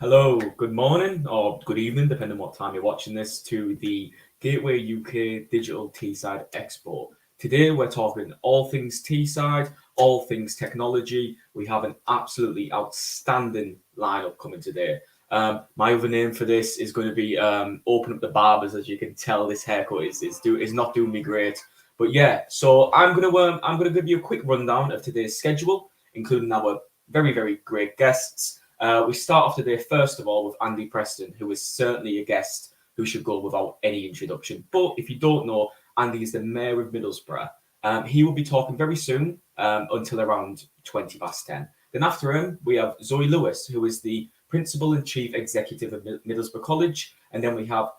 Hello, good morning or good evening, depending on what time you're watching this, to the Gateway UK Digital Teesside Expo. Today we're talking all things Teesside, all things technology. We have an absolutely outstanding lineup coming today. My other name for this is going to be Open Up the Barbers. As you can tell, this haircut is not doing me great. But yeah, so I'm gonna give you a quick rundown of today's schedule, including our very great guests. We start off today, first of all, with Andy Preston, who is certainly a guest who should go without any introduction. But if you don't know, Andy is the Mayor of Middlesbrough. He will be talking very soon, until around 20 past 10. Then after him, we have Zoe Lewis, who is the Principal and Chief Executive of Middlesbrough College. And then we have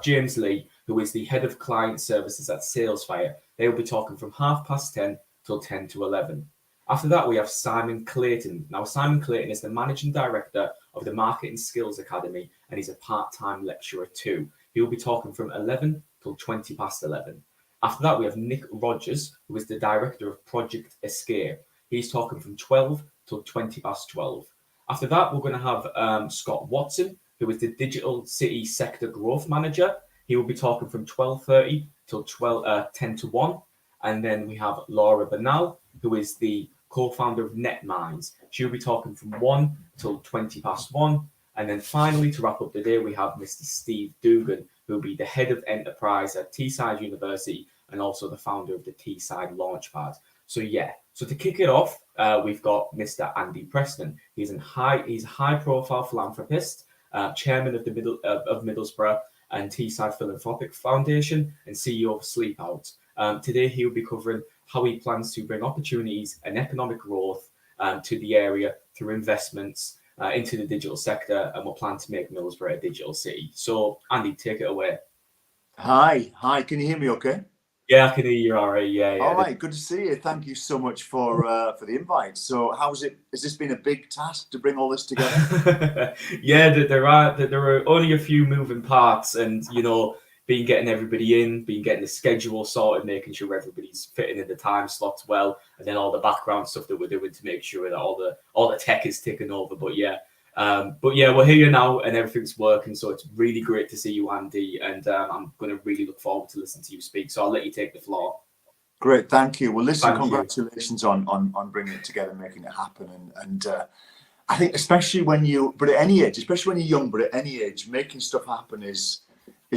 James Lee, who is the Head of Client Services at Salesfire. They will be talking from 10:30 till 10 to 11. After that, we have Simon Clayton. Now, Simon Clayton is the Managing Director of the Marketing Skills Academy, and he's a part-time lecturer too. He will be talking from 11 till 20 past 11. After that, we have Nick Rogers, who is the Director of Project Escape. He's talking from 12 till 20 past 12. After that, we're going to have Scott Watson, who is the Digital City Sector Growth Manager. He will be talking from 12:30 till 10 to 1. And then we have Laura Bernal, who is the co-founder of NetMinds. She'll be talking from 1 till 20 past 1. And then finally, to wrap up the day, we have Mr. Steve Dugan, who will be the head of enterprise at Teesside University and also the founder of the Teesside Launchpad. So to kick it off, we've got Mr. Andy Preston. He's a high-profile philanthropist, chairman of Middlesbrough and Teesside Philanthropic Foundation, and CEO of Sleep Out. Today, he will be covering how he plans to bring opportunities and economic growth to the area through investments into the digital sector, and we'll plan to make Middlesbrough a digital city. So, Andy, take it away. Hi. Can you hear me okay? Yeah, I can hear you all right. Yeah. All right, good to see you. Thank you so much for the invite. So how's it? Has this been a big task to bring all this together? Yeah, there are only a few moving parts, and been getting everybody in, been getting the schedule sorted, making sure everybody's fitting in the time slots well, and then all the background stuff that we're doing to make sure that all the tech is ticking over. But yeah, we're here now and everything's working. So it's really great to see you, Andy, and I'm going to really look forward to listening to you speak. So I'll let you take the floor. Great, thank you. Well, listen, congratulations on bringing it together, making it happen, and I think especially when you're young, but at any age, making stuff happen is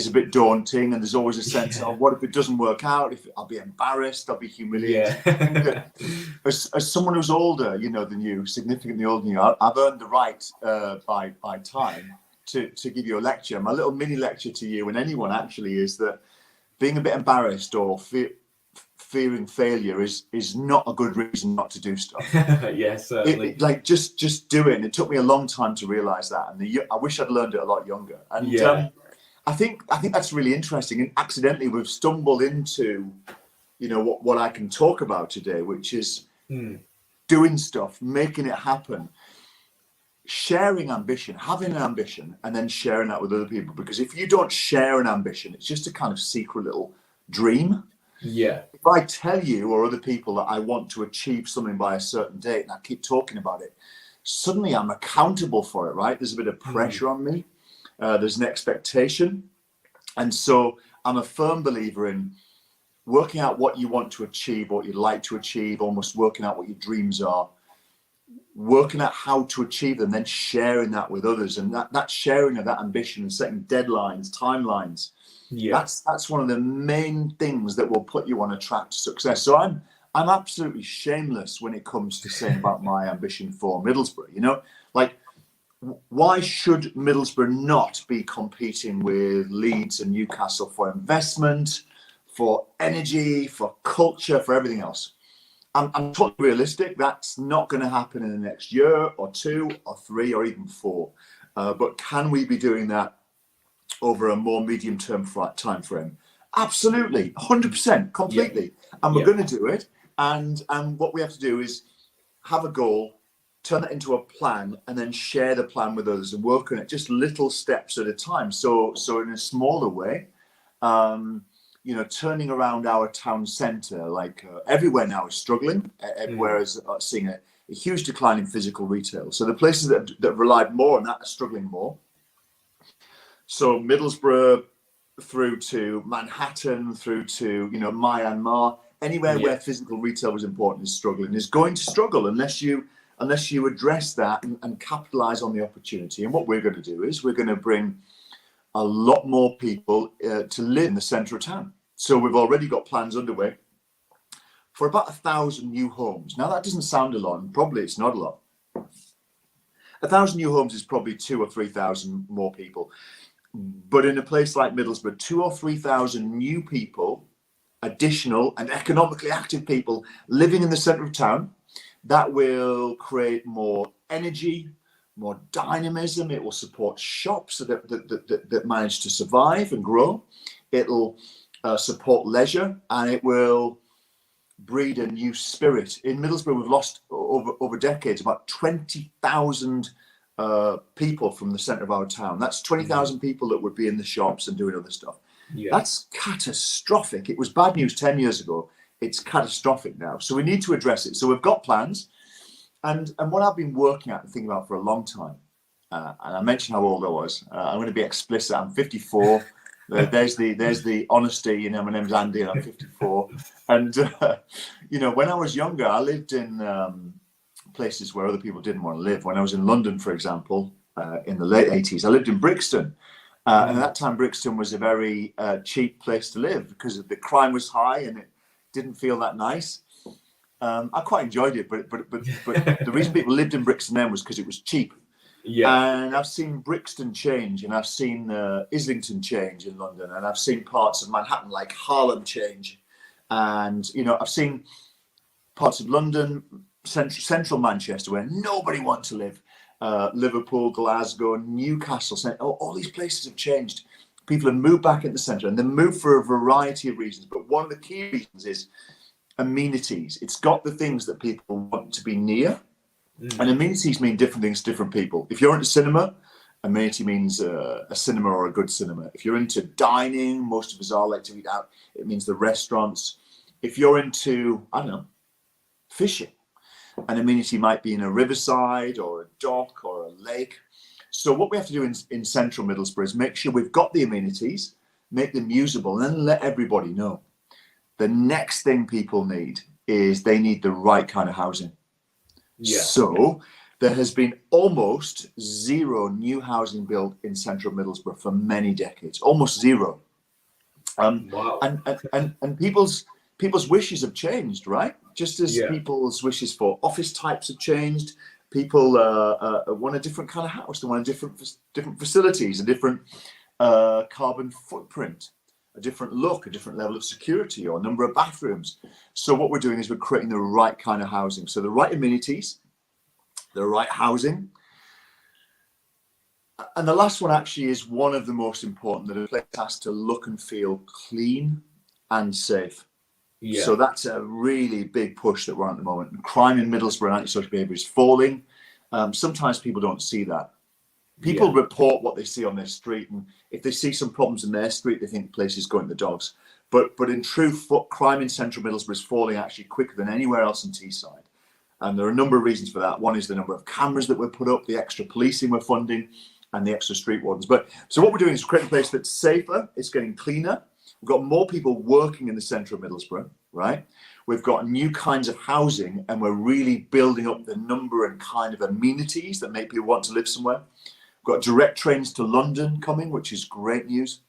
a bit daunting, and there's always a sense of what if it doesn't work out? If I'll be embarrassed, I'll be humiliated. Yeah. As someone who's older, than you, significantly older than you, I've earned the right by time to give you a lecture. My little mini lecture to you and anyone actually is that being a bit embarrassed or fearing failure is not a good reason not to do stuff. Yes, certainly. Just do it. And it took me a long time to realize that, and I wish I'd learned it a lot younger. And I think that's really interesting. And accidentally, we've stumbled into, what I can talk about today, which is doing stuff, making it happen, sharing ambition, having an ambition, and then sharing that with other people. Because if you don't share an ambition, it's just a kind of secret little dream. Yeah. If I tell you or other people that I want to achieve something by a certain date, and I keep talking about it, suddenly I'm accountable for it, right? There's a bit of pressure on me. There's an expectation. And so I'm a firm believer in working out what you want to achieve, what you'd like to achieve, almost working out what your dreams are, working out how to achieve them, then sharing that with others. And that sharing of that ambition and setting deadlines, timelines, that's one of the main things that will put you on a track to success. So I'm absolutely shameless when it comes to saying about my ambition for Middlesbrough. Why should Middlesbrough not be competing with Leeds and Newcastle for investment, for energy, for culture, for everything else? I'm totally realistic. That's not going to happen in the next year or 2 or 3 or even 4. But can we be doing that over a more medium-term time frame? Absolutely, 100%, completely. And we're going to do it. And what we have to do is have a goal, turn that into a plan, and then share the plan with others and work on it just little steps at a time. So in a smaller way, turning around our town centre, everywhere now is struggling. Everywhere is seeing a huge decline in physical retail. So the places that relied more on that are struggling more. So Middlesbrough through to Manhattan, through to, you know, Myanmar, anywhere where physical retail was important is struggling, is going to struggle unless you address that and capitalize on the opportunity. And what we're going to do is we're going to bring a lot more people to live in the center of town. So we've already got plans underway for about 1,000 new homes. Now that doesn't sound a lot, and probably it's not a lot. 1,000 new homes is probably 2,000 or 3,000 more people. But in a place like Middlesbrough, 2,000 or 3,000 new people, additional and economically active people living in the center of town, that will create more energy, more dynamism. It will support shops that manage to survive and grow. It'll support leisure, and it will breed a new spirit. In Middlesbrough, we've lost over decades about 20,000 people from the centre of our town. That's 20,000 people that would be in the shops and doing other stuff. That's catastrophic. It was bad news 10 years ago. It's catastrophic now. So we need to address it. So we've got plans. And what I've been working at and thinking about for a long time, and I mentioned how old I was. I'm going to be explicit. I'm 54. There's the honesty. You know, my name's Andy, and I'm 54. And you know, when I was younger, I lived in places where other people didn't want to live. When I was in London, for example, in the late 80s, I lived in Brixton. And at that time, Brixton was a very cheap place to live because the crime was high and it didn't feel that nice. I quite enjoyed it, but the reason people lived in Brixton then was because it was cheap. And I've seen Brixton change, and I've seen Islington change in London, and I've seen parts of Manhattan like Harlem change, and you know, I've seen parts of London, central Manchester, where nobody wants to live. Liverpool, Glasgow, Newcastle, all these places have changed. People have moved back in the centre, and they moved for a variety of reasons. But one of the key reasons is amenities. It's got the things that people want to be near. And amenities mean different things to different people. If you're into cinema, amenity means a cinema or a good cinema. If you're into dining, most of us all like to eat out. It means the restaurants. If you're into, I don't know, fishing, an amenity might be in a riverside or a dock or a lake. So what we have to do in central Middlesbrough is make sure we've got the amenities, make them usable, and then let everybody know. The next thing people need is they need the right kind of housing. So there has been almost zero new housing built in central Middlesbrough for many decades, almost zero. Wow. And people's wishes have changed, right? Just as people's wishes for office types have changed. People want a different kind of house. They want different facilities, a different carbon footprint, a different look, a different level of security, or number of bathrooms. So what we're doing is we're creating the right kind of housing. So the right amenities, the right housing. And the last one actually is one of the most important, that a place has to look and feel clean and safe. So that's a really big push that we're on at the moment. Crime in Middlesbrough and antisocial behaviour is falling. Sometimes people don't see that. People report what they see on their street, and if they see some problems in their street, they think the place is going to the dogs. But in truth, crime in central Middlesbrough is falling actually quicker than anywhere else in Teesside. And there are a number of reasons for that. One is the number of cameras that we've put up, the extra policing we're funding, and the extra street wardens. But so what we're doing is creating a place that's safer, it's getting cleaner. We've got more people working in the centre of Middlesbrough, right? We've got new kinds of housing, and we're really building up the number and kind of amenities that make people want to live somewhere. We've got direct trains to London coming, which is great news.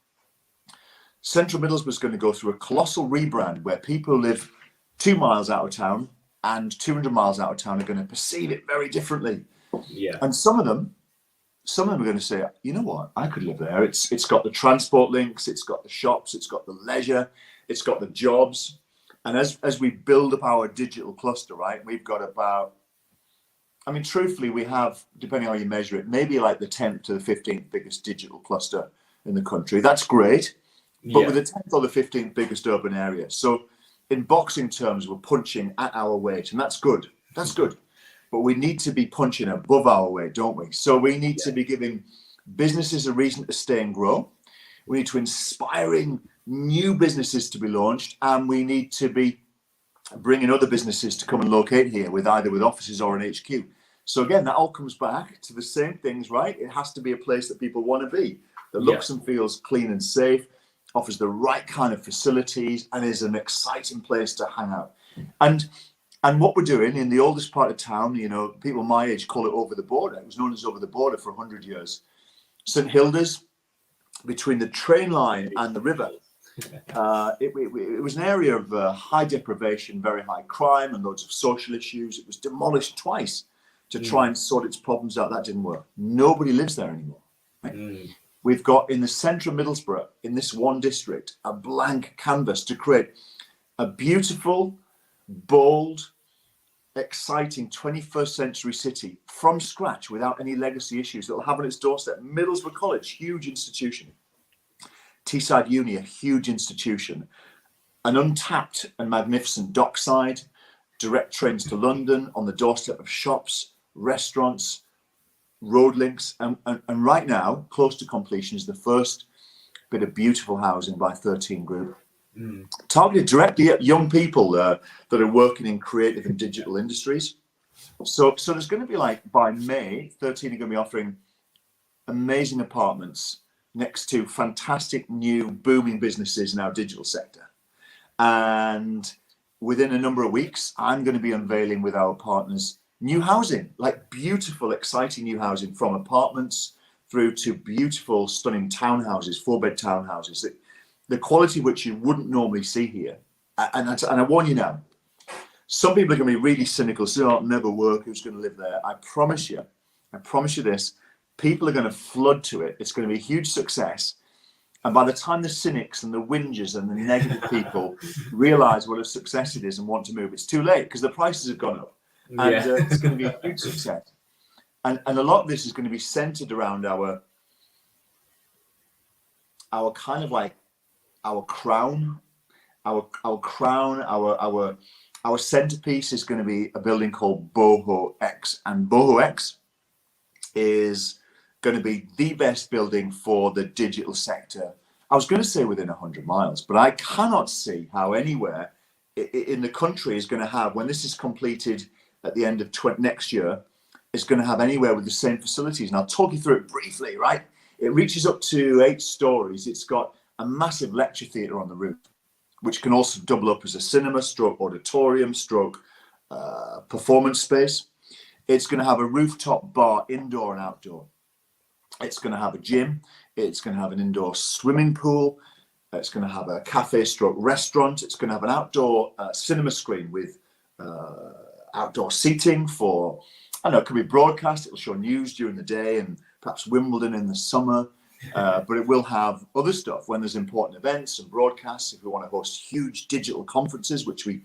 Central Middlesbrough is going to go through a colossal rebrand where people who live 2 miles out of town and 200 miles out of town are going to perceive it very differently. And some of them are going to say, you know what, I could live there. It's got the transport links, it's got the shops, it's got the leisure, it's got the jobs. And as we build up our digital cluster, right, we've got about, I mean, truthfully, we have, depending on how you measure it, maybe like the 10th to the 15th biggest digital cluster in the country. That's great. But with the 10th or the 15th biggest urban area. So in boxing terms, we're punching at our weight, and that's good. That's good. But we need to be punching above our weight, don't we? So we need to be giving businesses a reason to stay and grow. We need to inspiring new businesses to be launched, and we need to be bringing other businesses to come and locate here with either with offices or an HQ. So again, that all comes back to the same things, right? It has to be a place that people want to be, that looks and feels clean and safe, offers the right kind of facilities, and is an exciting place to hang out. And what we're doing in the oldest part of town, you know, people my age call it Over the Border. It was known as Over the Border for 100 years. St Hilda's, between the train line and the river. It was an area of high deprivation, very high crime, and loads of social issues. It was demolished twice to try and sort its problems out. That didn't work. Nobody lives there anymore. Right? We've got in the centre of Middlesbrough, in this one district, a blank canvas to create a beautiful, bold, exciting 21st century city from scratch without any legacy issues that will have on its doorstep. Middlesbrough College, huge institution. Teesside Uni, a huge institution. An untapped and magnificent dockside, direct trains to London on the doorstep of shops, restaurants, road links. And right now, close to completion, is the first bit of beautiful housing by 13 Group. Targeted directly at young people that are working in creative and digital industries. So there's going to be, like, by May, 13 are going to be offering amazing apartments next to fantastic new booming businesses in our digital sector. And within a number of weeks, I'm going to be unveiling with our partners new housing, like beautiful, exciting new housing, from apartments through to beautiful, stunning townhouses, 4-bed townhouses. The quality which you wouldn't normally see here. And I warn you now, some people are going to be really cynical, say, oh, it'll never work, who's going to live there? I promise you this, people are going to flood to it. It's going to be a huge success. And by the time the cynics and the whingers and the negative people realize what a success it is and want to move, it's too late because the prices have gone up. And it's going to be a huge success. And a lot of this is going to be centered around our kind of like our crown, our centerpiece is going to be a building called Boho X, and Boho X is going to be the best building for the digital sector. I was going to say within 100 miles, but I cannot see how anywhere in the country is going to have, when this is completed at the end of next year, is going to have anywhere with the same facilities. And I'll talk you through it briefly, right? It reaches up to 8 stories. It's got a massive lecture theatre on the roof, which can also double up as a cinema stroke auditorium stroke performance space. It's going to have a rooftop bar, indoor and outdoor. It's going to have a gym. It's going to have an indoor swimming pool. It's going to have a cafe stroke restaurant. It's going to have an outdoor cinema screen with outdoor seating for, I don't know, it could be broadcast. It'll show news during the day and perhaps Wimbledon in the summer. But it will have other stuff when there's important events and broadcasts. If we want to host huge digital conferences, which we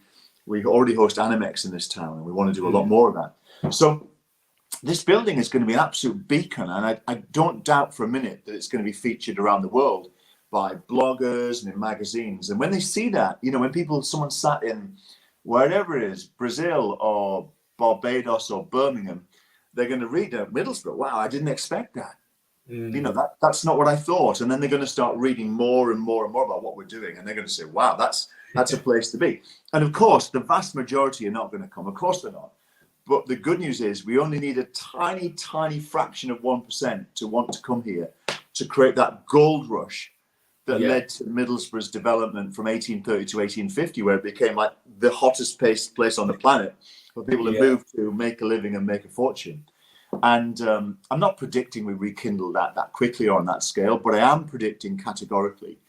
already host Animex in this town, and we want to do a lot more of that. So this building is going to be an absolute beacon, and I don't doubt for a minute that it's going to be featured around the world by bloggers and in magazines. And when they see that, you know, when someone sat in wherever it is, Brazil or Barbados or Birmingham, they're going to read Middlesbrough. Wow, I didn't expect that. You know, that's not what I thought. And then they're going to start reading more and more and more about what we're doing. And they're going to say, wow, that's a place to be. And of course, the vast majority are not going to come. Of course they're not. But the good news is we only need a tiny, tiny fraction of 1% to want to come here to create that gold rush that led to Middlesbrough's development from 1830 to 1850, where it became like the hottest place on the planet for people to move to, make a living and make a fortune. And I'm not predicting we rekindle that quickly or on that scale, but I am predicting categorically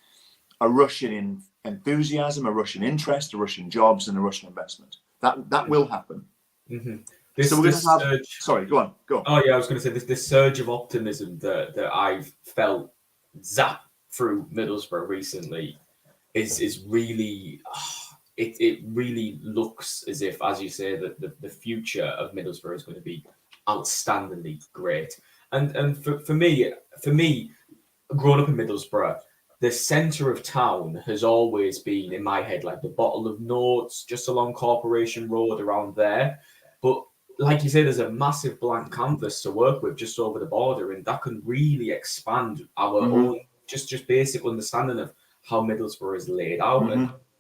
a rush in enthusiasm, a rush in interest, a rush in jobs, and a rush in investment. That will happen. Mm-hmm. So we're going to have. Surge, sorry, go on. Oh yeah, I was going to say this surge of optimism that I've felt zap through Middlesbrough recently is really. It really looks as if, as you say, that the future of Middlesbrough is going to be outstandingly great. And for me, growing up in Middlesbrough, the centre of town has always been in my head like the Bottle of Notes, just along Corporation Road around there. But like you say, there's a massive blank canvas to work with just over the border, and that can really expand our own just basic understanding of how Middlesbrough is laid out.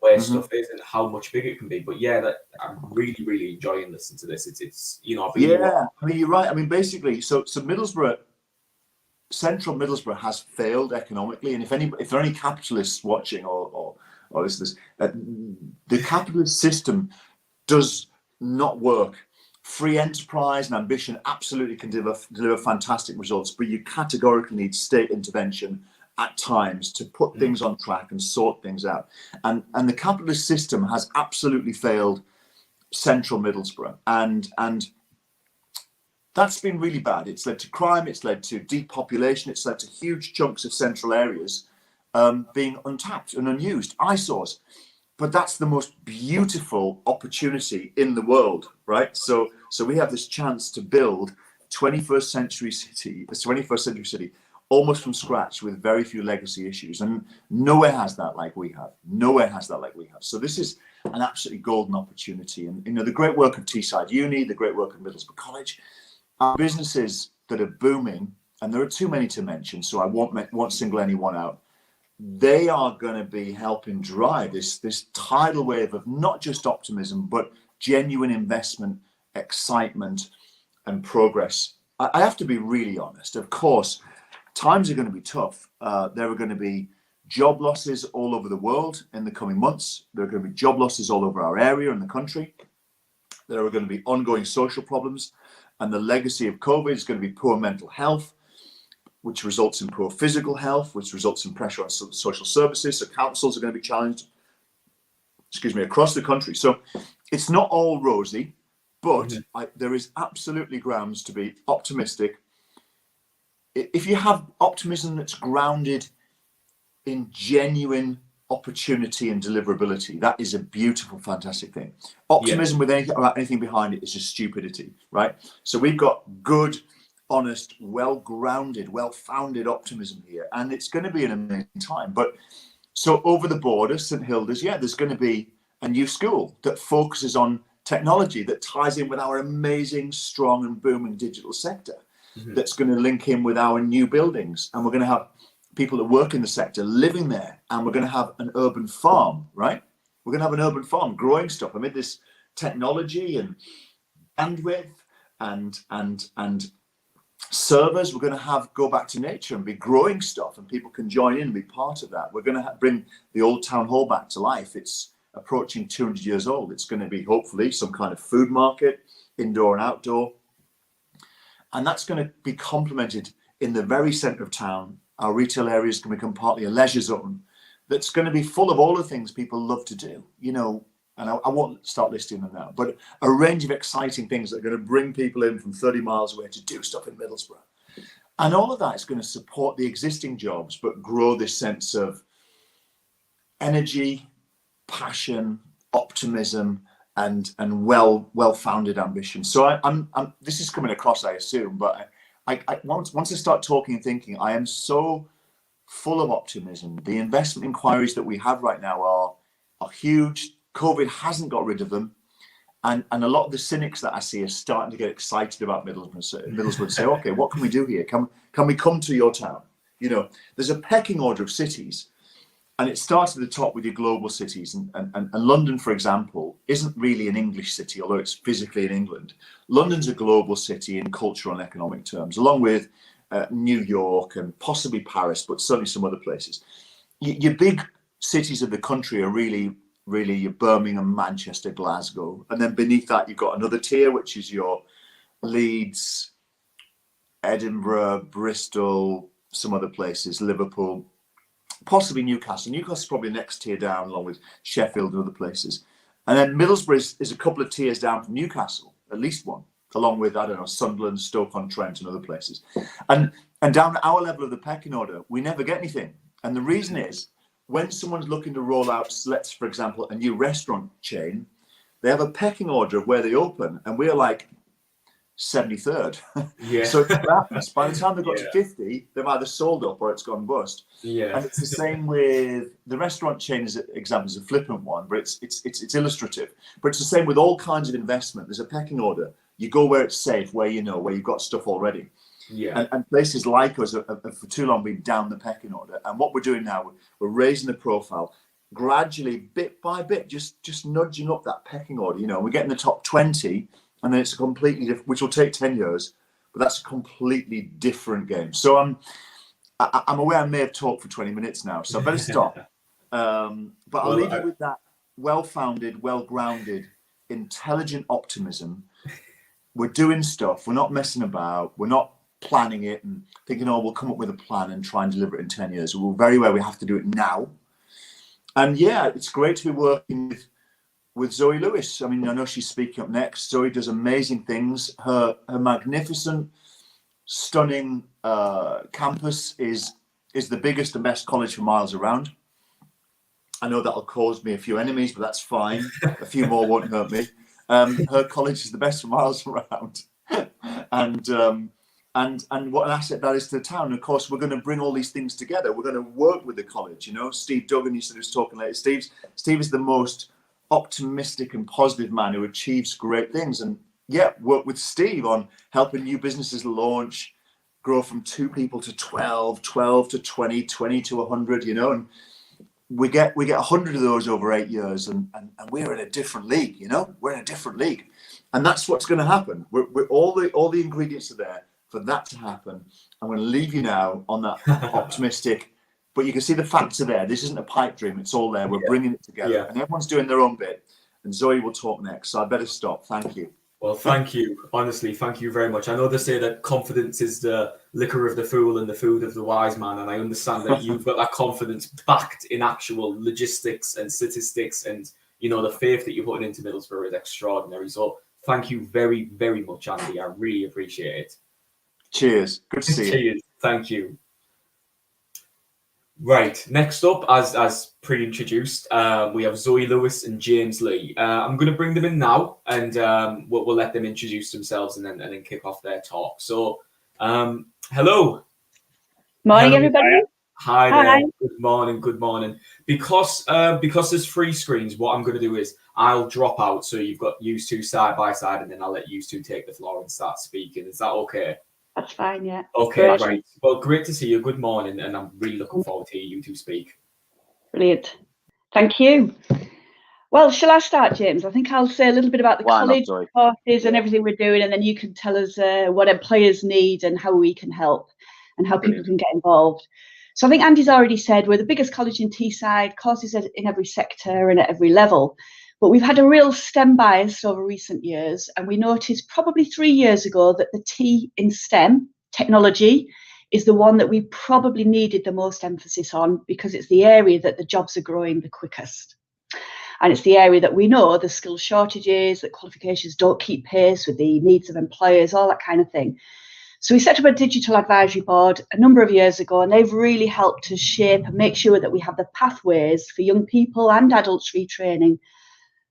where stuff is and how much bigger it can be. But yeah, that I'm really, really enjoying listening to this. It's you know, I've been Yeah, I mean, you're right. I mean, basically, so Middlesbrough, central Middlesbrough has failed economically, and if there are any capitalists watching or listeners, the capitalist system does not work. Free enterprise and ambition absolutely can deliver fantastic results, but you categorically need state intervention at times to put things on track and sort things out. And the capitalist system has absolutely failed central Middlesbrough, and that's been really bad. It's led to crime, it's led to depopulation, it's led to huge chunks of central areas being untapped and unused, eyesores. But that's the most beautiful opportunity in the world, right? So we have this chance to build a 21st century city almost from scratch with very few legacy issues. And nowhere has that like we have. Nowhere has that like we have. So this is an absolutely golden opportunity. And you know, the great work of Teesside Uni, the great work of Middlesbrough College, are businesses that are booming, and there are too many to mention, so I won't single anyone out. They are going to be helping drive this tidal wave of not just optimism, but genuine investment, excitement, and progress. I have to be really honest. Of course, times are going to be tough. There are going to be job losses all over the world in the coming months. There are going to be job losses all over our area and the country. There are going to be ongoing social problems. And the legacy of COVID is going to be poor mental health, which results in poor physical health, which results in pressure on social services. So councils are going to be challenged, across the country. So it's not all rosy, but there is absolutely grounds to be optimistic. If you have optimism that's grounded in genuine opportunity and deliverability, that is a beautiful, fantastic thing. Optimism with anything behind it is just stupidity, right? So we've got good, honest, well-grounded, well-founded optimism here, and it's going to be an amazing time. But so over the border, St Hilda's, there's going to be a new school that focuses on technology that ties in with our amazing, strong and booming digital sector. That's going to link in with our new buildings, and we're going to have people that work in the sector living there, and we're going to have an urban farm, right? We're going to have an urban farm growing stuff amid this technology and bandwidth and servers. We're going to go back to nature and be growing stuff, and people can join in and be part of that. We're going to bring the old town hall back to life. It's approaching 200 years old. It's going to be hopefully some kind of food market, indoor and outdoor. And that's going to be complemented in the very centre of town. Our retail areas can become partly a leisure zone that's going to be full of all the things people love to do, you know, and I won't start listing them now, but a range of exciting things that are going to bring people in from 30 miles away to do stuff in Middlesbrough. And all of that is going to support the existing jobs, but grow this sense of energy, passion, optimism, and well-founded ambition. So this is coming across, I assume, but once I start talking and thinking, I am so full of optimism. The investment inquiries that we have right now are huge. COVID hasn't got rid of them, and a lot of the cynics that I see are starting to get excited about Middlesbrough and say, okay, what can we do here? Can we come to your town? You know, there's a pecking order of cities. And it starts at the top with your global cities. And London, for example, isn't really an English city, although it's physically in England. London's a global city in cultural and economic terms, along with New York and possibly Paris, but certainly some other places. Your big cities of the country are really your Birmingham, Manchester, Glasgow. And then beneath that, you've got another tier, which is your Leeds, Edinburgh, Bristol, some other places, Liverpool, possibly Newcastle. Newcastle's probably the next tier down, along with Sheffield and other places. And then Middlesbrough is a couple of tiers down from Newcastle, at least one, along with, I don't know, Sunderland, Stoke-on-Trent and other places. And down at our level of the pecking order, we never get anything. And the reason is, when someone's looking to roll out, let's, for example, a new restaurant chain, they have a pecking order of where they open, and we're like 73rd. Yeah. So it happens. By the time they've got to 50, they've either sold up or it's gone bust. Yeah. And it's the same with the restaurant chain. As an example, is a flippant one, but it's illustrative. But it's the same with all kinds of investment. There's a pecking order. You go where it's safe, where you know, where you've got stuff already. Yeah. And places like us have for too long been down the pecking order. And what we're doing now, we're raising the profile. gradually, bit by bit, just nudging up that pecking order. You know, we get in the top 20, and then it's a completely different, which will take 10 years, but that's a completely different game. So I'm aware I may have talked for 20 minutes now, so I better stop. But I'll leave you with that well-founded, well-grounded, intelligent optimism. We're doing stuff. We're not messing about. We're not planning it and thinking, oh, we'll come up with a plan and try and deliver it in 10 years. We're very aware we have to do it now. And yeah, it's great to be working with Zoe Lewis. I mean, I know she's speaking up next. Zoe does amazing things. Her magnificent, stunning campus is the biggest and best college for miles around. I know that'll cause me a few enemies, but that's fine. A few more won't hurt me. Her college is the best for miles around. And what an asset that is to the town. And of course, we're going to bring all these things together. We're going to work with the college. You know, Steve Duggan, you said he was talking later. Steve is the most optimistic and positive man who achieves great things. And yeah, work with Steve on helping new businesses launch, grow from 2 people to 12, 12 to 20, 20 to 100, you know, and we get 100 of those over 8 years, and we're in a different league, you know, we're in a different league. And that's what's going to happen. We're all the ingredients are there for that to happen. I'm going to leave you now on that optimistic, but you can see the facts are there. This isn't a pipe dream. It's all there. We're bringing it together, and everyone's doing their own bit. And Zoe will talk next. So I better stop. Thank you. Well, thank you. Honestly, thank you very much. I know they say that confidence is the liquor of the fool and the food of the wise man. And I understand that you've got that confidence backed in actual logistics and statistics, and, you know, the faith that you're putting into Middlesbrough is extraordinary. So thank you very, very much, Andy. I really appreciate it. Cheers. Good to see you. Cheers. Thank you. Right, next up, as pre-introduced, we have Zoe Lewis and James Lee. I'm going to bring them in now, and we'll let them introduce themselves and then kick off their talk. So, hello. Morning, everybody. Hi there. Good morning. Good morning. Because there's 3 screens, what I'm going to do is I'll drop out, so you've got you two side by side, and then I'll let you two take the floor and start speaking. Is that okay? That's fine, yeah. Okay, right. Well, great to see you. Good morning, and I'm really looking forward to hearing you two speak. Brilliant. Thank you. Well, shall I start, James? I think I'll say a little bit about the college courses and everything we're doing, and then you can tell us what employers need and how we can help and how people can get involved. So I think Andy's already said we're the biggest college in Teesside, courses in every sector and at every level. But we've had a real STEM bias over recent years, and we noticed probably 3 years ago that the T in STEM, technology, is the one that we probably needed the most emphasis on, because it's the area that the jobs are growing the quickest. And it's the area that we know the skill shortages, that qualifications don't keep pace with the needs of employers, all that kind of thing. So we set up a digital advisory board a number of years ago, and they've really helped to shape and make sure that we have the pathways for young people and adults retraining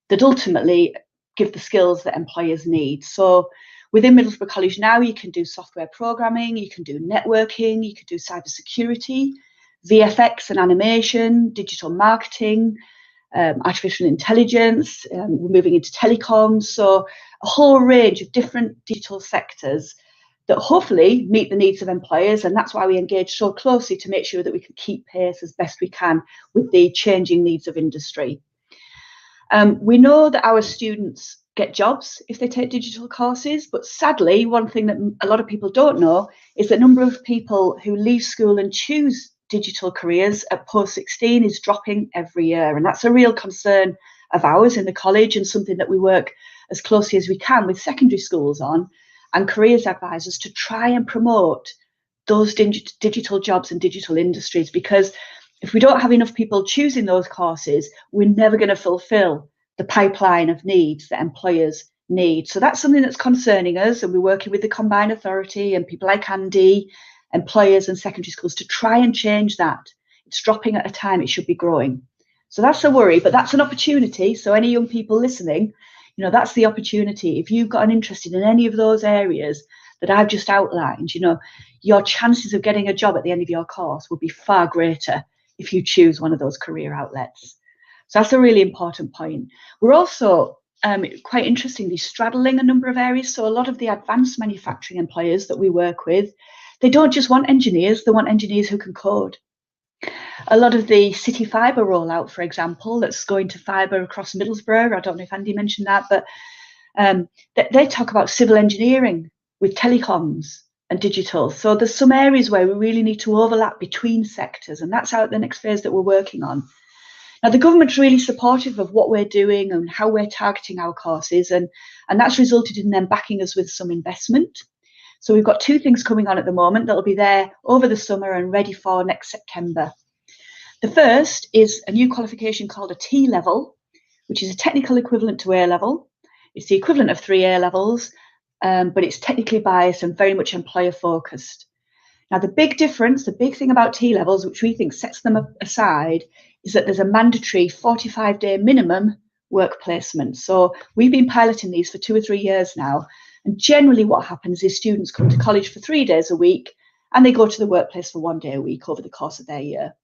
that ultimately give the skills that employers need. So within Middlesbrough College now, you can do software programming, you can do networking, you can do cybersecurity, VFX and animation, digital marketing, artificial intelligence, we're moving into telecoms. So a whole range of different digital sectors that hopefully meet the needs of employers. And that's why we engage so closely to make sure that we can keep pace as best we can with the changing needs of industry. We know that our students get jobs if they take digital courses, but sadly, one thing that a lot of people don't know is that the number of people who leave school and choose digital careers at post-16 is dropping every year. And that's a real concern of ours in the college, and something that we work as closely as we can with secondary schools on and careers advisors to try and promote those digital jobs and digital industries, because if we don't have enough people choosing those courses, we're never going to fulfill the pipeline of needs that employers need. So that's something that's concerning us, and we're working with the Combined Authority and people like Andy, employers and secondary schools, to try and change that. It's dropping at a time it should be growing. So that's a worry, but that's an opportunity. So any young people listening, you know, that's the opportunity. If you've got an interest in any of those areas that I've just outlined, you know, your chances of getting a job at the end of your course will be far greater if you choose one of those career outlets. So that's a really important point. We're also quite interestingly straddling a number of areas. So a lot of the advanced manufacturing employers that we work with, they don't just want engineers, they want engineers who can code. A lot of the city fibre rollout, for example, that's going to fibre across Middlesbrough. I don't know if Andy mentioned that, but they talk about civil engineering with telecoms and digital. So there's some areas where we really need to overlap between sectors, and that's out the next phase that we're working on. Now, the government's really supportive of what we're doing and how we're targeting our courses, and that's resulted in them backing us with some investment. So we've got 2 things coming on at the moment that'll be there over the summer and ready for next September. The first is a new qualification called a T-level, which is a technical equivalent to A-level. It's the equivalent of 3 A-levels, but it's technically biased and very much employer focused. Now, the big difference, the big thing about T-levels, which we think sets them aside, is that there's a mandatory 45-day minimum work placement. So we've been piloting these for 2 or 3 years now. And generally what happens is students come to college for 3 days a week and they go to the workplace for 1 day a week over the course of their year.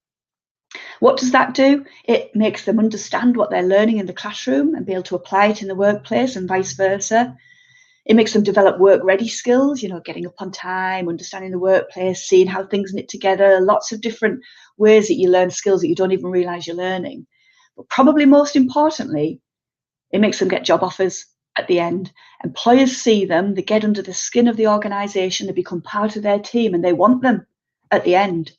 What does that do? It makes them understand what they're learning in the classroom and be able to apply it in the workplace and vice versa. It makes them develop work-ready skills, you know, getting up on time, understanding the workplace, seeing how things knit together, lots of different ways that you learn skills that you don't even realise you're learning. But probably most importantly, it makes them get job offers at the end. Employers see them, they get under the skin of the organisation, they become part of their team and they want them at the end.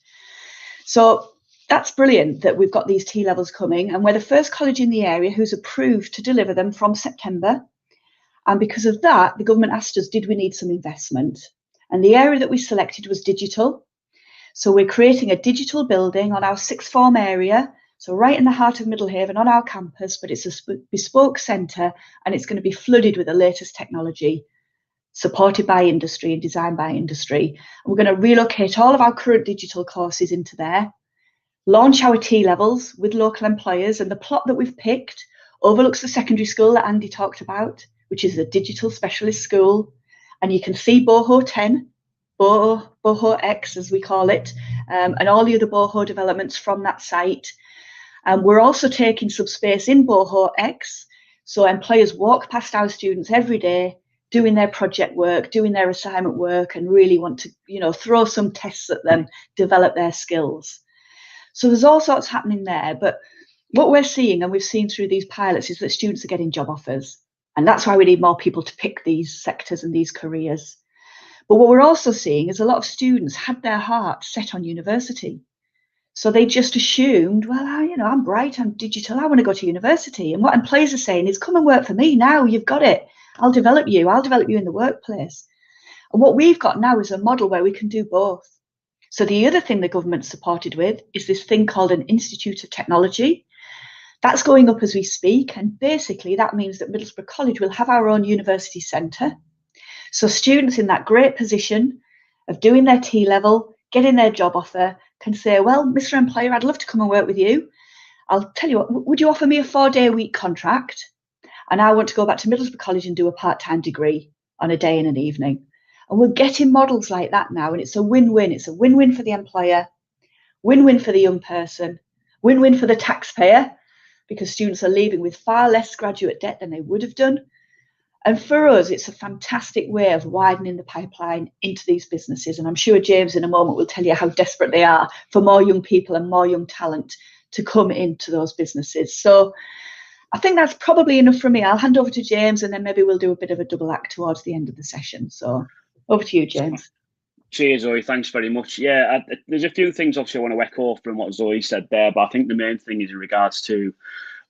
So that's brilliant that we've got these T-levels coming, and we're the first college in the area who's approved to deliver them from September. And because of that, the government asked us, did we need some investment? And the area that we selected was digital. So we're creating a digital building on our sixth form area, so right in the heart of Middlehaven on our campus, but it's a bespoke centre and it's going to be flooded with the latest technology, supported by industry and designed by industry. And we're going to relocate all of our current digital courses into there, launch our T-levels with local employers, and the plot that we've picked overlooks the secondary school that Andy talked about, which is a digital specialist school. And you can see Boho 10, Boho X as we call it, and all the other Boho developments from that site. We're also taking some space in Boho X, so employers walk past our students every day, doing their project work, doing their assignment work, and really want to, you know, throw some tests at them, develop their skills. So there's all sorts happening there, but what we're seeing, and we've seen through these pilots, is that students are getting job offers. And that's why we need more people to pick these sectors and these careers. But what we're also seeing is a lot of students had their heart set on university. So they just assumed, well, I'm bright, I'm digital, I want to go to university. And what employers are saying is, come and work for me now, you've got it. I'll develop you in the workplace. And what we've got now is a model where we can do both. So the other thing the government's supported with is this thing called an Institute of Technology. That's going up as we speak, and basically that means that Middlesbrough College will have our own university centre. So students in that great position of doing their T-level, getting their job offer, can say, well, Mr. Employer, I'd love to come and work with you. I'll tell you what, would you offer me a 4-day-a-week contract? And I want to go back to Middlesbrough College and do a part-time degree on a day and an evening. And we're getting models like that now, and it's a win-win. It's a win-win for the employer, win-win for the young person, win-win for the taxpayer, because students are leaving with far less graduate debt than they would have done. And for us, it's a fantastic way of widening the pipeline into these businesses. And I'm sure James in a moment will tell you how desperate they are for more young people and more young talent to come into those businesses. So I think that's probably enough from me. I'll hand over to James, and then maybe we'll do a bit of a double act towards the end of the session. So over to you, James. Cheers, Zoe. Thanks very much. Yeah, there's a few things obviously I want to echo from what Zoe said there, but I think the main thing is in regards to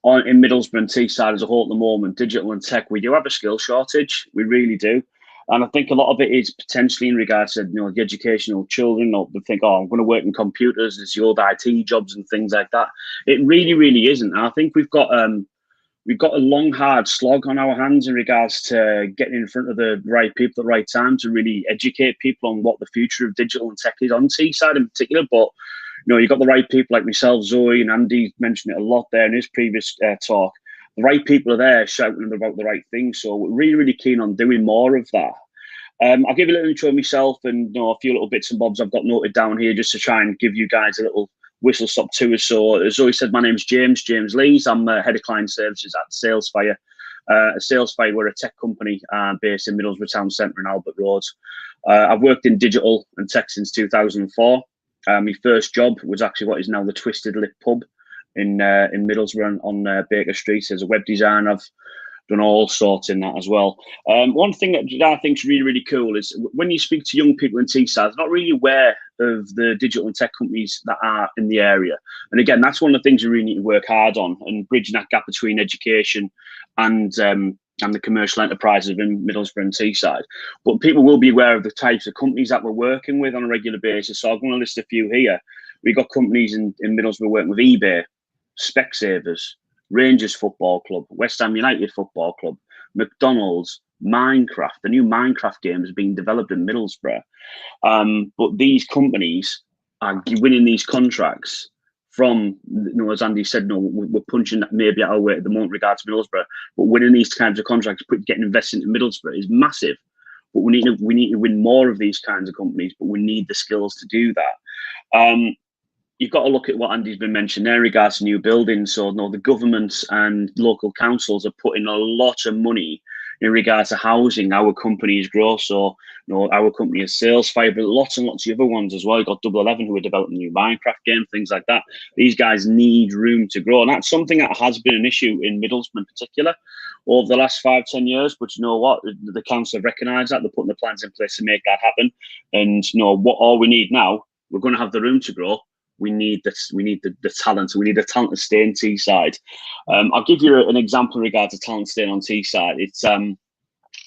in Middlesbrough and Teesside as a whole at the moment, digital and tech, we do have a skill shortage. We really do. And I think a lot of it is potentially in regards to, the educational children, or they think, I'm going to work in computers, it's the old IT jobs and things like that. It really, really isn't. And I think we've got a long, hard slog on our hands in regards to getting in front of the right people at the right time to really educate people on what the future of digital and tech is on Teesside in particular. But, you've got the right people like myself, Zoe, and Andy mentioned it a lot there in his previous talk. The right people are there shouting about the right things. So we're really, really keen on doing more of that. I'll give you a little intro of myself and a few little bits and bobs I've got noted down here just to try and give you guys a little whistle-stop tour. So as Zoe said, my name's James Lees. I'm head of client services at SalesFire. SalesFire, we're a tech company based in Middlesbrough Town Centre in Albert Road. I've worked in digital and tech since 2004. My first job was actually what is now the Twisted Lip pub in Middlesbrough on Baker Street as a web designer. I've done all sorts in that as well. One thing that I think is really, really cool is when you speak to young people in Teesside, they're not really aware of the digital and tech companies that are in the area. And again, that's one of the things we really need to work hard on, and bridging that gap between education and the commercial enterprises in Middlesbrough and Teesside. But people will be aware of the types of companies that we're working with on a regular basis. So I'm going to list a few here. We've got companies in Middlesbrough working with eBay, Specsavers, Rangers Football Club, West Ham United Football Club, McDonald's, Minecraft. The new Minecraft game is being developed in Middlesbrough. But these companies are winning these contracts from, as Andy said, we're punching maybe our way at the moment regards to Middlesbrough, but winning these kinds of contracts, getting invested into Middlesbrough is massive. But we need to win more of these kinds of companies, but we need the skills to do that. You've got to look at what Andy's been mentioning there in regards to new buildings. So the governments and local councils are putting a lot of money in regards to housing our companies grow. So our company is Salesfire, but lots and lots of other ones as well. You've got Double 11 who are developing a new Minecraft game, things like that. These guys need room to grow, and that's something that has been an issue in Middlesbrough in particular over the last 5-10 years. But you know what, the council have recognised that. They're putting the plans in place to make that happen. And what all we need now, we're going to have the room to grow. We need this. We need the talent. We need the talent to stay in Teesside. I'll give you an example in regards to talent staying on Teesside. It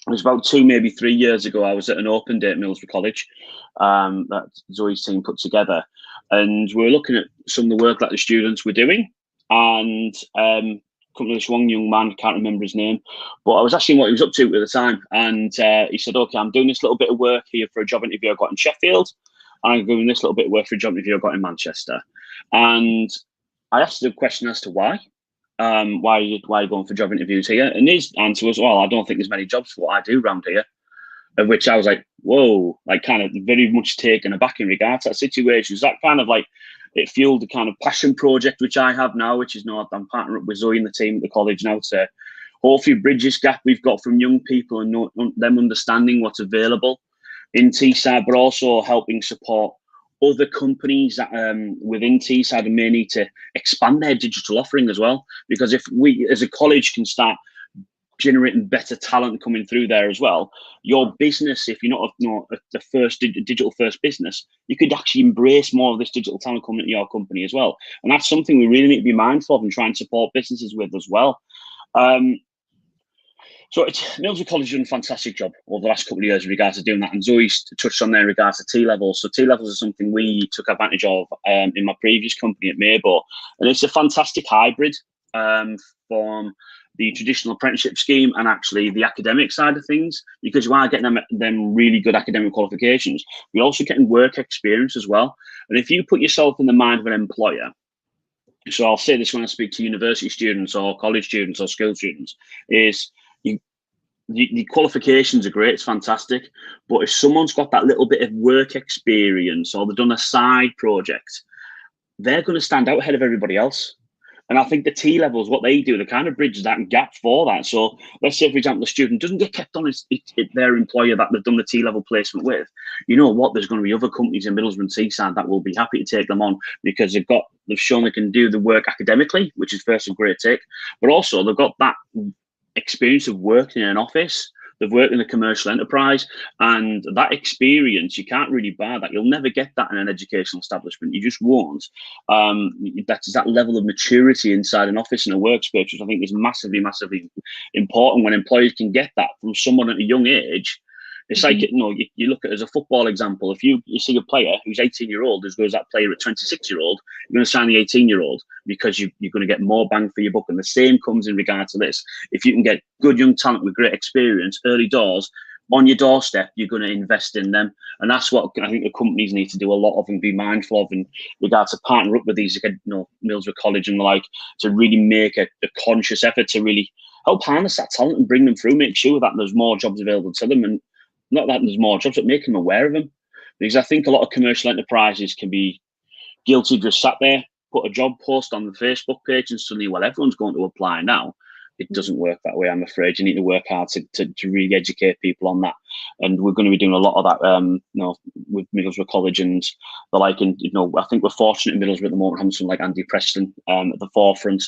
was about 2, maybe 3 years ago. I was at an open day at Middlesbrough College that Zoe's team put together, and we were looking at some of the work that the students were doing. And come to this one young man, can't remember his name, but I was asking what he was up to at the time, and he said, "Okay, I'm doing this little bit of work here for a job interview I got in Sheffield. I'm doing this little bit of work for a job interview I got in Manchester." And I asked the question as to why. Why are you going for job interviews here? And his answer was, "Well, I don't think there's many jobs for what I do around here." Of which I was like, whoa, like kind of very much taken aback in regards to that situation. So that kind of like, it fueled the kind of passion project which I have now, which is I'm partnering up with Zoe and the team at the college now to hopefully bridge this gap we've got from young people and them understanding what's available in Teesside, but also helping support other companies that within Teesside and may need to expand their digital offering as well. Because if we as a college can start generating better talent coming through there as well, your business, if you're not the first digital first business, you could actually embrace more of this digital talent coming into your company as well. And that's something we really need to be mindful of and try and support businesses with as well. So Middlesbrough College has done a fantastic job over the last couple of years in regards to doing that. And Zoe's touched on there in regards to T-levels. So T-levels are something we took advantage of in my previous company at Maybo. And it's a fantastic hybrid from the traditional apprenticeship scheme and actually the academic side of things, because you are getting them really good academic qualifications. You're also getting work experience as well. And if you put yourself in the mind of an employer, so I'll say this when I speak to university students or college students or school students, is the qualifications are great, it's fantastic, but if someone's got that little bit of work experience or they've done a side project, they're going to stand out ahead of everybody else. And I think the T-levels, what they do, they kind of bridge that gap for that. So let's say, for example, the student doesn't get kept on their employer that they've done the T-level placement with. You know what? There's going to be other companies in Middlesbrough and Teesside that will be happy to take them on because they've shown they can do the work academically, which is first a great take, but also they've got that experience of working in an office. They've worked in a commercial enterprise, and that experience, you can't really buy that. You'll never get that in an educational establishment. You just won't. That's that level of maturity inside an office and a workspace, which I think is massively, massively important when employees can get that from someone at a young age. It's like, you look at it as a football example. If you see a player who's 18-year-old, as good as that player at 26-year-old, you're going to sign the 18-year-old because you're going to get more bang for your buck. And the same comes in regard to this. If you can get good young talent with great experience early doors on your doorstep, you're going to invest in them. And that's what I think the companies need to do a lot of and be mindful of in regards to partner up with these, Middlesbrough College and the like, to really make a conscious effort to really help harness that talent and bring them through, make sure that there's more jobs available to them. And not that there's more jobs, but make them aware of them. Because I think a lot of commercial enterprises can be guilty of just sat there, put a job post on the Facebook page and suddenly, well, everyone's going to apply now. it doesn't work that way, I'm afraid. You need to work hard to really educate people on that. And we're going to be doing a lot of that, with Middlesbrough College and the like. And, I think we're fortunate in Middlesbrough at the moment, having someone like Andy Preston at the forefront,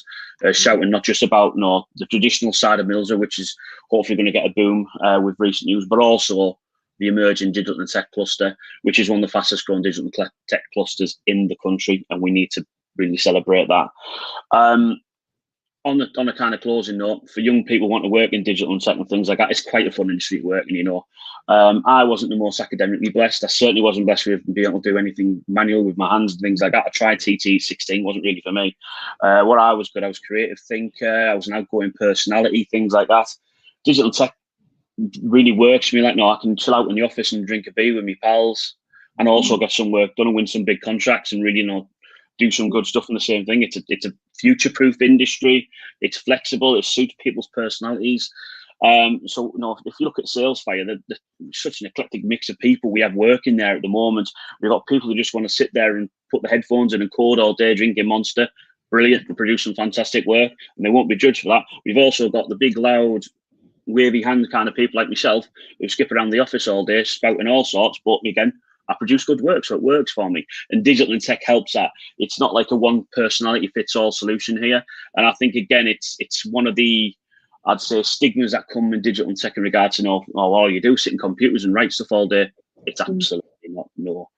shouting not just about the traditional side of Middlesbrough, which is hopefully going to get a boom with recent news, but also the emerging digital and tech cluster, which is one of the fastest growing digital and tech clusters in the country. And we need to really celebrate that. On a kind of closing note, for young people who want to work in digital and tech and things like that, it's quite a fun industry to work in, I wasn't the most academically blessed. I certainly wasn't blessed with being able to do anything manual with my hands and things like that. I tried TT16, wasn't really for me. What I was good, I was a creative thinker, I was an outgoing personality, things like that. Digital tech really works for me. Like, I can chill out in the office and drink a beer with my pals and also get some work done and win some big contracts and really, do some good stuff in the same thing. It's a future-proof industry. It's flexible. It suits people's personalities. So, if you look at Salesfire, there's such an eclectic mix of people we have working there at the moment. We've got people who just want to sit there and put the headphones in and code all day, drinking Monster. Brilliant, and produce some fantastic work, and they won't be judged for that. We've also got the big, loud, wavy hand kind of people like myself who skip around the office all day, spouting all sorts, but again, I produce good work, so it works for me. And digital and tech helps that. It's not like a one personality fits all solution here. And I think, again, it's one of the, I'd say, stigmas that come in digital and tech in regard to, all you do, sit in computers and write stuff all day. It's absolutely not, no.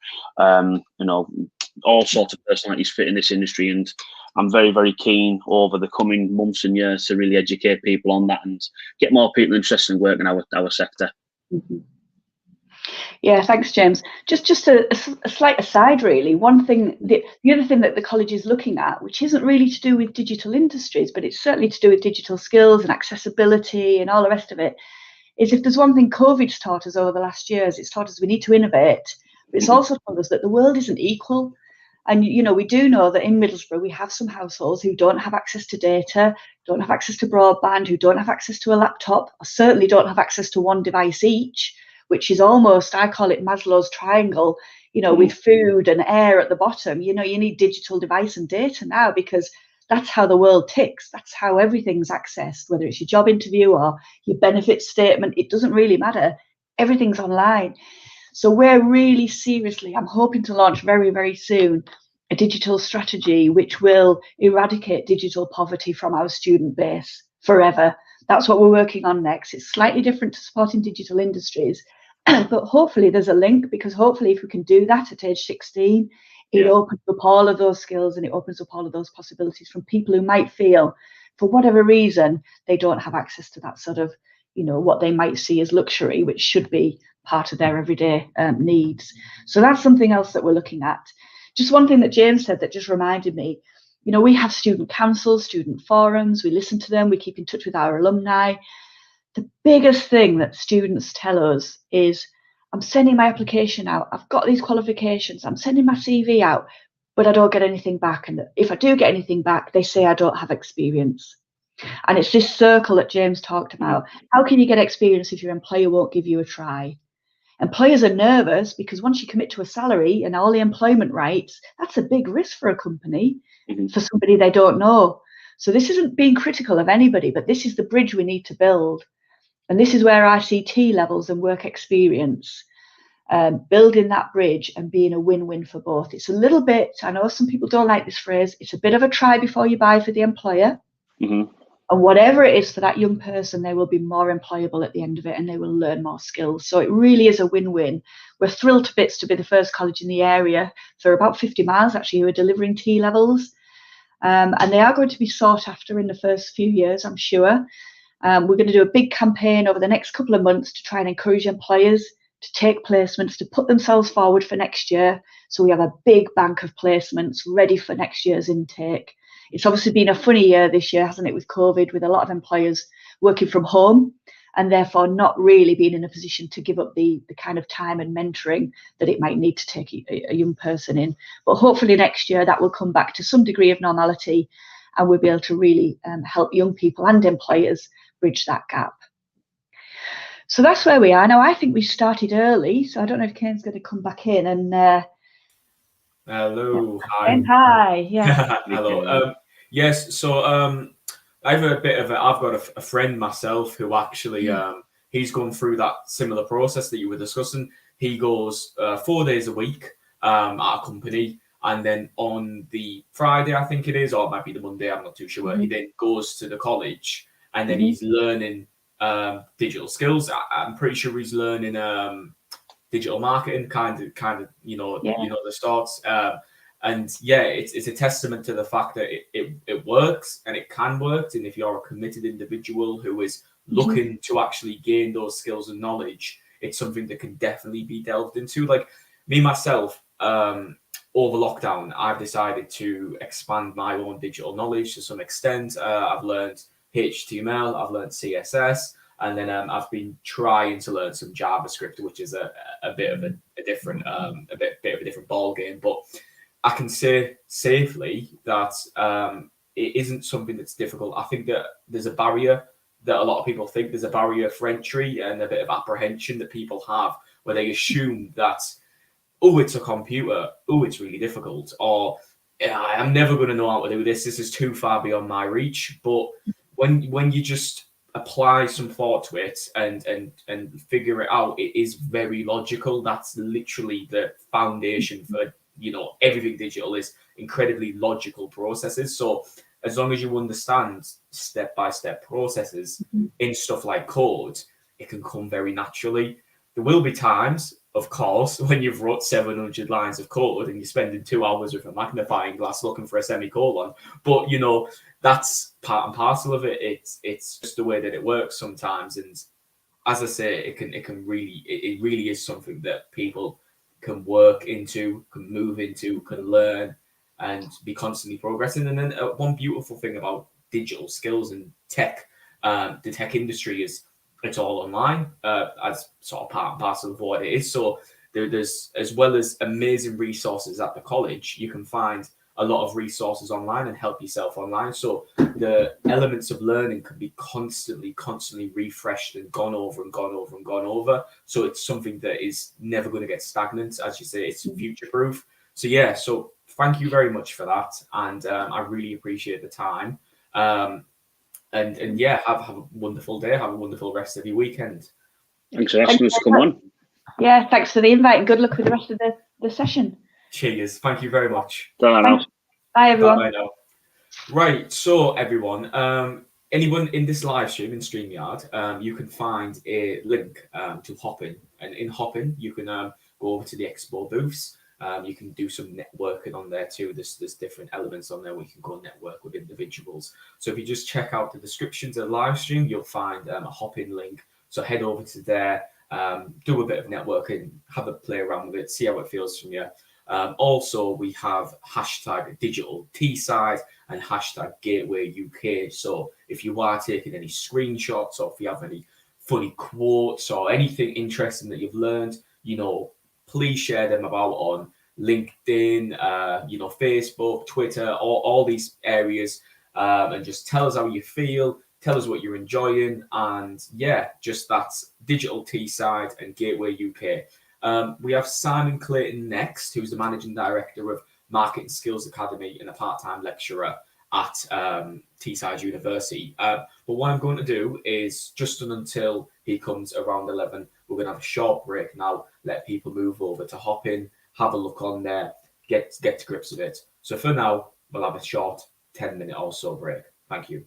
All sorts of personalities fit in this industry. And I'm very, very keen over the coming months and years to really educate people on that and get more people interested in working in our sector. Mm-hmm. Yeah, thanks, James. Just a slight aside, really. One thing, the other thing that the college is looking at, which isn't really to do with digital industries, but it's certainly to do with digital skills and accessibility and all the rest of it, is if there's one thing COVID's taught us over the last years, it's taught us we need to innovate, but it's also taught us that the world isn't equal. And, we do know that in Middlesbrough, we have some households who don't have access to data, don't have access to broadband, who don't have access to a laptop, or certainly don't have access to one device each, which is almost, I call it Maslow's triangle, with food and air at the bottom. You need digital device and data now because that's how the world ticks. That's how everything's accessed, whether it's your job interview or your benefits statement. It doesn't really matter. Everything's online. So we're really seriously, I'm hoping to launch very, very soon, a digital strategy which will eradicate digital poverty from our student base forever. That's what we're working on next. It's slightly different to supporting digital industries, but hopefully there's a link, because hopefully if we can do that at age 16, it opens up all of those skills and it opens up all of those possibilities from people who might feel, for whatever reason, they don't have access to that sort of, what they might see as luxury, which should be part of their everyday needs. So that's something else that we're looking at. Just one thing that James said that just reminded me, we have student councils, student forums, we listen to them, we keep in touch with our alumni. The biggest thing that students tell us is, I'm sending my application out, I've got these qualifications, I'm sending my CV out, but I don't get anything back. And if I do get anything back, they say I don't have experience. And it's this circle that James talked about. How can you get experience if your employer won't give you a try? Employers are nervous because once you commit to a salary and all the employment rights, that's a big risk for a company, for somebody they don't know. So this isn't being critical of anybody, but this is the bridge we need to build. And this is where I see T levels and work experience, building that bridge and being a win-win for both. It's a little bit, I know some people don't like this phrase, it's a bit of a try before you buy for the employer. And whatever it is for that young person, they will be more employable at the end of it and they will learn more skills. So it really is a win-win. We're thrilled to bits to be the first college in the area for about 50 miles, actually, who are delivering T levels. And they are going to be sought after in the first few years, I'm sure. We're going to do a big campaign over the next couple of months to try and encourage employers to take placements, to put themselves forward for next year. So we have a big bank of placements ready for next year's intake. It's obviously been a funny year this year, hasn't it, with COVID, with a lot of employers working from home and therefore not really being in a position to give up the kind of time and mentoring that it might need to take a young person in. But hopefully next year that will come back to some degree of normality and we'll be able to really help young people and employers bridge that gap. So that's where we are. Now, I think we started early, so I don't know if Kane's going to come back in and... Hello. Hi. Yeah. Hello. Yes. So I've got a friend myself who actually he's gone through that similar process that you were discussing. He goes 4 days a week at a company, and then on the Friday, I think it is, or it might be the Monday, I'm not too sure. He then goes to the college, and then he's learning digital skills. I'm pretty sure he's learning digital marketing, kind of, you know the starts. And yeah, it's a testament to the fact that it works, and it can work. And if you're a committed individual who is looking to actually gain those skills and knowledge, it's something that can definitely be delved into. Like me myself, over lockdown, I've decided to expand my own digital knowledge to some extent. I've learned HTML, I've learned CSS, and then I've been trying to learn some JavaScript, which is a bit of a different a bit of a different ball game. But I can say safely that it isn't something that's difficult. I think that there's a barrier that a lot of people think. There's a barrier for entry and a bit of apprehension that people have, where they assume that, oh, it's a computer, oh, it's really difficult, or I'm never going to know how to do this. This is too far beyond my reach. But when you just apply some thought to it and figure it out, it is very logical. That's literally the foundation for everything digital is incredibly logical processes. So as long as you understand step-by-step processes in stuff like code, it can come very naturally. There will be times, of course, when you've wrote 700 lines of code and you're spending 2 hours with a magnifying glass looking for a semicolon. But that's part and parcel of it. It's just the way that it works sometimes. And as I say, it really is something that people can work into, can move into, can learn, and be constantly progressing. And then one beautiful thing about digital skills and tech, the tech industry, is it's all online, as sort of part and parcel of what it is. So there's, as well as amazing resources at the college, you can find a lot of resources online and help yourself online. So the elements of learning can be constantly refreshed and gone over. So it's something that is never going to get stagnant. As you say, it's future proof. So yeah, so thank you very much for that. And I really appreciate the time. And yeah, have a wonderful day. Have a wonderful rest of your weekend. Thanks for asking us to come on. Yeah, thanks for the invite, and good luck with the rest of the session. Cheers. Thank you very much. Bye, everyone. Bye now. Right, so everyone, anyone in this live stream in StreamYard, you can find a link to Hopin, and in Hopin you can go over to the expo booths. You can do some networking on there too. There's different elements on there where you can go network with individuals. So if you just check out the descriptions of the live stream, you'll find a Hopin link. So head over to there, do a bit of networking, have a play around with it, see how it feels from you. Also, we have hashtag digital Teesside and hashtag Gateway UK. So if you are taking any screenshots, or if you have any funny quotes or anything interesting that you've learned, please share them about on LinkedIn, Facebook, Twitter, all these areas, and just tell us how you feel, tell us what you're enjoying, and yeah, just that's digital Teesside and Gateway UK. We have Simon Clayton next, who's the Managing Director of Marketing Skills Academy and a part-time lecturer at Teesside University. But what I'm going to do is, just until he comes around 11, we're going to have a short break now, let people move over to Hopin, have a look on there, get to grips with it. So for now, we'll have a short 10-minute or so break. Thank you.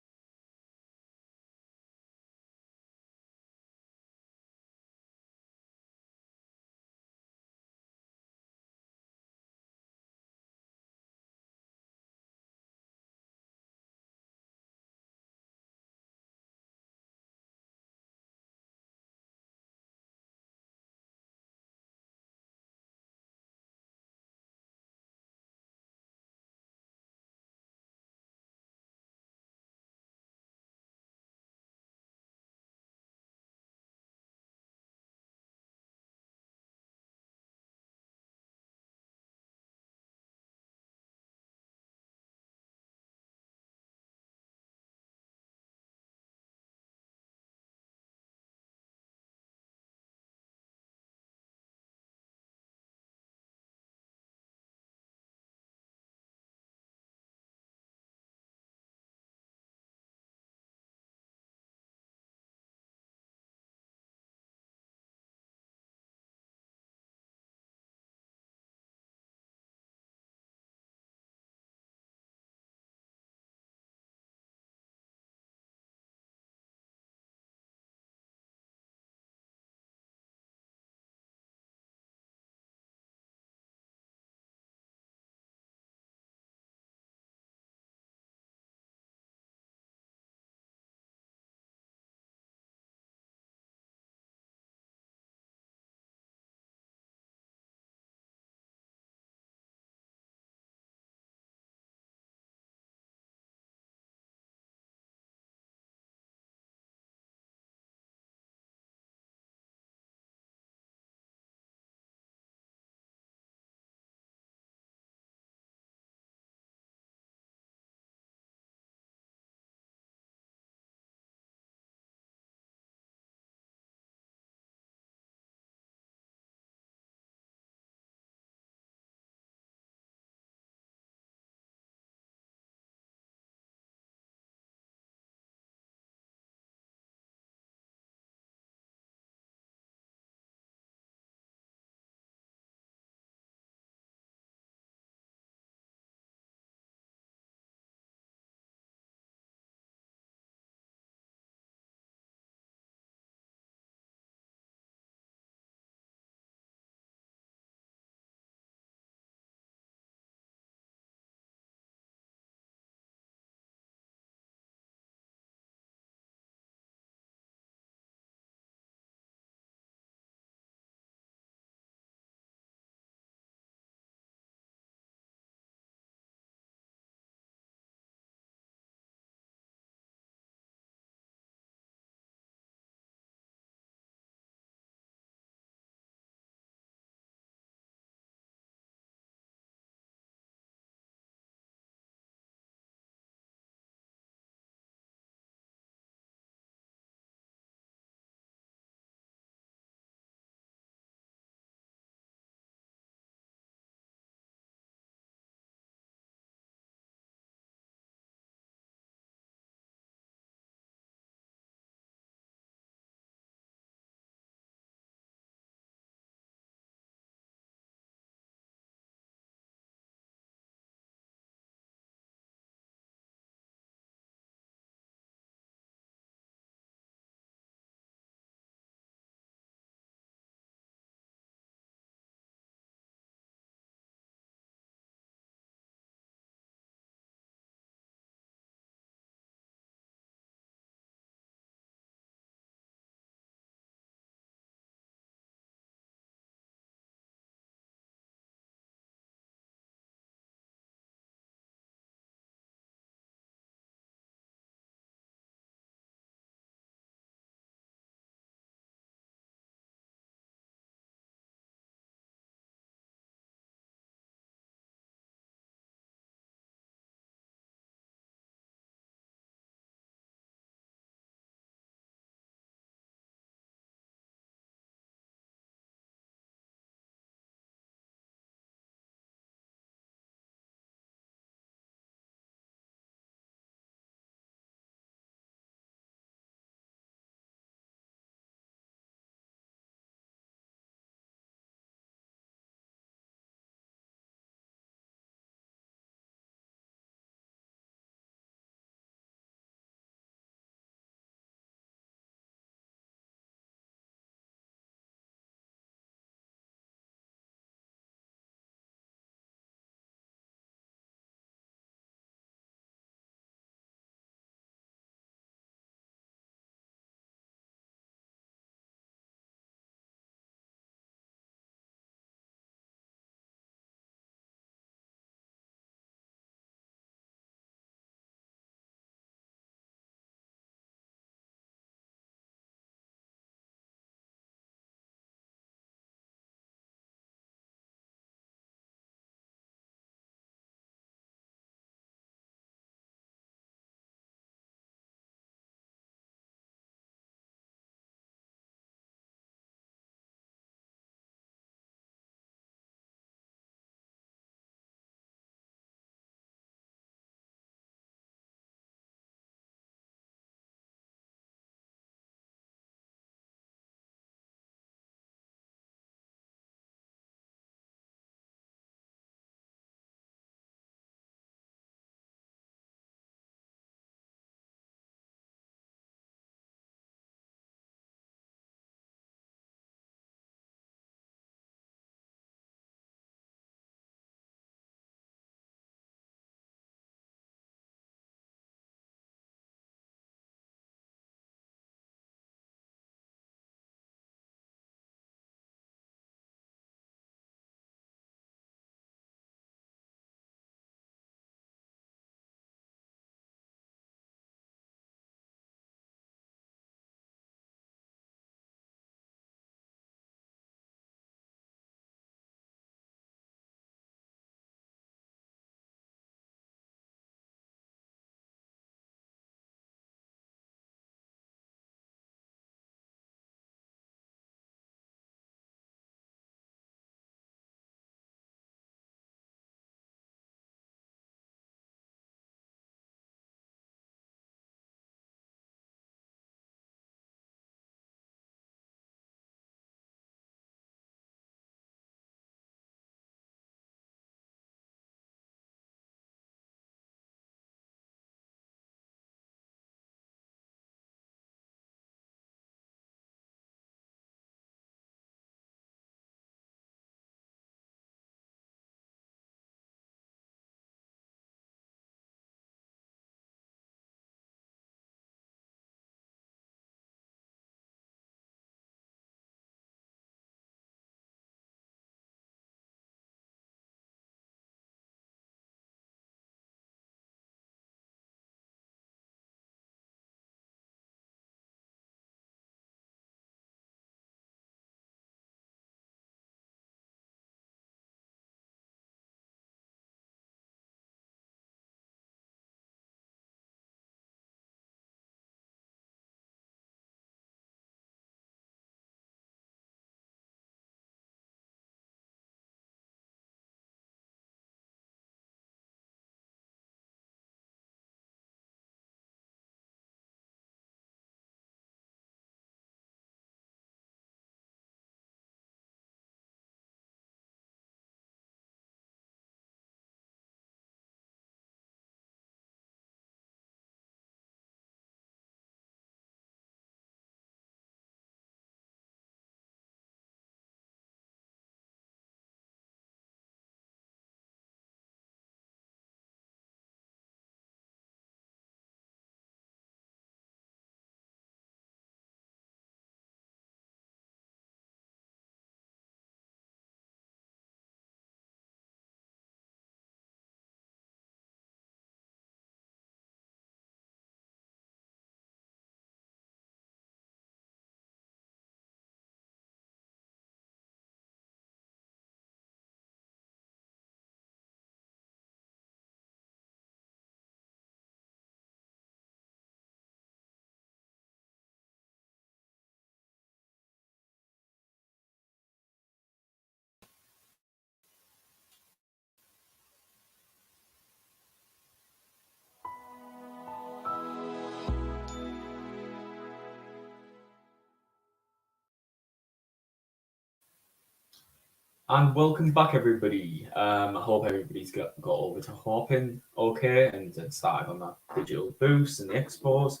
And welcome back, everybody. I hope everybody's got over to Hopin okay and started on that digital boost and the expos.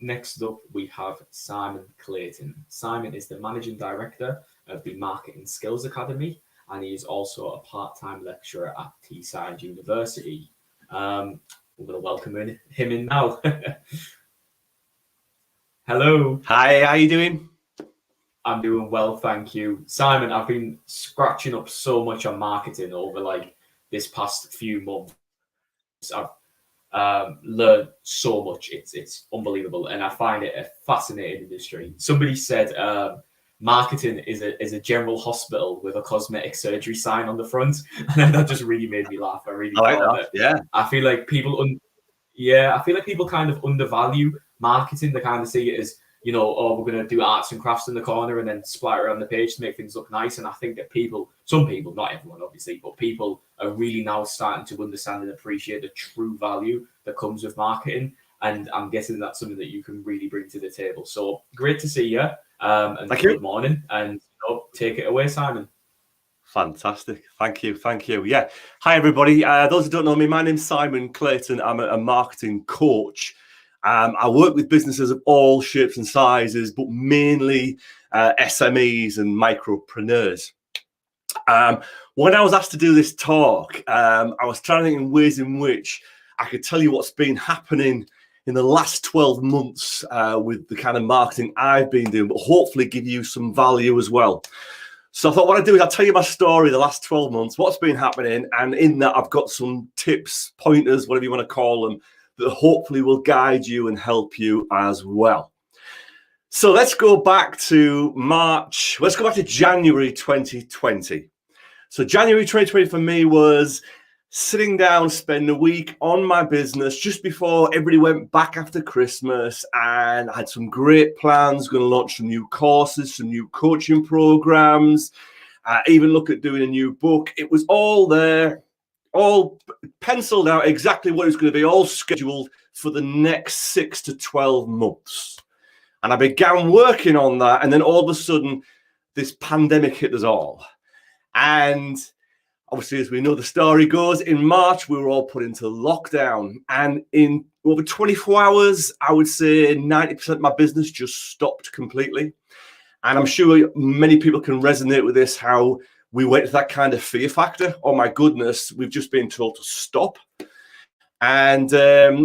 Next up, we have Simon Clayton. Simon is the Managing Director of the Marketing Skills Academy, and he is also a part-time lecturer at Teesside University. We're going to welcome him in now. Hello. Hi, how you doing? I'm doing well, thank you. Simon, I've been scratching up so much on marketing over like this past few months. I've learned so much. It's unbelievable, and I find it a fascinating industry. Somebody said marketing is a general hospital with a cosmetic surgery sign on the front, and that just really made me laugh. I really like that. Yeah. I feel like people kind of undervalue marketing. They kind of see it as, you know, oh, we're going to do arts and crafts in the corner and then splatter on the page to make things look nice. And I think that some people, not everyone obviously, but people are really now starting to understand and appreciate the true value that comes with marketing. And I'm guessing that's something that you can really bring to the table. So great to see you. And good morning. And take it away, Simon. Fantastic. Thank you. Yeah. Hi, everybody. Those who don't know me, my name's Simon Clayton. I'm a marketing coach. I work with businesses of all shapes and sizes, but mainly SMEs and micropreneurs. When I was asked to do this talk, I was trying to think in ways in which I could tell you what's been happening in the last 12 months with the kind of marketing I've been doing, but hopefully give you some value as well. So I thought what I'd do is I'll tell you my story the last 12 months, what's been happening, and in that I've got some tips, pointers, whatever you want to call them, that hopefully will guide you and help you as well. So let's go back to March. Let's go back to January 2020. So January 2020 for me was sitting down, spending a week on my business just before everybody went back after Christmas, and I had some great plans, going to launch some new courses, some new coaching programs, even look at doing a new book. It was all there, all penciled out exactly what it was going to be, all scheduled for the next 6 to 12 months. And I began working on that. And then all of a sudden, this pandemic hit us all. And obviously, as we know, the story goes, in March, we were all put into lockdown. And in over 24 hours, I would say 90% of my business just stopped completely. And I'm sure many people can resonate with this, how we went to that kind of fear factor. Oh my goodness, we've just been told to stop. And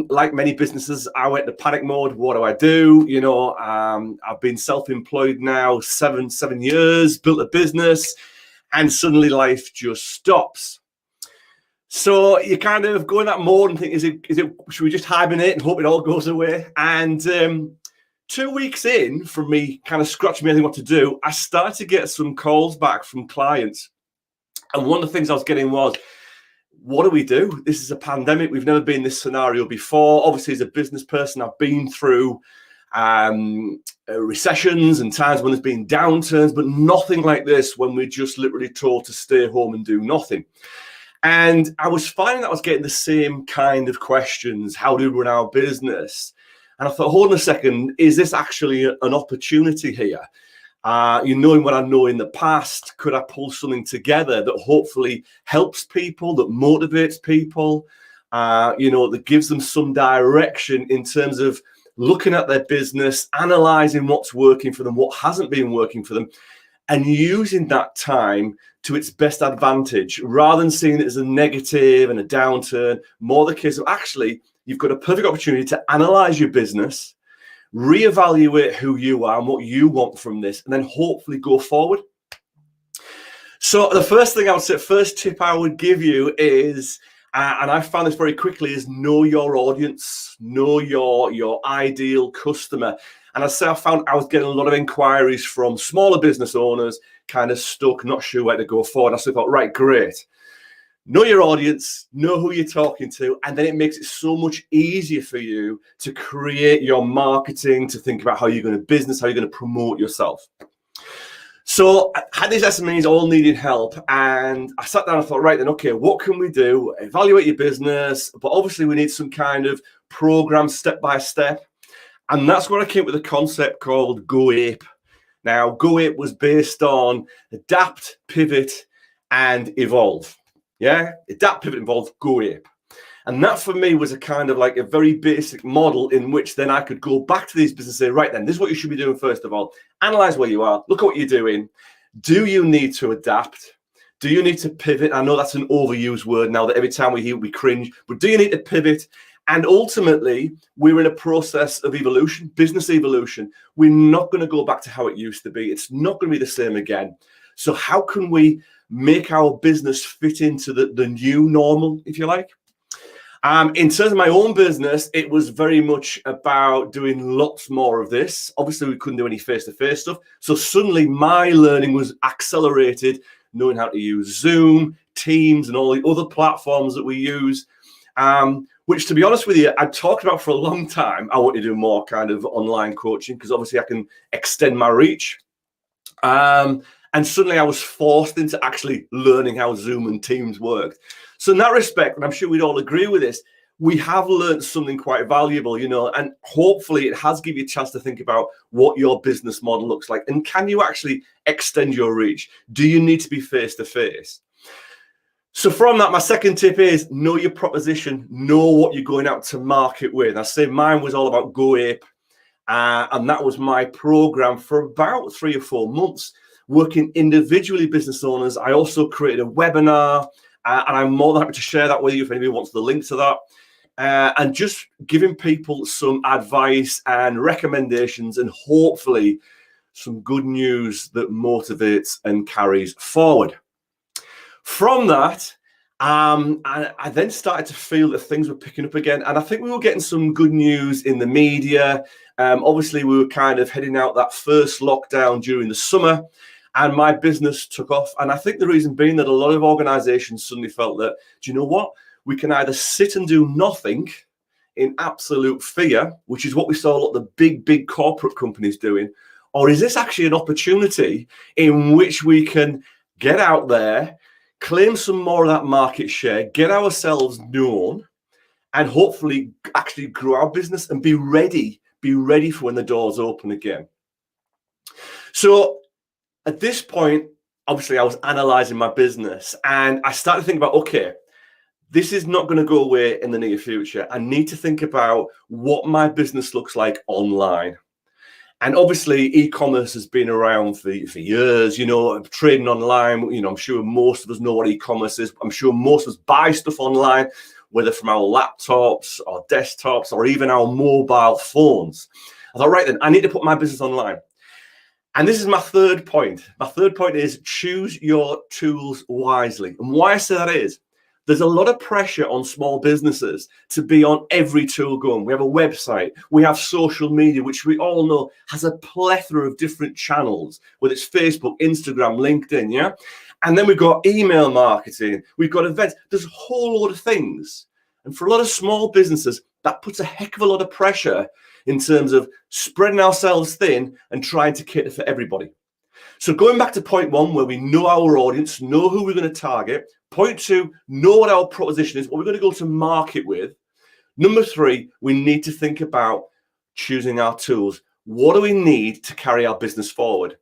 like many businesses, I went to panic mode. What do I do? You know, I've been self-employed now seven years, built a business, and suddenly life just stops. So you kind of go in that mode and think, should we just hibernate and hope it all goes away? And 2 weeks in from me kind of scratching me, I think what to do, I started to get some calls back from clients. And one of the things I was getting was, what do we do? This is a pandemic. We've never been in this scenario before. Obviously, as a business person, I've been through recessions and times when there's been downturns, but nothing like this when we're just literally told to stay home and do nothing. And I was finding that I was getting the same kind of questions. How do we run our business? And I thought, hold on a second, is this actually an opportunity here? Knowing what I know in the past, could I pull something together that hopefully helps people, that motivates people, that gives them some direction in terms of looking at their business, analyzing what's working for them, what hasn't been working for them, and using that time to its best advantage, rather than seeing it as a negative and a downturn, more the case of actually, you've got a perfect opportunity to analyze your business, reevaluate who you are and what you want from this, and then hopefully go forward. So the first tip I would give you is, and I found this very quickly, is know your audience, know your ideal customer. And I found I was getting a lot of inquiries from smaller business owners, kind of stuck, not sure where to go forward. I thought, right, great. Know your audience, know who you're talking to, and then it makes it so much easier for you to create your marketing, to think about how you're going to business, how you're going to promote yourself. So I had these SMEs all needing help, and I sat down and thought, right then, okay, what can we do? Evaluate your business, but obviously we need some kind of program step by step. And that's where I came up with a concept called Go Ape. Now, Go Ape was based on adapt, pivot, and evolve. Yeah, adapt, pivot, evolve, Go Ape. And that for me was a kind of like a very basic model in which then I could go back to these businesses and say, right then, this is what you should be doing first of all. Analyze where you are, look at what you're doing. Do you need to adapt? Do you need to pivot? I know that's an overused word now that every time we hear it, we cringe, but do you need to pivot? And ultimately, we're in a process of evolution, business evolution. We're not going to go back to how it used to be. It's not going to be the same again. So how can we make our business fit into the new normal, if you like? In terms of my own business, it was very much about doing lots more of this. Obviously, we couldn't do any face-to-face stuff. So suddenly my learning was accelerated, knowing how to use Zoom, Teams, and all the other platforms that we use, which, to be honest with you, I've talked about for a long time. I want to do more kind of online coaching because obviously I can extend my reach. And suddenly I was forced into actually learning how Zoom and Teams worked. So in that respect, and I'm sure we'd all agree with this, we have learned something quite valuable, you know, and hopefully it has given you a chance to think about what your business model looks like. And can you actually extend your reach? Do you need to be face-to-face? So from that, my second tip is know your proposition, know what you're going out to market with. I say mine was all about Go Ape, and that was my program for about 3 or 4 months, working individually business owners. I also created a webinar, and I'm more than happy to share that with you if anybody wants the link to that. And just giving people some advice and recommendations and hopefully some good news that motivates and carries forward. From that, I then started to feel that things were picking up again. And I think we were getting some good news in the media. Obviously, we were kind of heading out that first lockdown during the summer. And my business took off. And I think the reason being that a lot of organizations suddenly felt that, do you know what? We can either sit and do nothing in absolute fear, which is what we saw a lot of the big corporate companies doing, or is this actually an opportunity in which we can get out there, claim some more of that market share, get ourselves known, and hopefully actually grow our business and be ready for when the doors open again. So at this point, obviously, I was analyzing my business and I started to think about, okay, this is not going to go away in the near future. I need to think about what my business looks like online. And obviously, e-commerce has been around for years, you know, trading online. You know, I'm sure most of us know what e-commerce is. I'm sure most of us buy stuff online, whether from our laptops or desktops or even our mobile phones. I thought, right then, I need to put my business online. And this is my third point. My third point is choose your tools wisely. And why I say that is, there's a lot of pressure on small businesses to be on every tool going. We have a website, we have social media, which we all know has a plethora of different channels, whether it's Facebook, Instagram, LinkedIn, yeah? And then we've got email marketing, we've got events, there's a whole lot of things. And for a lot of small businesses, that puts a heck of a lot of pressure in terms of spreading ourselves thin and trying to cater for everybody. So going back to point one, where we know our audience, know who we're going to target. Point two, know what our proposition is, what we're going to go to market with. Number three, we need to think about choosing our tools. What do we need to carry our business forward?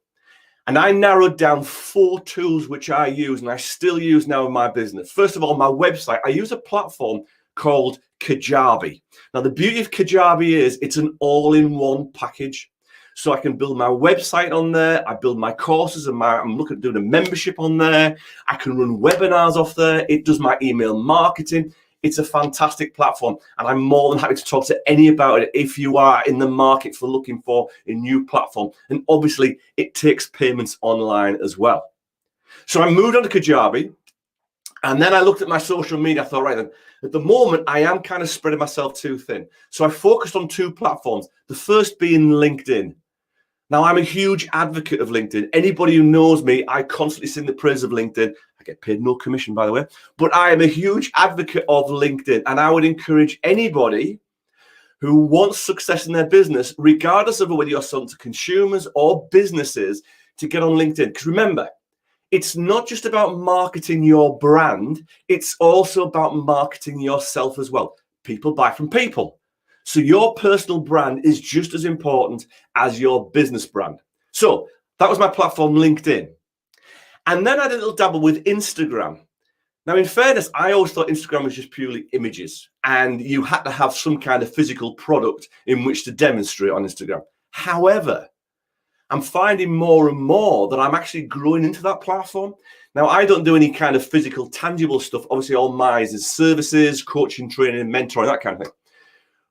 And I narrowed down 4 tools which I use and I still use now in my business. First of all, my website, I use a platform called Kajabi. Now, the beauty of Kajabi is it's an all-in-one package. So I can build my website on there. I build my courses and I'm looking at doing a membership on there. I can run webinars off there. It does my email marketing. It's a fantastic platform. And I'm more than happy to talk to any about it if you are in the market for looking for a new platform. And obviously, it takes payments online as well. So I moved on to Kajabi. And then I looked at my social media. I thought, right then, at the moment, I am kind of spreading myself too thin. So I focused on 2 platforms. The first being LinkedIn. Now, I'm a huge advocate of LinkedIn. Anybody who knows me, I constantly sing the praise of LinkedIn. I get paid no commission, by the way. But I am a huge advocate of LinkedIn. And I would encourage anybody who wants success in their business, regardless of whether you're selling to consumers or businesses, to get on LinkedIn. Because remember, it's not just about marketing your brand. It's also about marketing yourself as well. People buy from people. So your personal brand is just as important as your business brand. So That was my platform, LinkedIn. And then I did a little dabble with Instagram. Now, in fairness, I always thought Instagram was just purely images, and you had to have some kind of physical product in which to demonstrate on Instagram. However, I'm finding more and more that I'm actually growing into that platform. Now, I don't do any kind of physical, tangible stuff. Obviously, all mine is services, coaching, training, mentoring, that kind of thing.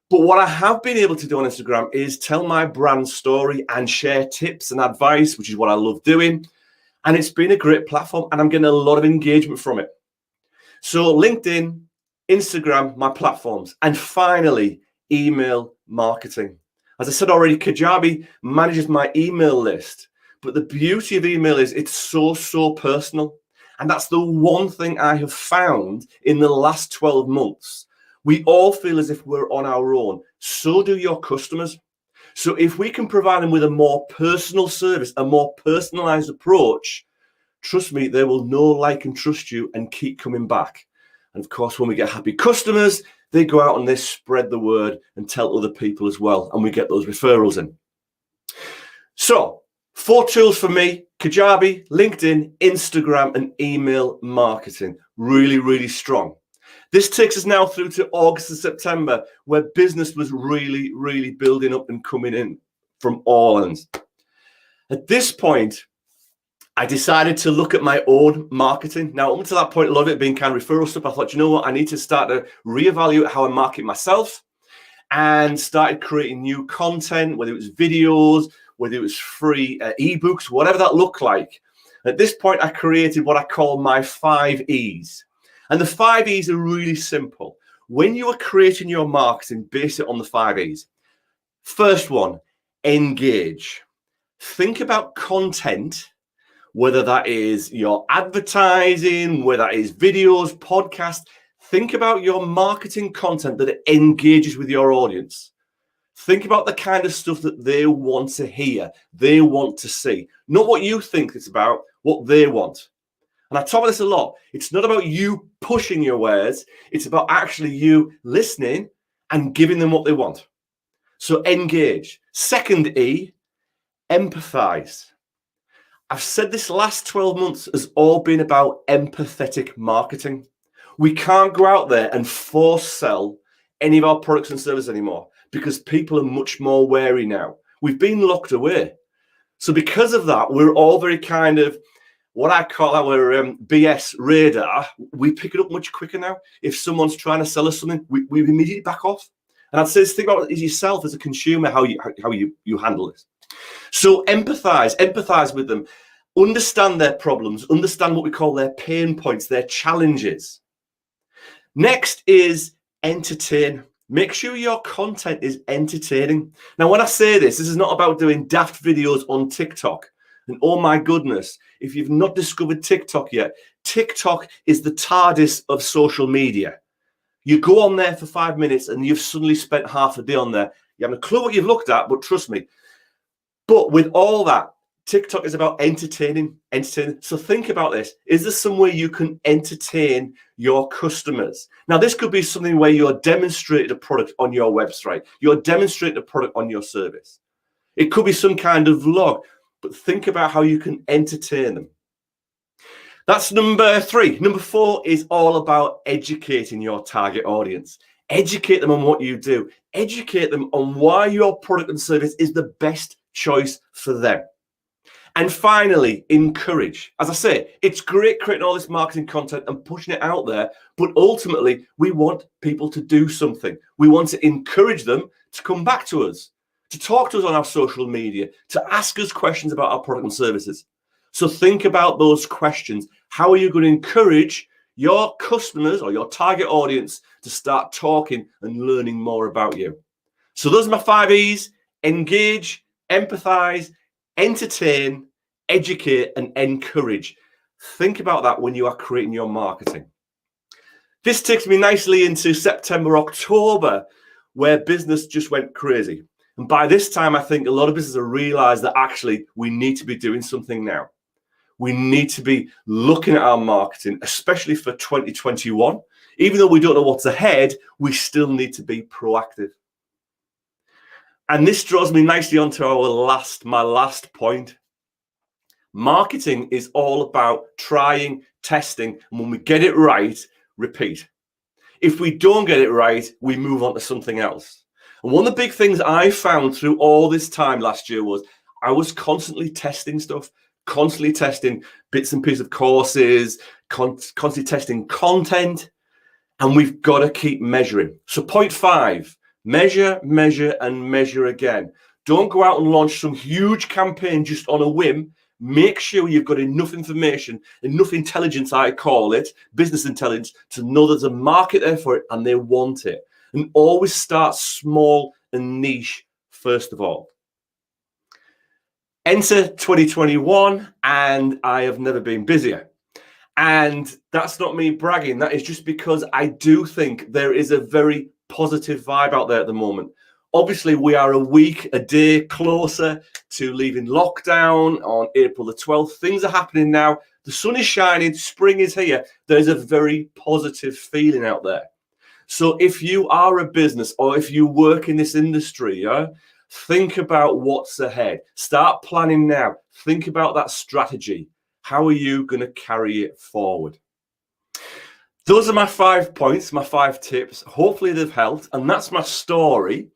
But what I have been able to do on Instagram is tell my brand story and share tips and advice, which is what I love doing. And it's been a great platform, and I'm getting a lot of engagement from it. So LinkedIn, Instagram, my platforms, and finally, email marketing. As I said already, Kajabi manages my email list, but the beauty of email is it's so personal. And that's the one thing I have found in the last 12 months. We all feel as if we're on our own. So do your customers. So if we can provide them with a more personal service, a more personalized approach, trust me, they will know, like, and trust you and keep coming back. And of course, when we get happy customers, they go out and they spread the word and tell other people as well. And we get those referrals in. So 4 tools for me: Kajabi, LinkedIn, Instagram, and email marketing. Really strong. This takes us now through to August and September, where business was really building up and coming in from all ends. At this point, I decided to look at my own marketing. Now, up to that point, a lot of it being kind of referral stuff. I thought, you know what? I need to start to reevaluate how I market myself, and started creating new content, whether it was videos, whether it was free ebooks, whatever that looked like. At this point, I created what I call my 5 E's. And the 5 E's are really simple. When you are creating your marketing, base it on the 5 E's. First one, engage. Think about content, whether that is your advertising, whether that is videos, podcasts. Think about your marketing content that engages with your audience. Think about the kind of stuff that they want to hear, they want to see. Not what you think it's about, what they want. And I talk about this a lot. It's not about you pushing your wares. It's about actually you listening and giving them what they want. So engage. Second E, empathize. I've said this last 12 months has all been about empathetic marketing. We can't go out there and force sell any of our products and services anymore because people are much more wary now. We've been locked away. So because of that, we're all very kind of what I call our BS radar. We pick it up much quicker now. If someone's trying to sell us something, we immediately back off. And I'd say think about it as yourself as a consumer, how you handle this. So empathize with them, understand their problems, understand what we call their pain points, their challenges. Next is entertain. Make sure your content is entertaining. Now, when I say this is not about doing daft videos on TikTok. And oh my goodness, if you've not discovered TikTok yet, TikTok is the TARDIS of social media. You go on there for 5 minutes and you've suddenly spent half a day on there. You haven't a clue what you've looked at, but trust me. But with all that, TikTok is about entertaining. So think about this. Is there some way you can entertain your customers? Now, this could be something where you're demonstrating a product on your website. You're demonstrating a product on your service. It could be some kind of vlog, but think about how you can entertain them. That's number 3. Number 4 is all about educating your target audience. Educate them on what you do. Educate them on why your product and service is the best choice for them. And finally, encourage. As I say, it's great creating all this marketing content and pushing it out there, but ultimately, we want people to do something. We want to encourage them to come back to us, to talk to us on our social media, to ask us questions about our product and services. So think about those questions. How are you going to encourage your customers or your target audience to start talking and learning more about you? So those are my 5 E's: engage, empathize, entertain, educate, and encourage. Think about that when you are creating your marketing. This takes me nicely into September, October, where business just went crazy. And by this time, I think a lot of businesses have realized that actually we need to be doing something now. We need to be looking at our marketing, especially for 2021. Even though we don't know what's ahead, we still need to be proactive. And this draws me nicely onto my last point. Marketing is all about trying, testing, and when we get it right, repeat. If we don't get it right, we move on to something else. And one of the big things I found through all this time last year was I was constantly testing stuff, constantly testing bits and pieces of courses, constantly testing content, and we've got to keep measuring. So point 5, measure, measure, and measure again. Don't go out and launch some huge campaign just on a whim. Make sure you've got enough information, enough intelligence, I call it, business intelligence, to know there's a market there for it and they want it. And always start small and niche first of all. Enter 2021, and I have never been busier. And that's not me bragging. That is just because I do think there is a very positive vibe out there at the moment. Obviously, we are a week, a day closer to leaving lockdown on April the 12th. Things are happening now. The sun is shining. Spring is here. There's a very positive feeling out there. So if you are a business or if you work in this industry, think about what's ahead. Start planning now. Think about that strategy. How are you going to carry it forward? Those are my 5 points, my 5 tips. Hopefully they've helped. And that's my story.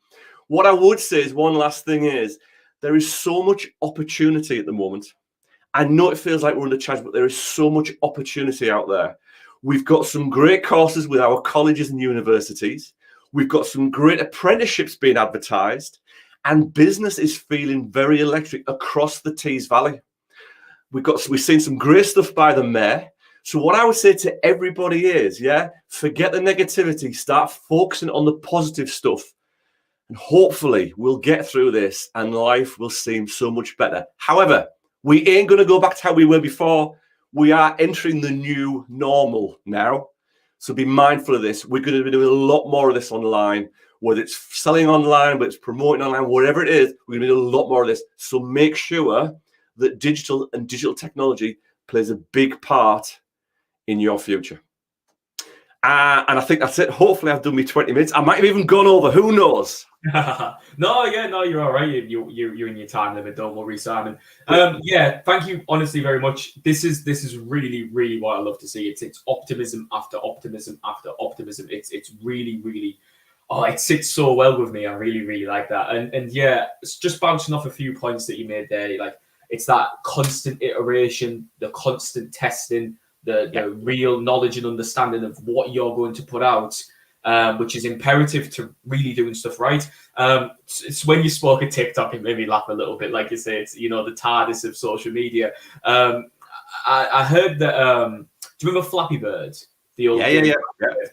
What I would say is one last thing is there is so much opportunity at the moment. I know it feels like we're under charge, but there is so much opportunity out there. We've got some great courses with our colleges and universities. We've got some great apprenticeships being advertised, and business is feeling very electric across the Tees Valley. We've seen some great stuff by the mayor. So what I would say to everybody is, forget the negativity, start focusing on the positive stuff. And hopefully we'll get through this and life will seem so much better. However, we ain't going to go back to how we were before. We are entering the new normal now. So be mindful of this. We're going to be doing a lot more of this online, whether it's selling online, whether it's promoting online, whatever it is, we're going to be doing a lot more of this. So make sure that digital and digital technology plays a big part in your future. And I think that's it. Hopefully I've done me 20 minutes. I might have even gone over. Who knows? No, you're all right. You're in your time limit. Don't worry, Simon. Thank you, honestly, very much. This is really, really what I love to see. It's optimism after optimism after optimism. It's really, really. Oh, it sits so well with me. I really, really like that. And it's just bouncing off a few points that you made there. Like it's that constant iteration, the constant testing, the real knowledge and understanding of what you're going to put out. Which is imperative to really doing stuff right. It's when you spoke of TikTok, it made me laugh a little bit. Like you say, it's the TARDIS of social media. I heard that. Do you remember Flappy Bird? The old game?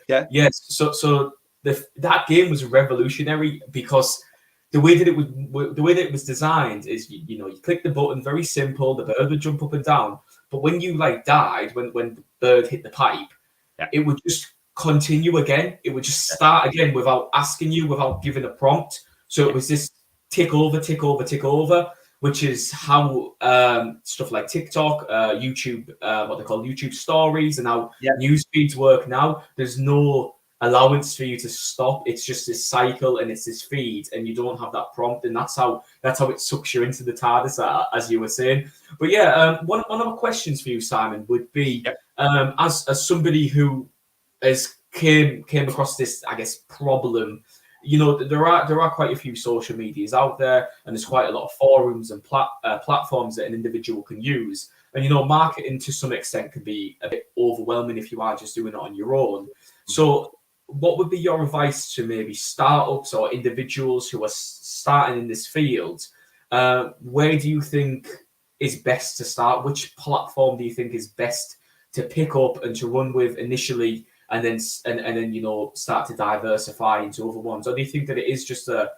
Yeah. Yes. So that game was revolutionary because the way that it was designed is you click the button, very simple. The bird would jump up and down, but when you died, when the bird hit the pipe, it would just continue again. It would just start again without asking you, without giving a prompt. So it was this tick over, which is how stuff like TikTok, YouTube, what they call YouTube stories, and how news feeds work now. There's no allowance for you to stop. It's just this cycle and it's this feed, and you don't have that prompt, and that's how it sucks you into the TARDIS, as you were saying. But one of my questions for you, Simon, would be as somebody who came across this, I guess, problem. There are quite a few social medias out there, and there's quite a lot of forums and platforms that an individual can use. And marketing to some extent can be a bit overwhelming if you are just doing it on your own. So, what would be your advice to maybe startups or individuals who are starting in this field? Where do you think is best to start? Which platform do you think is best to pick up and to run with initially? And then start to diversify into other ones? Or do you think that it is just a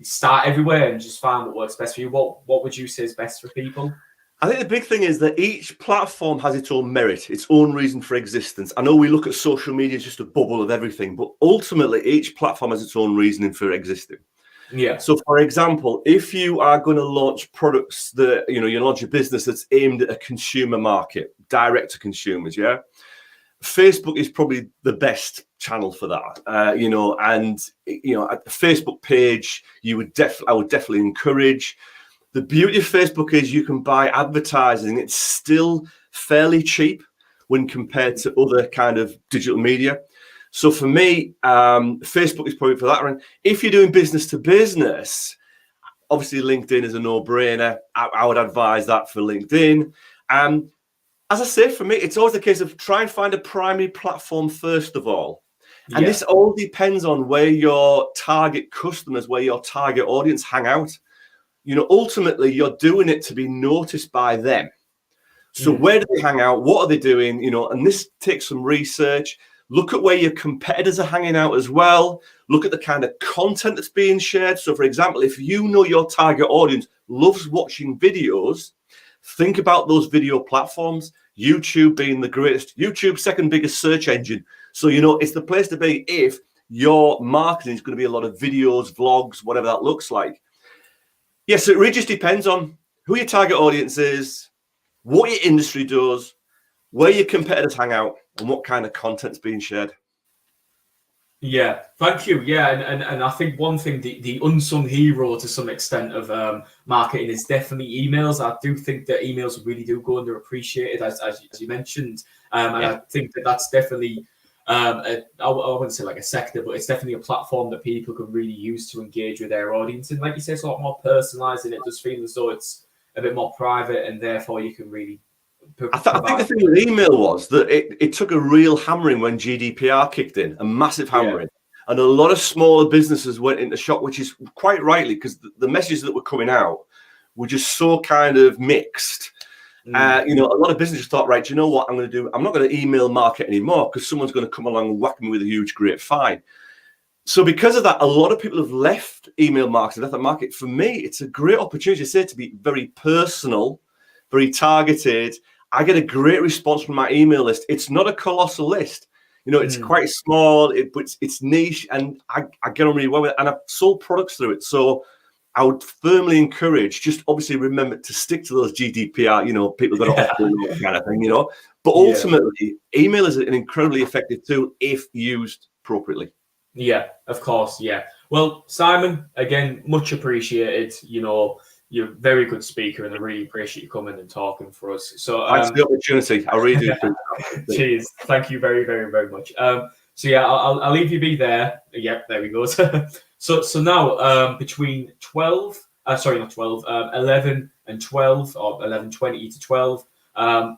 start everywhere and just find what works best for you? What would you say is best for people? I think the big thing is that each platform has its own merit, its own reason for existence. I know we look at social media as just a bubble of everything, but ultimately each platform has its own reasoning for existing. Yeah. So, for example, if you are going to launch products that you launch a business that's aimed at a consumer market, direct to consumers, Facebook is probably the best channel for that, and a Facebook page I would definitely encourage. The beauty of Facebook is you can buy advertising. It's still fairly cheap when compared to other kind of digital media. So for me, Facebook is probably for that. And if you're doing business to business, obviously LinkedIn is a no-brainer. I would advise that for LinkedIn. As I say, for me, it's always a case of try and find a primary platform first of all. And this all depends on where your target customers, where your target audience hang out. You know, ultimately, you're doing it to be noticed by them. So where do they hang out? What are they doing? You know, and this takes some research. Look at where your competitors are hanging out as well. Look at the kind of content that's being shared. So, for example, if you know your target audience loves watching videos, think about those video platforms. YouTube being the greatest, YouTube second biggest search engine. So, you know, it's the place to be if your marketing is going to be a lot of videos, vlogs, whatever that looks like. Yes, so it really just depends on who your target audience is, what your industry does, where your competitors hang out, and what kind of content's being shared. Yeah, thank you. Yeah, and I think one thing, the unsung hero to some extent of marketing is definitely emails. I do think that emails really do go underappreciated, as you mentioned. And I think that that's definitely, I wouldn't say like a sector, but it's definitely a platform that people can really use to engage with their audience. And like you say, it's a lot more personalized and it does feel as though it's a bit more private and therefore you can really I think the thing with email was that it took a real hammering when GDPR kicked in, a massive hammering. And a lot of smaller businesses went into shock, which is quite rightly, because the messages that were coming out were just so kind of mixed. You know, a lot of businesses thought, right, do you know what I'm going to do? I'm not going to email market anymore because someone's going to come along and whack me with a huge, great fine. So because of that, a lot of people have left email marketing, left that market. For me, it's a great opportunity to be very personal, very targeted. I get a great response from my email list. It's not a colossal list. You know, it's quite small, but it's niche, and I get on really well with it, and I've sold products through it. So I would firmly encourage, just obviously remember to stick to those GDPR, you know, people got to opt in, that kind of thing, you know. But ultimately, email is an incredibly effective tool if used appropriately. Yeah, of course. Yeah. Well, Simon, again, much appreciated. You know, you're a very good speaker, and I really appreciate you coming and talking for us. So, thanks for the opportunity. I really do appreciate it. Cheers. Thank you very, very, very much. So yeah, I'll leave you be there. Yep, there we go. So now between 11 and 12, or 11:20 to 12,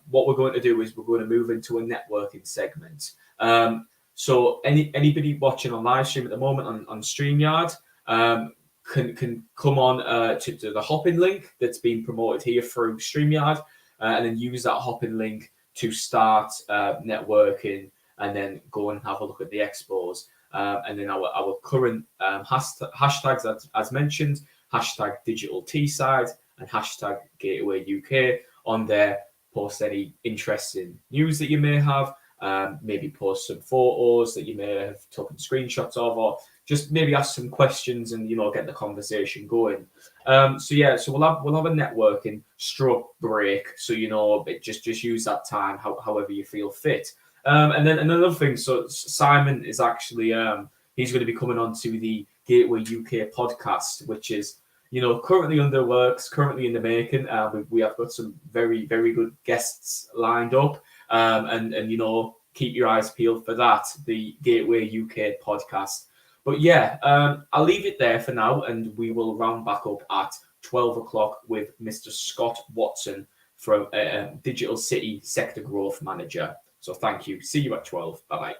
what we're going to do is we're going to move into a networking segment. So anybody watching on live stream at the moment on StreamYard can come on to the hop-in link that's been promoted here through StreamYard, and then use that hop-in link to start networking, and then go and have a look at the expos. And then our current hashtags, as mentioned, hashtag digital Teesside and hashtag Gateway UK on there. Post any interesting news that you may have. Maybe post some photos that you may have taken screenshots of, or just maybe ask some questions and, you know, get the conversation going. So we'll have a networking stroke break. So, you know, just use that time however you feel fit. And then another thing. So Simon is actually he's going to be coming on to the Gateway UK podcast, which is, you know, currently under works, currently in the making. We have got some very, very good guests lined up. And you know, keep your eyes peeled for that, the Gateway UK podcast. But yeah, I'll leave it there for now, and we will round back up at 12 o'clock with Mr. Scott Watson from Digital City Sector Growth Manager. So thank you. See you at 12. Bye-bye.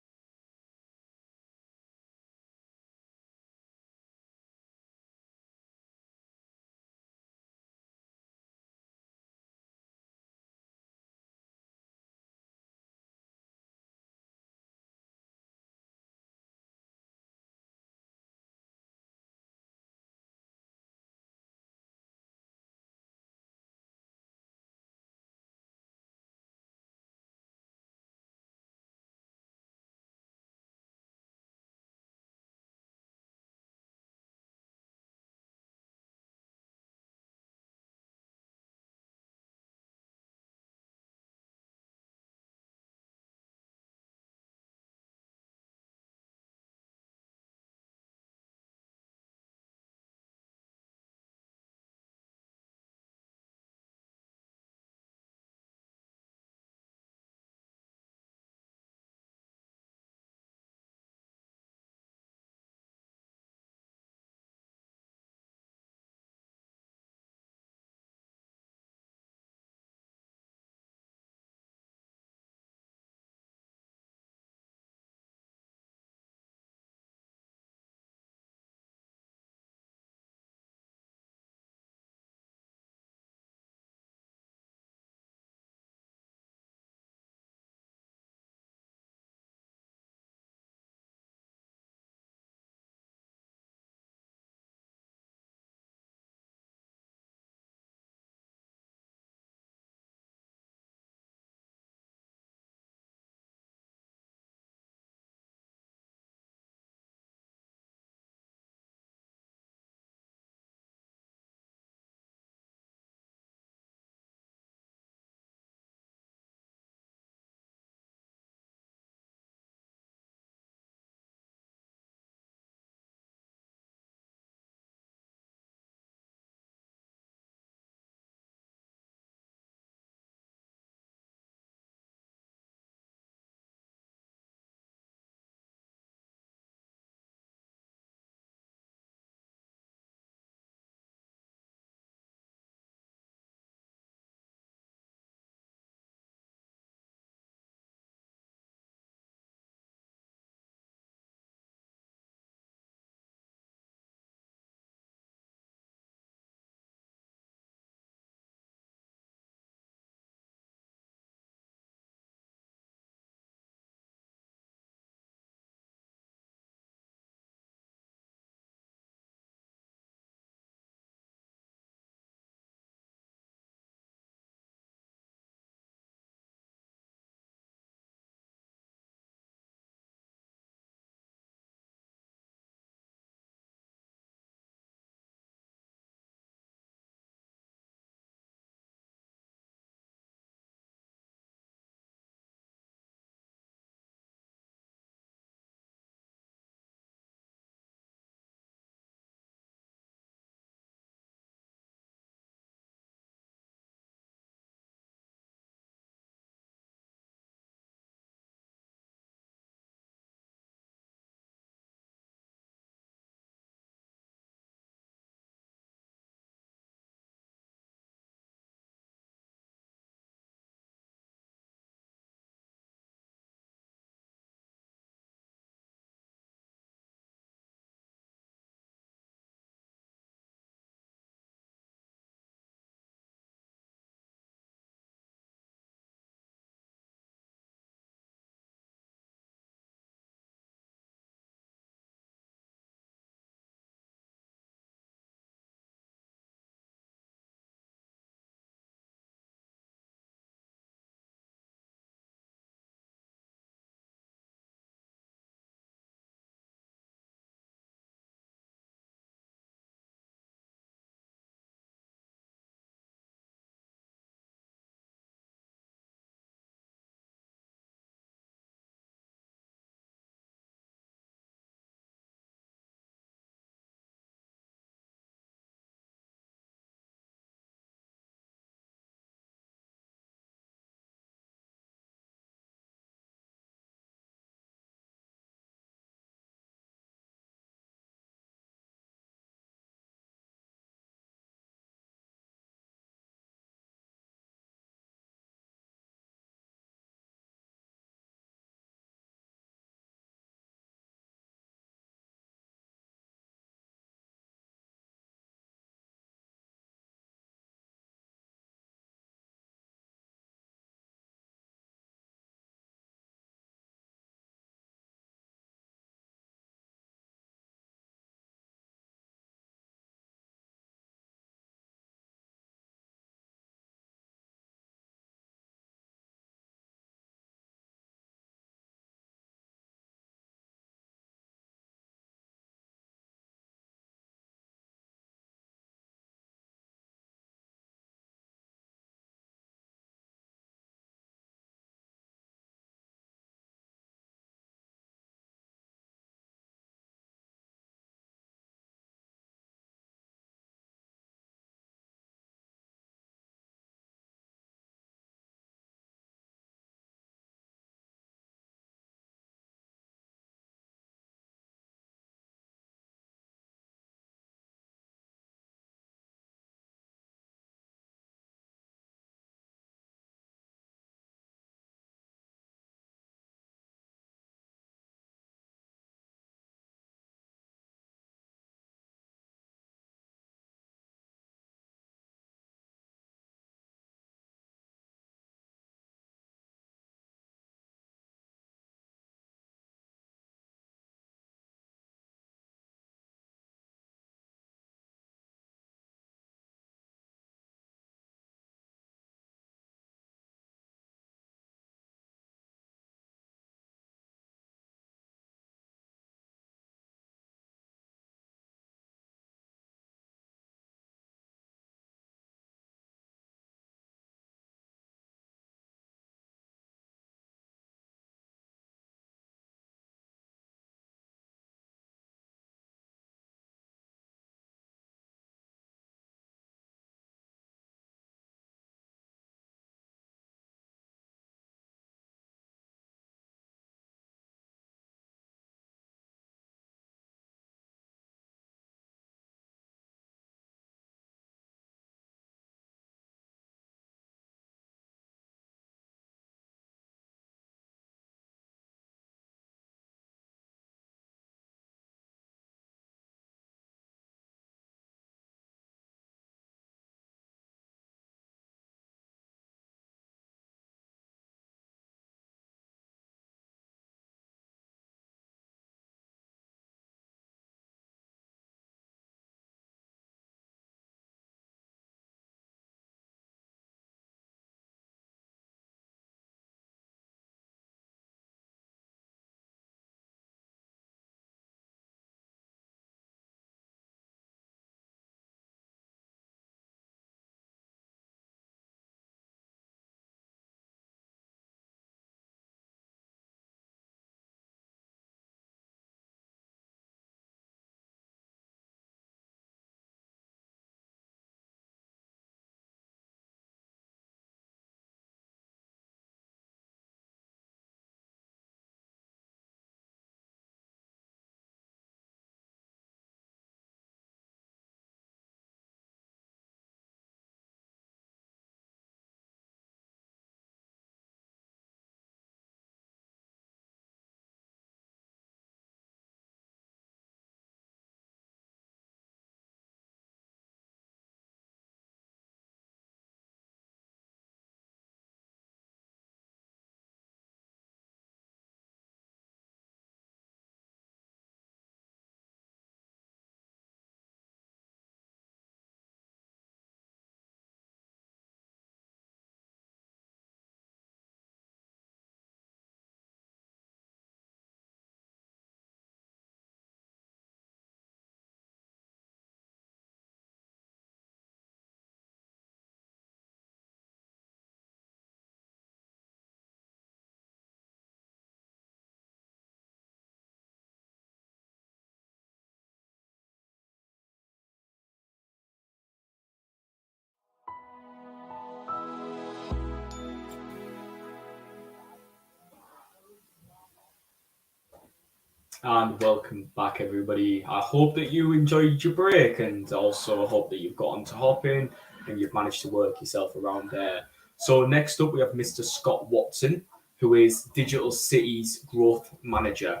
And welcome back, everybody. I hope that you enjoyed your break, and also hope that you've gotten to hop in and you've managed to work yourself around there. So next up, we have Mr. Scott Watson, who is Digital Cities Growth Manager.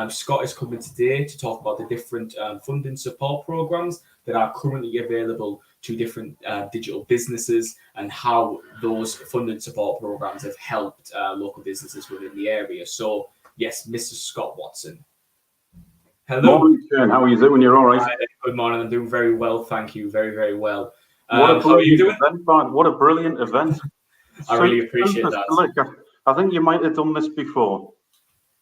Scott is coming today to talk about the different funding support programs that are currently available to different digital businesses and how those funding support programs have helped local businesses within the area. So yes, Mr. Scott Watson. Hello. Morning, Shane. How are you doing? You're all right? Hi, good morning. I'm doing very well, thank you. Very, very well. How are you doing? What a brilliant event. I really appreciate that. Look, I think you might have done this before.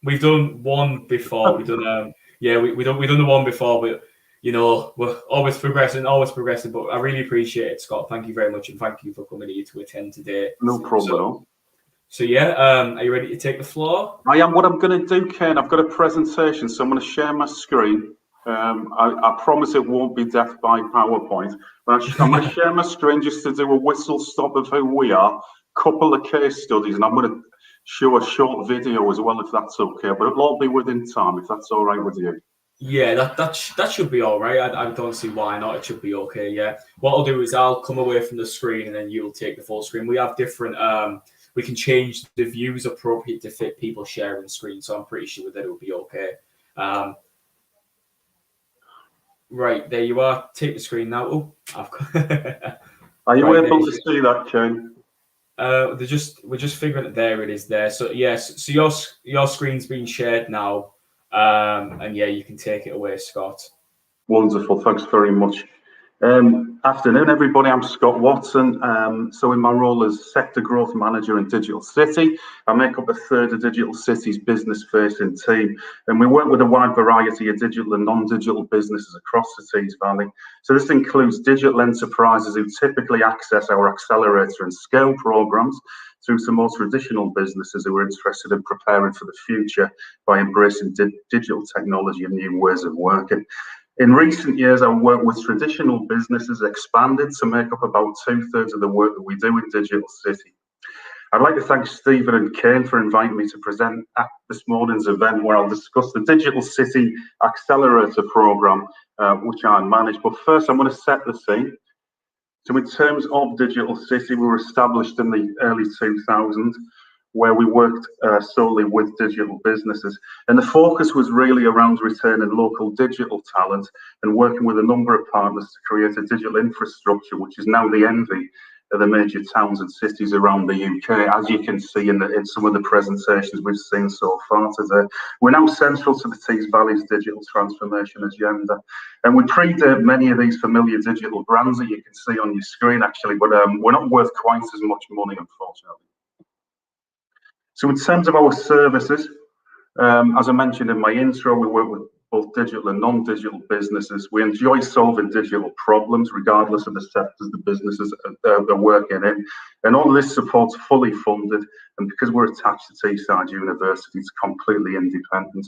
We've done one before. We've done we've done the one before, but you know, we're always progressing. But I really appreciate it, Scott. Thank you very much, and thank you for coming here to attend today. No problem at all. So yeah, are you ready to take the floor? I am. What I'm going to do, Ken, I've got a presentation, so I'm going to share my screen. I promise it won't be death by PowerPoint, but I'm going to share my screen just to do a whistle stop of who we are, couple of case studies, and I'm going to show a short video as well, if that's okay. But it'll all be within time, if that's all right with you. Yeah, that should be all right. I don't see why not. It should be okay. Yeah. What I'll do is I'll come away from the screen, and then you'll take the full screen. We have different. We can change the views appropriate to fit people sharing screen, so I'm pretty sure that it will be okay. Right, there you are. Take the screen now. Oh, I've got Are you able to see that, Shane? We're just figuring it. There it is. There. So yes. So your screen's being shared now, and yeah, you can take it away, Scott. Wonderful. Thanks very much. Afternoon, everybody. I'm Scott Watson. So in my role as Sector Growth Manager in Digital City, I make up a third of Digital City's business-facing team. And we work with a wide variety of digital and non-digital businesses across the Tees Valley. So this includes digital enterprises who typically access our accelerator and scale programs through to more traditional businesses who are interested in preparing for the future by embracing digital technology and new ways of working. In recent years, our work with traditional businesses expanded to make up about 2/3 of the work that we do in Digital City. I'd like to thank Stephen and Kane for inviting me to present at this morning's event, where I'll discuss the Digital City Accelerator Programme, which I manage. But first, I'm going to set the scene. So in terms of Digital City, we were established in the early 2000s, where we worked solely with digital businesses. And the focus was really around retaining local digital talent and working with a number of partners to create a digital infrastructure, which is now the envy of the major towns and cities around the UK, as you can see in some of the presentations we've seen so far today. We're now central to the Tees Valley's digital transformation agenda. And we predate many of these familiar digital brands that you can see on your screen, actually, but we're not worth quite as much money, unfortunately. So in terms of our services, as I mentioned in my intro, we work with both digital and non-digital businesses. We enjoy solving digital problems, regardless of the sectors the businesses are working in. And all of this support's fully funded. And because we're attached to Teesside University, it's completely independent.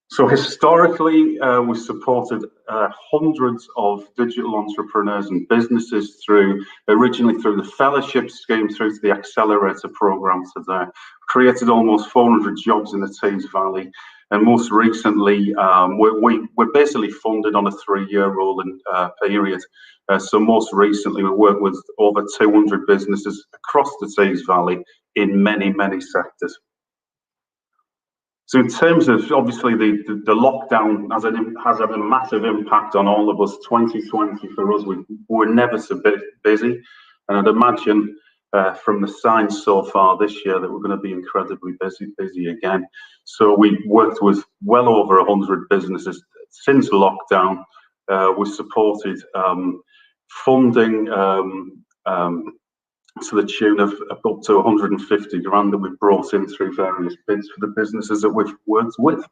So historically, we supported hundreds of digital entrepreneurs and businesses originally through the fellowship scheme, through to the accelerator program today. Created almost 400 jobs in the Tees Valley. And most recently, we're basically funded on a 3-year rolling period. So most recently, we work with over 200 businesses across the Tees Valley in many, many sectors. So in terms of, obviously, the lockdown has had a massive impact on all of us. 2020 for us, we were never so busy. And I'd imagine from the signs so far this year that we're going to be incredibly busy again. So we worked with well over 100 businesses since lockdown. We supported funding to the tune of up to 150 grand that we've brought in through various bids for the businesses that we've worked with.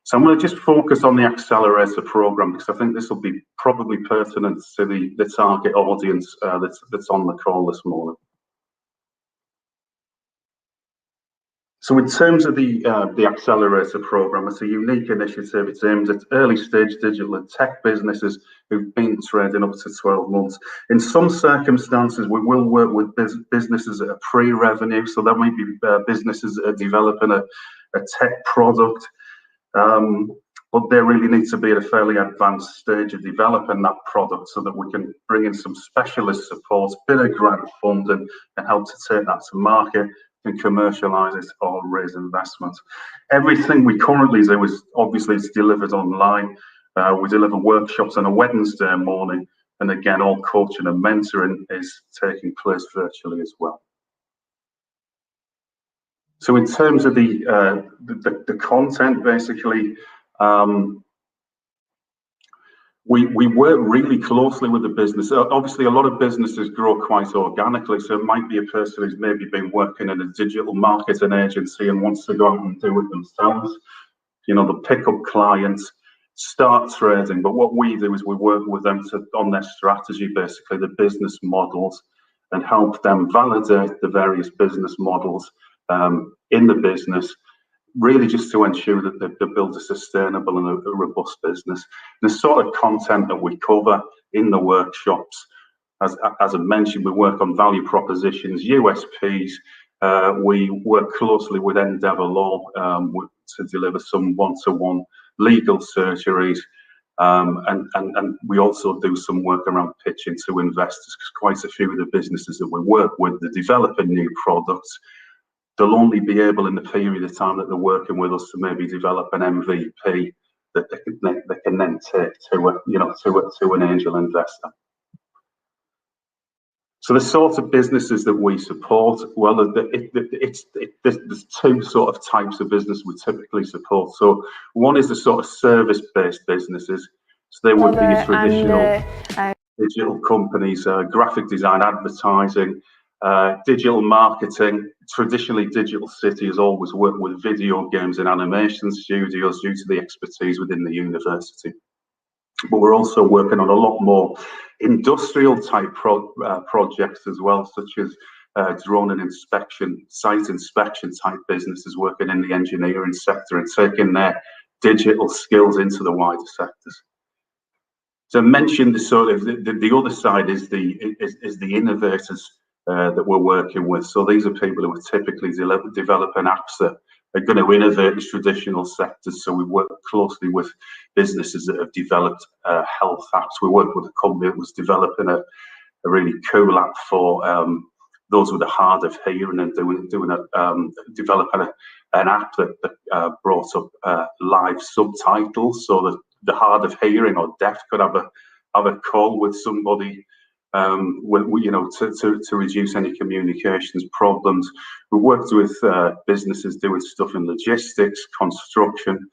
So I'm going to just focus on the accelerator program, because I think this will be probably pertinent to the target audience that's on the call this morning. So in terms of the Accelerator Programme, it's a unique initiative. It's aimed at early stage digital and tech businesses who've been trading up to 12 months. In some circumstances, we will work with businesses that are pre-revenue. So that might be businesses that are developing a tech product, but they really need to be at a fairly advanced stage of developing that product so that we can bring in some specialist support, bit of grant funding, and help to take that to market and commercialise it or raise investment. Everything we currently do is obviously it's delivered online. We deliver workshops on a Wednesday morning, and again, all coaching and mentoring is taking place virtually as well. So in terms of the content, basically, we work really closely with the business. Obviously, a lot of businesses grow quite organically, so it might be a person who's maybe been working in a digital marketing agency and wants to go out and do it themselves. You know, they'll pick up clients, start trading, but what we do is we work with them on their strategy, basically the business models, and help them validate the various business models in the business, really just to ensure that they build a sustainable and a robust business. The sort of content that we cover in the workshops, as I mentioned, we work on value propositions, USPs. We work closely with Endeavour Law to deliver some one-to-one legal surgeries, and we also do some work around pitching to investors, because quite a few of the businesses that we work with, they're developing new products. They'll only be able, in the period of time that they're working with us, to maybe develop an MVP that they can then take to an angel investor. So the sort of businesses that we support, well, there's two sort of types of business we typically support. So one is the sort of service-based businesses. So they would be your traditional digital companies, graphic design, advertising, digital marketing. Traditionally, Digital City has always worked with video games and animation studios due to the expertise within the university. But we're also working on a lot more industrial type projects as well, such as drone and inspection, site inspection type businesses working in the engineering sector and taking their digital skills into the wider sectors. So I mentioned the sort of the other side is the innovators that we're working with. So these are people who are typically developing apps that are going to innovate in traditional sectors. So we work closely with businesses that have developed health apps. We work with a company that was developing a really cool app for those with a hard of hearing, and developing an app that brought up live subtitles, so that the hard of hearing or deaf could have a call with somebody, to reduce any communications problems. We worked with businesses doing stuff in logistics, construction,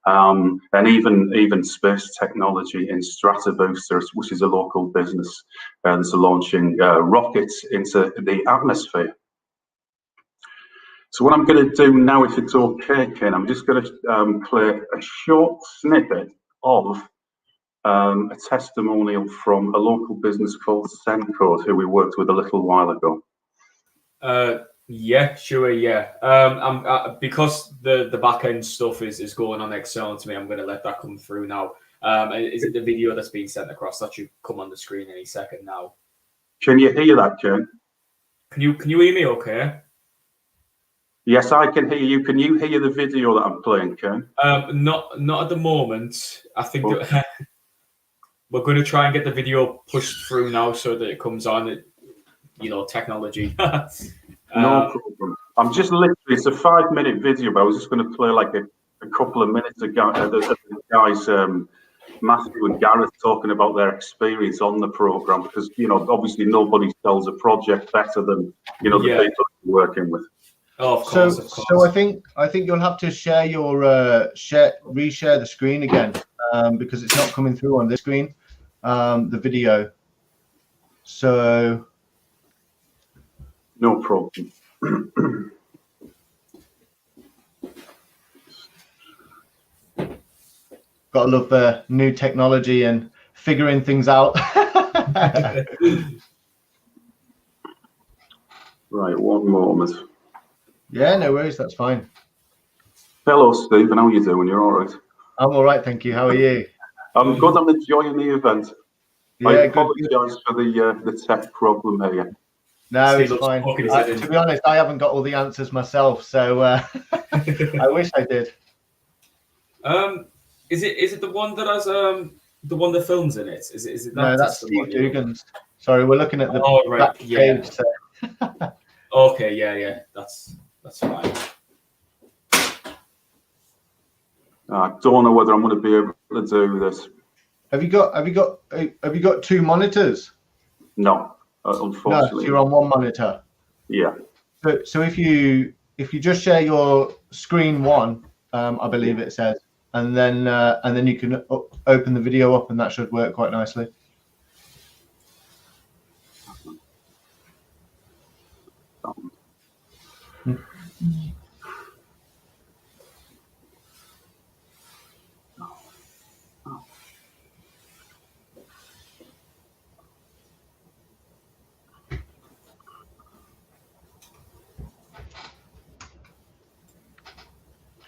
and even space technology in Stratoboosters, which is a local business that's launching rockets into the atmosphere. So what I'm going to do now, if it's okay, Ken, I'm just going to play a short snippet of a testimonial from a local business called Sencode, who we worked with a little while ago. Yeah, sure, yeah. Because the back end stuff is going on external to me, I'm going to let that come through now. Is it the video that's being sent across? That should come on the screen any second now. Can you hear that, Ken? Can you hear me okay? Yes, I can hear you. Can you hear the video that I'm playing, Ken? Not at the moment. I think we're going to try and get the video pushed through now so that it comes on. Technology. No problem. I'm just literally, it's a 5-minute video, but I was just going to play like a couple of minutes ago. The guys, Matthew and Gareth, talking about their experience on the program, because obviously nobody sells a project better than the people you're working with. Oh, of course, of course. So I think you'll have to share your reshare the screen again, because it's not coming through on this screen, the video. So no problem. Gotta love new technology and figuring things out. Right, one moment. Yeah, no worries. That's fine. Hello, Stephen. How are you doing? You're all right? I'm all right, thank you. How are you? I'm good. I'm enjoying the event. Yeah, I good. apologise for the tech problem here. No, Steve it's fine. poking his head in. To be honest, I haven't got all the answers myself, so I wish I did. Is it the one that has the one that films in it? Is it that? No, that's Steve Dugan's. Sorry, we're looking at the back page. So. Okay, yeah, that's fine. I don't know whether I'm going to be able to do this. Have you got two monitors? No, unfortunately. No, so you're on one monitor. Yeah. So if you just share your screen one, I believe it says, and then you can open the video up, and that should work quite nicely.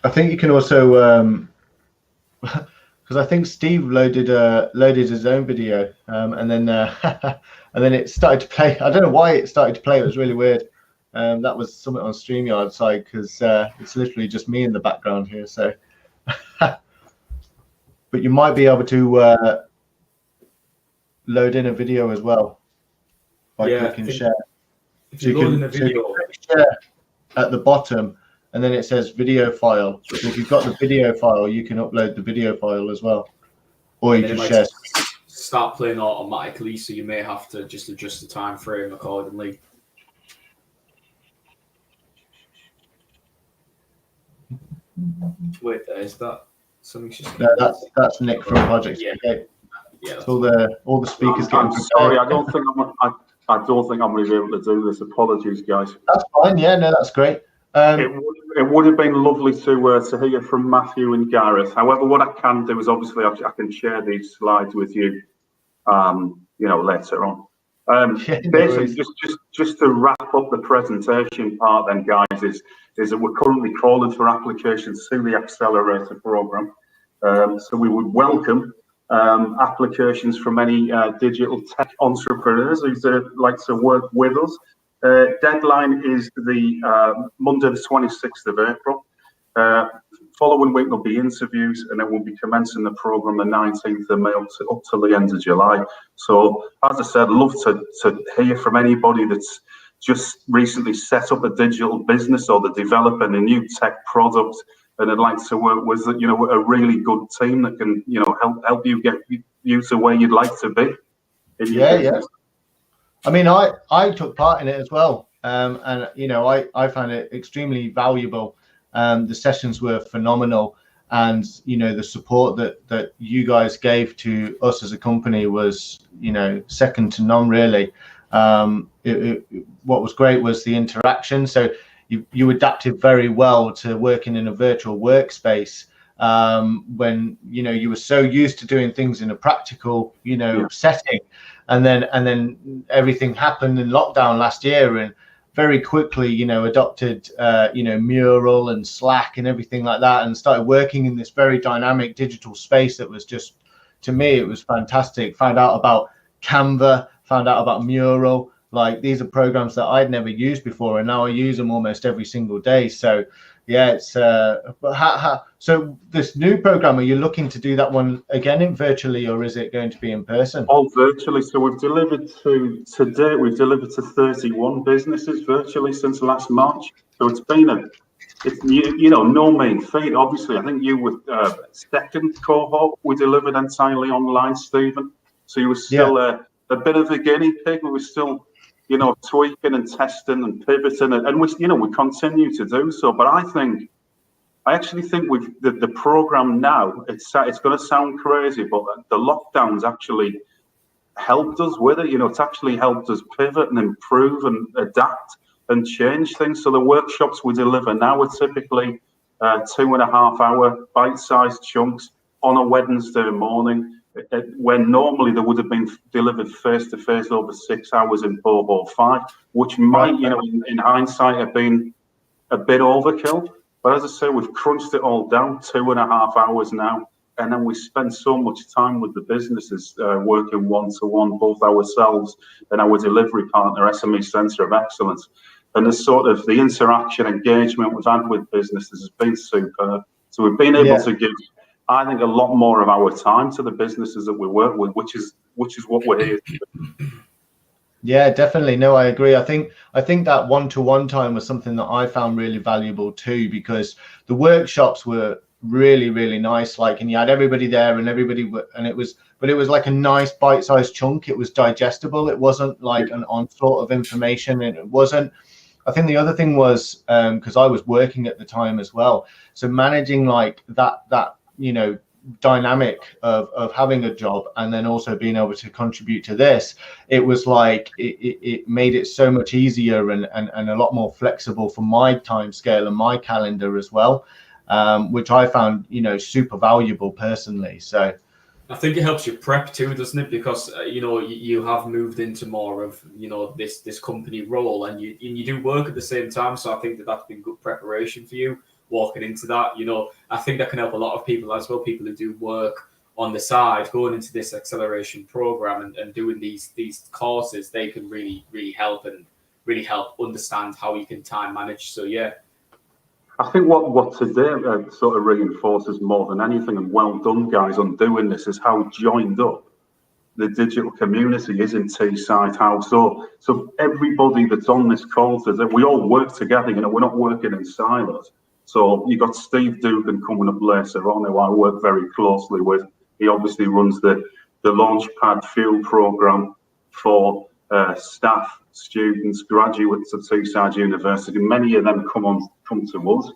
I think you can also, because I think Steve loaded his own video, and then it started to play. I don't know why it started to play. It was really weird. That was something on StreamYard side, because it's literally just me in the background here. So, but you might be able to load in a video as well by clicking share. If you load in a video, share at the bottom. And then it says video file. So if you've got the video file, you can upload the video file as well. Or you can share. Start playing automatically, so you may have to just adjust the time frame accordingly. Wait, is that something? No, that's Nick from Project. Yeah. Okay. Yeah. So all the speakers I'm sorry. I don't think I'm going to be able to do this. Apologies, guys. That's fine. Yeah, no, that's great. It would have been lovely to hear from Matthew and Gareth. However, what I can do is obviously I can share these slides with you, later on. Basically, just to wrap up the presentation part, then, guys, is that we're currently calling for applications through the Accelerator program. So we would welcome applications from any digital tech entrepreneurs who'd like to work with us. Deadline is the Monday, the 26th of April. Following week there'll be interviews, and then we'll be commencing the program the 19th of May up to the end of July. So, as I said, love to hear from anybody that's just recently set up a digital business or they're developing a new tech product, and I'd like to work with a really good team that can help you get you to where you'd like to be. Yeah. I mean, I took part in it as well, and I found it extremely valuable. The sessions were phenomenal, and the support that you guys gave to us as a company was second to none, really. What was great was the interaction. So you adapted very well to working in a virtual workspace when you were so used to doing things in a practical setting. And then everything happened in lockdown last year, and very quickly, adopted, Mural and Slack and everything like that, and started working in this very dynamic digital space that was just, to me, it was fantastic. Found out about Canva, found out about Mural. Like, these are programs that I'd never used before, and now I use them almost every single day. So, yeah, it's so this new program, are you looking to do that one again virtually, or is it going to be in person? All virtually. So we've delivered to 31 businesses virtually since last March. So it's been no mean feat. Obviously, I think you were second cohort we delivered entirely online, Stephen. So you were still a bit of a guinea pig. We were still tweaking and testing and pivoting, and we continue to do so. But I actually think the program now, it's going to sound crazy, but the lockdowns actually helped us with it. It's actually helped us pivot and improve and adapt and change things. So the workshops we deliver now are typically 2.5 hour bite-sized chunks on a Wednesday morning, when normally they would have been delivered face-to-face over 6 hours in Bobo 5, which might, in hindsight, have been a bit overkill. But as I say, we've crunched it all down, 2.5 hours now. And then we spend so much time with the businesses, working one-to-one, both ourselves and our delivery partner, SME Centre of Excellence. And the sort of the interaction, engagement we've had with businesses has been superb. So we've been able to give, I think, a lot more of our time to the businesses that we work with, which is what we're here to do. Yeah, definitely. No, I agree. I think that one-to-one time was something that I found really valuable too, because the workshops were really, really nice. Like, and you had everybody there, and it was like a nice bite-sized chunk. It was digestible. It wasn't like an onslaught of information, and it wasn't. I think the other thing was, because I was working at the time as well, so managing like that dynamic of having a job and then also being able to contribute to this, it was like it made it so much easier and a lot more flexible for my time scale and my calendar as well, which I found super valuable personally. So I think it helps you prep too, doesn't it? Because you have moved into more of this company role, and you do work at the same time. So I think that's been good preparation for you walking into that. I think that can help a lot of people as well. People who do work on the side, going into this acceleration program and doing these courses, they can really help understand how you can time manage. So yeah. I think what today sort of reinforces more than anything, and well done guys on doing this, is how joined up the digital community is in Teesside House. So everybody that's on this call today, we all work together. We're not working in silos. So you got Steve Dugan coming up later on, who I work very closely with. He obviously runs the Launchpad Fuel program for staff, students, graduates of Teesside University. Many of them come to us,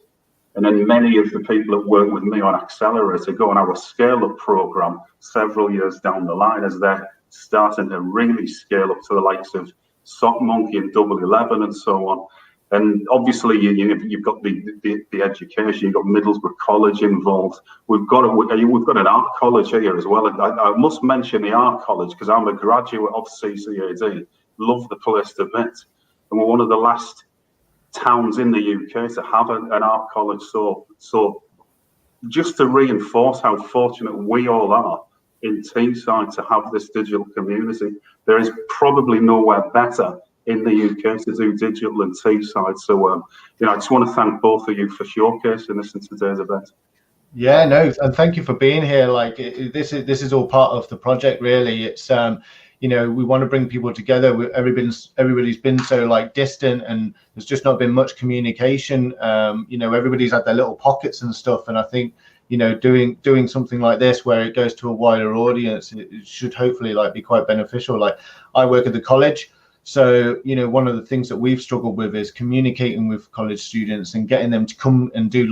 and then many of the people that work with me on Accelerator go on our scale-up program several years down the line, as they're starting to really scale up to the likes of Sock Monkey and Double 11 and so on. And obviously, you've got the education. You've got Middlesbrough College involved. We've got an art college here as well. I must mention the art college because I'm a graduate of CCAD. Love the place to bits, and we're one of the last towns in the UK to have an art college. So just to reinforce how fortunate we all are in Teesside to have this digital community, there is probably nowhere better in the UK to do digital in Teesside. So I just want to thank both of you for showcasing this in today's event. Yeah, no, and thank you for being here. Like this is all part of the project, really. It's we want to bring people together. Everybody's been so like distant, and there's just not been much communication. Everybody's had their little pockets and stuff, and I think doing something like this where it goes to a wider audience, it should hopefully like be quite beneficial. Like I work at the college. So, one of the things that we've struggled with is communicating with college students and getting them to come and do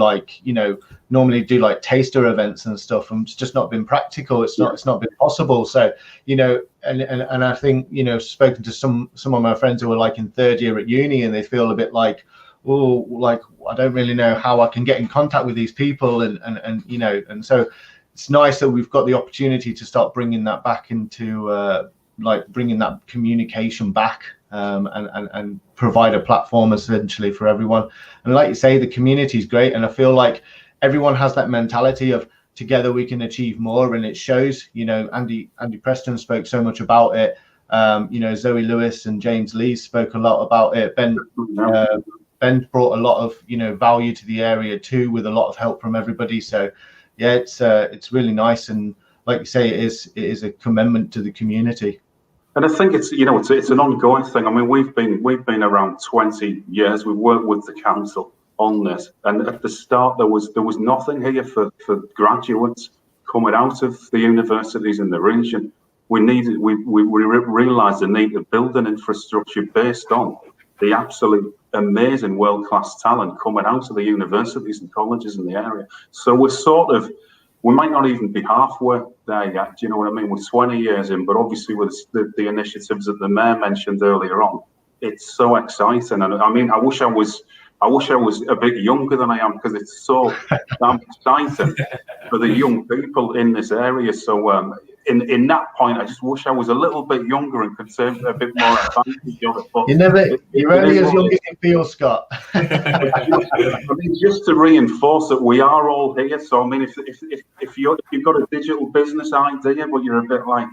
normally do like taster events and stuff. And it's just not been practical. It's not been possible. So, and I think, spoken to some of my friends who are like in third year at uni, and they feel a bit like, oh, like, I don't really know how I can get in contact with these people. And so it's nice that we've got the opportunity to start bringing that back into, bringing that communication back and provide a platform essentially for everyone. And like you say, the community is great, and I feel like everyone has that mentality of together we can achieve more, and it shows. Andy Preston spoke so much about it. Zoe Lewis and James Lee spoke a lot about it. Ben brought a lot of value to the area too, with a lot of help from everybody. So yeah, it's really nice, and like you say, it is a commitment to the community. And I think it's an ongoing thing. I mean, we've been around 20 years. We've worked with the council on this, and at the start there was nothing here for graduates coming out of the universities in the region. We realised the need to build an infrastructure based on the absolute amazing world-class talent coming out of the universities and colleges in the area. So we might not even be halfway there yet. Do you know what I mean? We're 20 years in, but obviously with the initiatives that the mayor mentioned earlier on, it's so exciting. And I mean, I wish I was a bit younger than I am, because it's so damn exciting for the young people in this area. So in that point, I just wish I was a little bit younger and could take a bit more advantage of it. But you're only as young as you feel, Scott. I mean, just to reinforce that we are all here. So I mean, if you've got a digital business idea, but you're a bit like,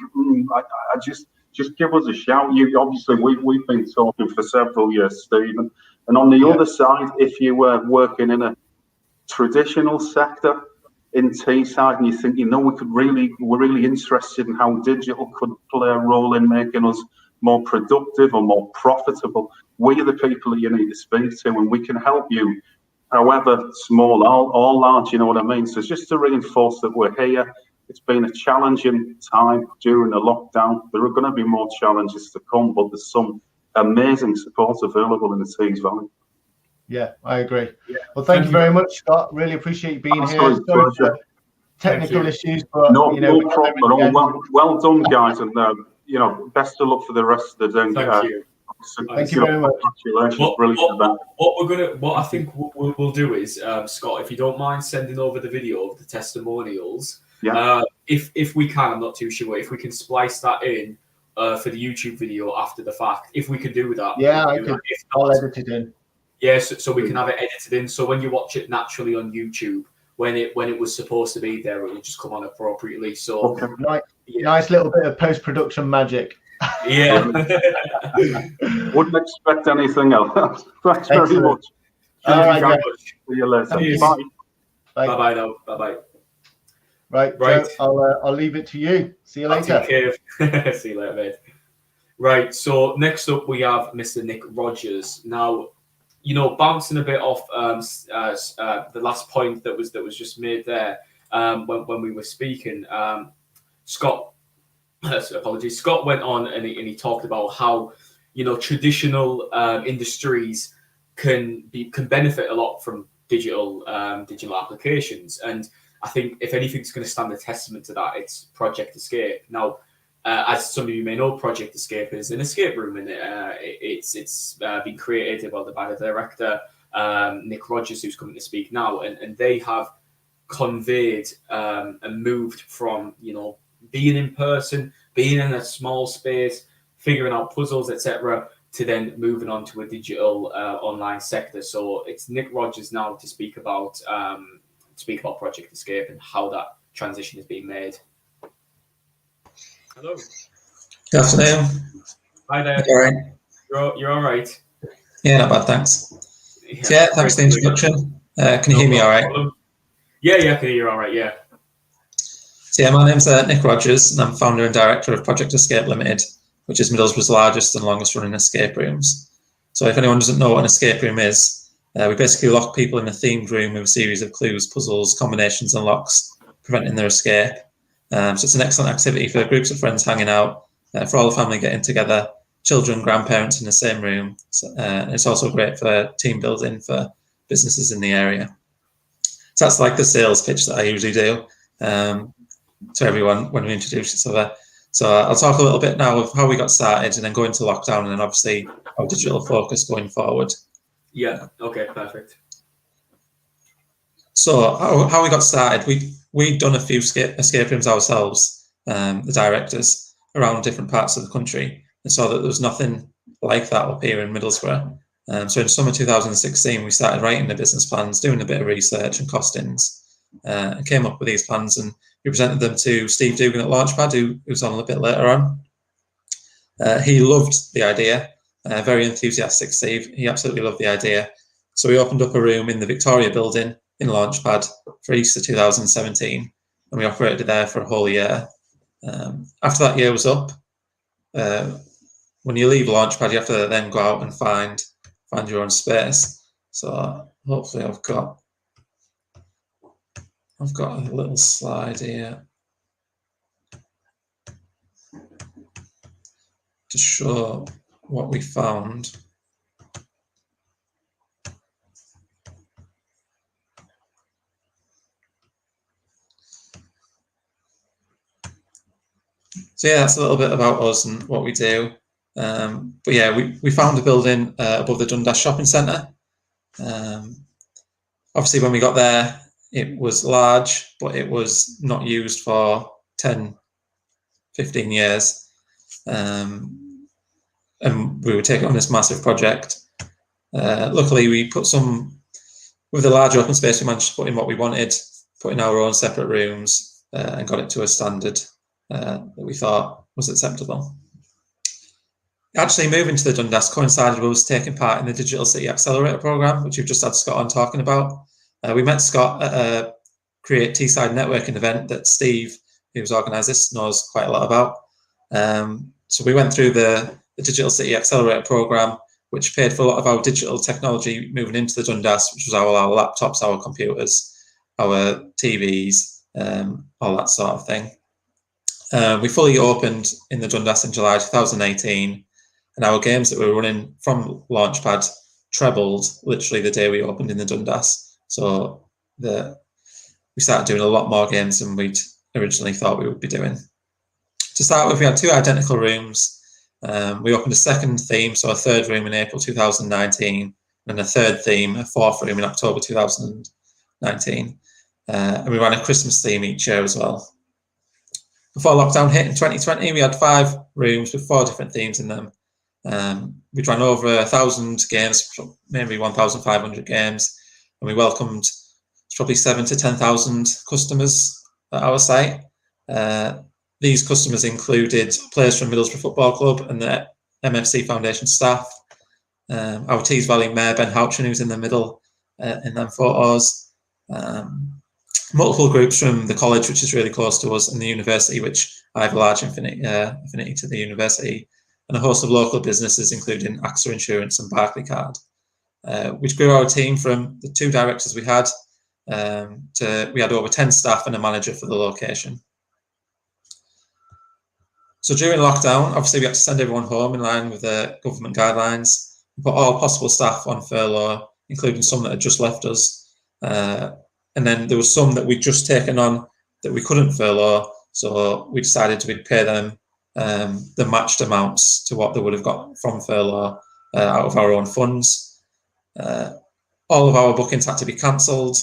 I just give us a shout. You obviously we've been talking for several years, Stephen. And on the other side, if you were working in a traditional sector in Teesside, and you think, we're really interested in how digital could play a role in making us more productive or more profitable, we're the people that you need to speak to, and we can help you, however small or large, you know what I mean? So it's just to reinforce that we're here. It's been a challenging time during the lockdown. There are going to be more challenges to come, but there's some amazing support available in the Tees Valley. Yeah, I agree. Yeah. Well, thank you very much, Scott. Really appreciate you being here. Sorry for technical issues, but no problem. Well done, guys, and best of luck for the rest of the day. Thank you. Thank you very much. Congratulations, brilliant. What I think we'll do is, Scott, if you don't mind sending over the video of the testimonials. Yeah. If we can, I'm not too sure if we can splice that in for the YouTube video after the fact. If we can do that, yeah, I'll edit it in. Yes, so we can have it edited in. So when you watch it naturally on YouTube, when it was supposed to be there, it will just come on appropriately. So nice little bit of post-production magic. Yeah. Wouldn't expect anything else. Thanks very much. Thank you very much. See you later. Bye. Bye now. Bye. Right. Joe, I'll leave it to you. See you later. See you later, mate. Right. So next up we have Mr. Nick Rogers. Now, bouncing a bit off the last point that was just made there when we were speaking, Scott went on and he talked about how traditional industries can benefit a lot from digital applications, and I think if anything's going to stand a testament to that, it's Project Escape. Now, as some of you may know, Project Escape is an escape room, and it's been created by the director, Nick Rogers, who's coming to speak now, and they have conveyed and moved from being in person, being in a small space, figuring out puzzles, etc., to then moving on to a digital online sector. So it's Nick Rogers now to speak about Project Escape and how that transition is being made. Hello. Good afternoon. Hi there. You all right? You're all right? Yeah, not bad, thanks. Yeah, thanks for the introduction. Can you hear me all right? Yeah, I can hear you all right, yeah. So yeah, my name's Nick Rogers, and I'm founder and director of Project Escape Limited, which is Middlesbrough's largest and longest running escape rooms. So if anyone doesn't know what an escape room is, we basically lock people in a themed room with a series of clues, puzzles, combinations and locks, preventing their escape. So it's an excellent activity for groups of friends hanging out, for all the family getting together, children, grandparents in the same room. And it's also great for team building for businesses in the area. So that's like the sales pitch that I usually do to everyone when we introduce each other. So I'll talk a little bit now of how we got started and then go into lockdown and then obviously our digital focus going forward. Yeah, okay, perfect. So how we got started, we'd done a few escape rooms ourselves, the directors, around different parts of the country, and saw that there was nothing like that up here in Middlesbrough. So in summer 2016, we started writing the business plans, doing a bit of research and costings, and came up with these plans, and we presented them to Steve Dugan at Launchpad, who was on a bit later on. He loved the idea, very enthusiastic Steve. He absolutely loved the idea. So we opened up a room in the Victoria building in Launchpad for Easter 2017, and we operated there for a whole year. After that year was up, when you leave Launchpad, you have to then go out and find your own space. So hopefully I've got a little slide here to show what we found. So yeah, that's a little bit about us and what we do. But yeah, we found a building above the Dundas Shopping Centre. Obviously, when we got there, it was large, but it was not used for 10 15 years. And we were taking on this massive project. Luckily, we put with the large open space, we managed to put in what we wanted, put in our own separate rooms, and got it to a standard that we thought was acceptable. Actually, moving to the Dundas coincided with us taking part in the Digital City Accelerator programme, which you've just had Scott on talking about. We met Scott at a Create Teesside networking event that Steve, who's organised this, knows quite a lot about. So we went through the Digital City Accelerator programme, which paid for a lot of our digital technology moving into the Dundas, which was our laptops, our computers, our TVs, all that sort of thing. We fully opened in the Dundas in July 2018, and our games that we were running from Launchpad trebled literally the day we opened in the Dundas. So we started doing a lot more games than we'd originally thought we would be doing. To start with, we had 2 identical rooms. We opened a second theme, so a third room in April 2019, and a third theme, a fourth room in October 2019. And we ran a Christmas theme each year as well. Before lockdown hit in 2020, we had 5 rooms with 4 different themes in them. We ran over 1,000 games, maybe 1,500 games, and we welcomed probably 7,000 to 10,000 customers at our site. These customers included players from Middlesbrough Football Club and the MFC Foundation staff. Our Tees Valley Mayor, Ben Houchin, who's in the middle in them photos. Multiple groups from the college, which is really close to us, and the university, which I have a large affinity to the university, and a host of local businesses, including AXA Insurance and Barclaycard. We grew our team from the 2 directors we had to we had over 10 staff and a manager for the location. So during lockdown, obviously we had to send everyone home in line with the government guidelines. We put all possible staff on furlough, including some that had just left us. And then there was some that we'd just taken on that we couldn't furlough. So we decided we'd pay them the matched amounts to what they would have got from furlough out of our own funds. All of our bookings had to be cancelled.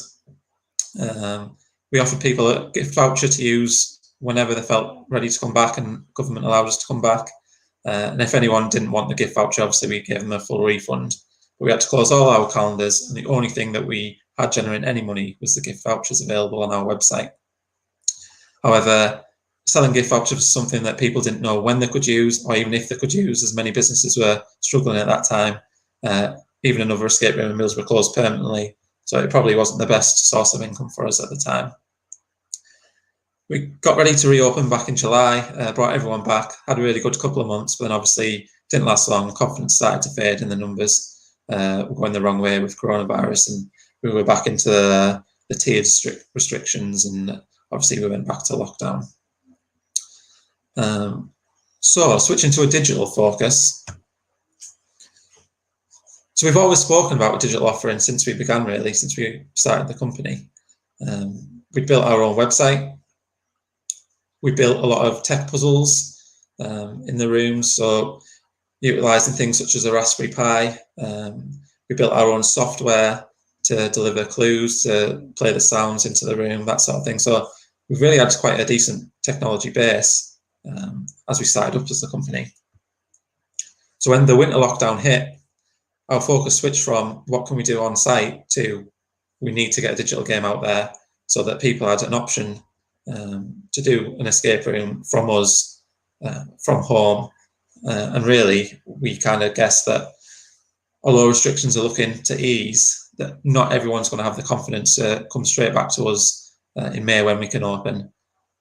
We offered people a gift voucher to use whenever they felt ready to come back, and government allowed us to come back. And if anyone didn't want the gift voucher, obviously we gave them a full refund. But we had to close all our calendars, and the only thing that we had generating any money was the gift vouchers available on our website. However, selling gift vouchers was something that people didn't know when they could use, or even if they could use, as many businesses were struggling at that time. Even another escape room in Middlesbrough closed permanently, so it probably wasn't the best source of income for us at the time. We got ready to reopen back in July, brought everyone back, had a really good couple of months, but then obviously didn't last long. Confidence started to fade in the numbers. We're going the wrong way with coronavirus, and we were back into the tiered restrictions, and obviously we went back to lockdown. So switching to a digital focus. So we've always spoken about a digital offering since we began, really, since we started the company. We built our own website. We built a lot of tech puzzles in the rooms, so utilising things such as a Raspberry Pi. We built our own software to deliver clues, to play the sounds into the room, that sort of thing. So we've really had quite a decent technology base as we started up as a company. So when the winter lockdown hit, our focus switched from what can we do on site to we need to get a digital game out there so that people had an option to do an escape room from us, from home. And really, we kind of guessed that although restrictions are looking to ease, that not everyone's going to have the confidence to come straight back to us in May when we can open.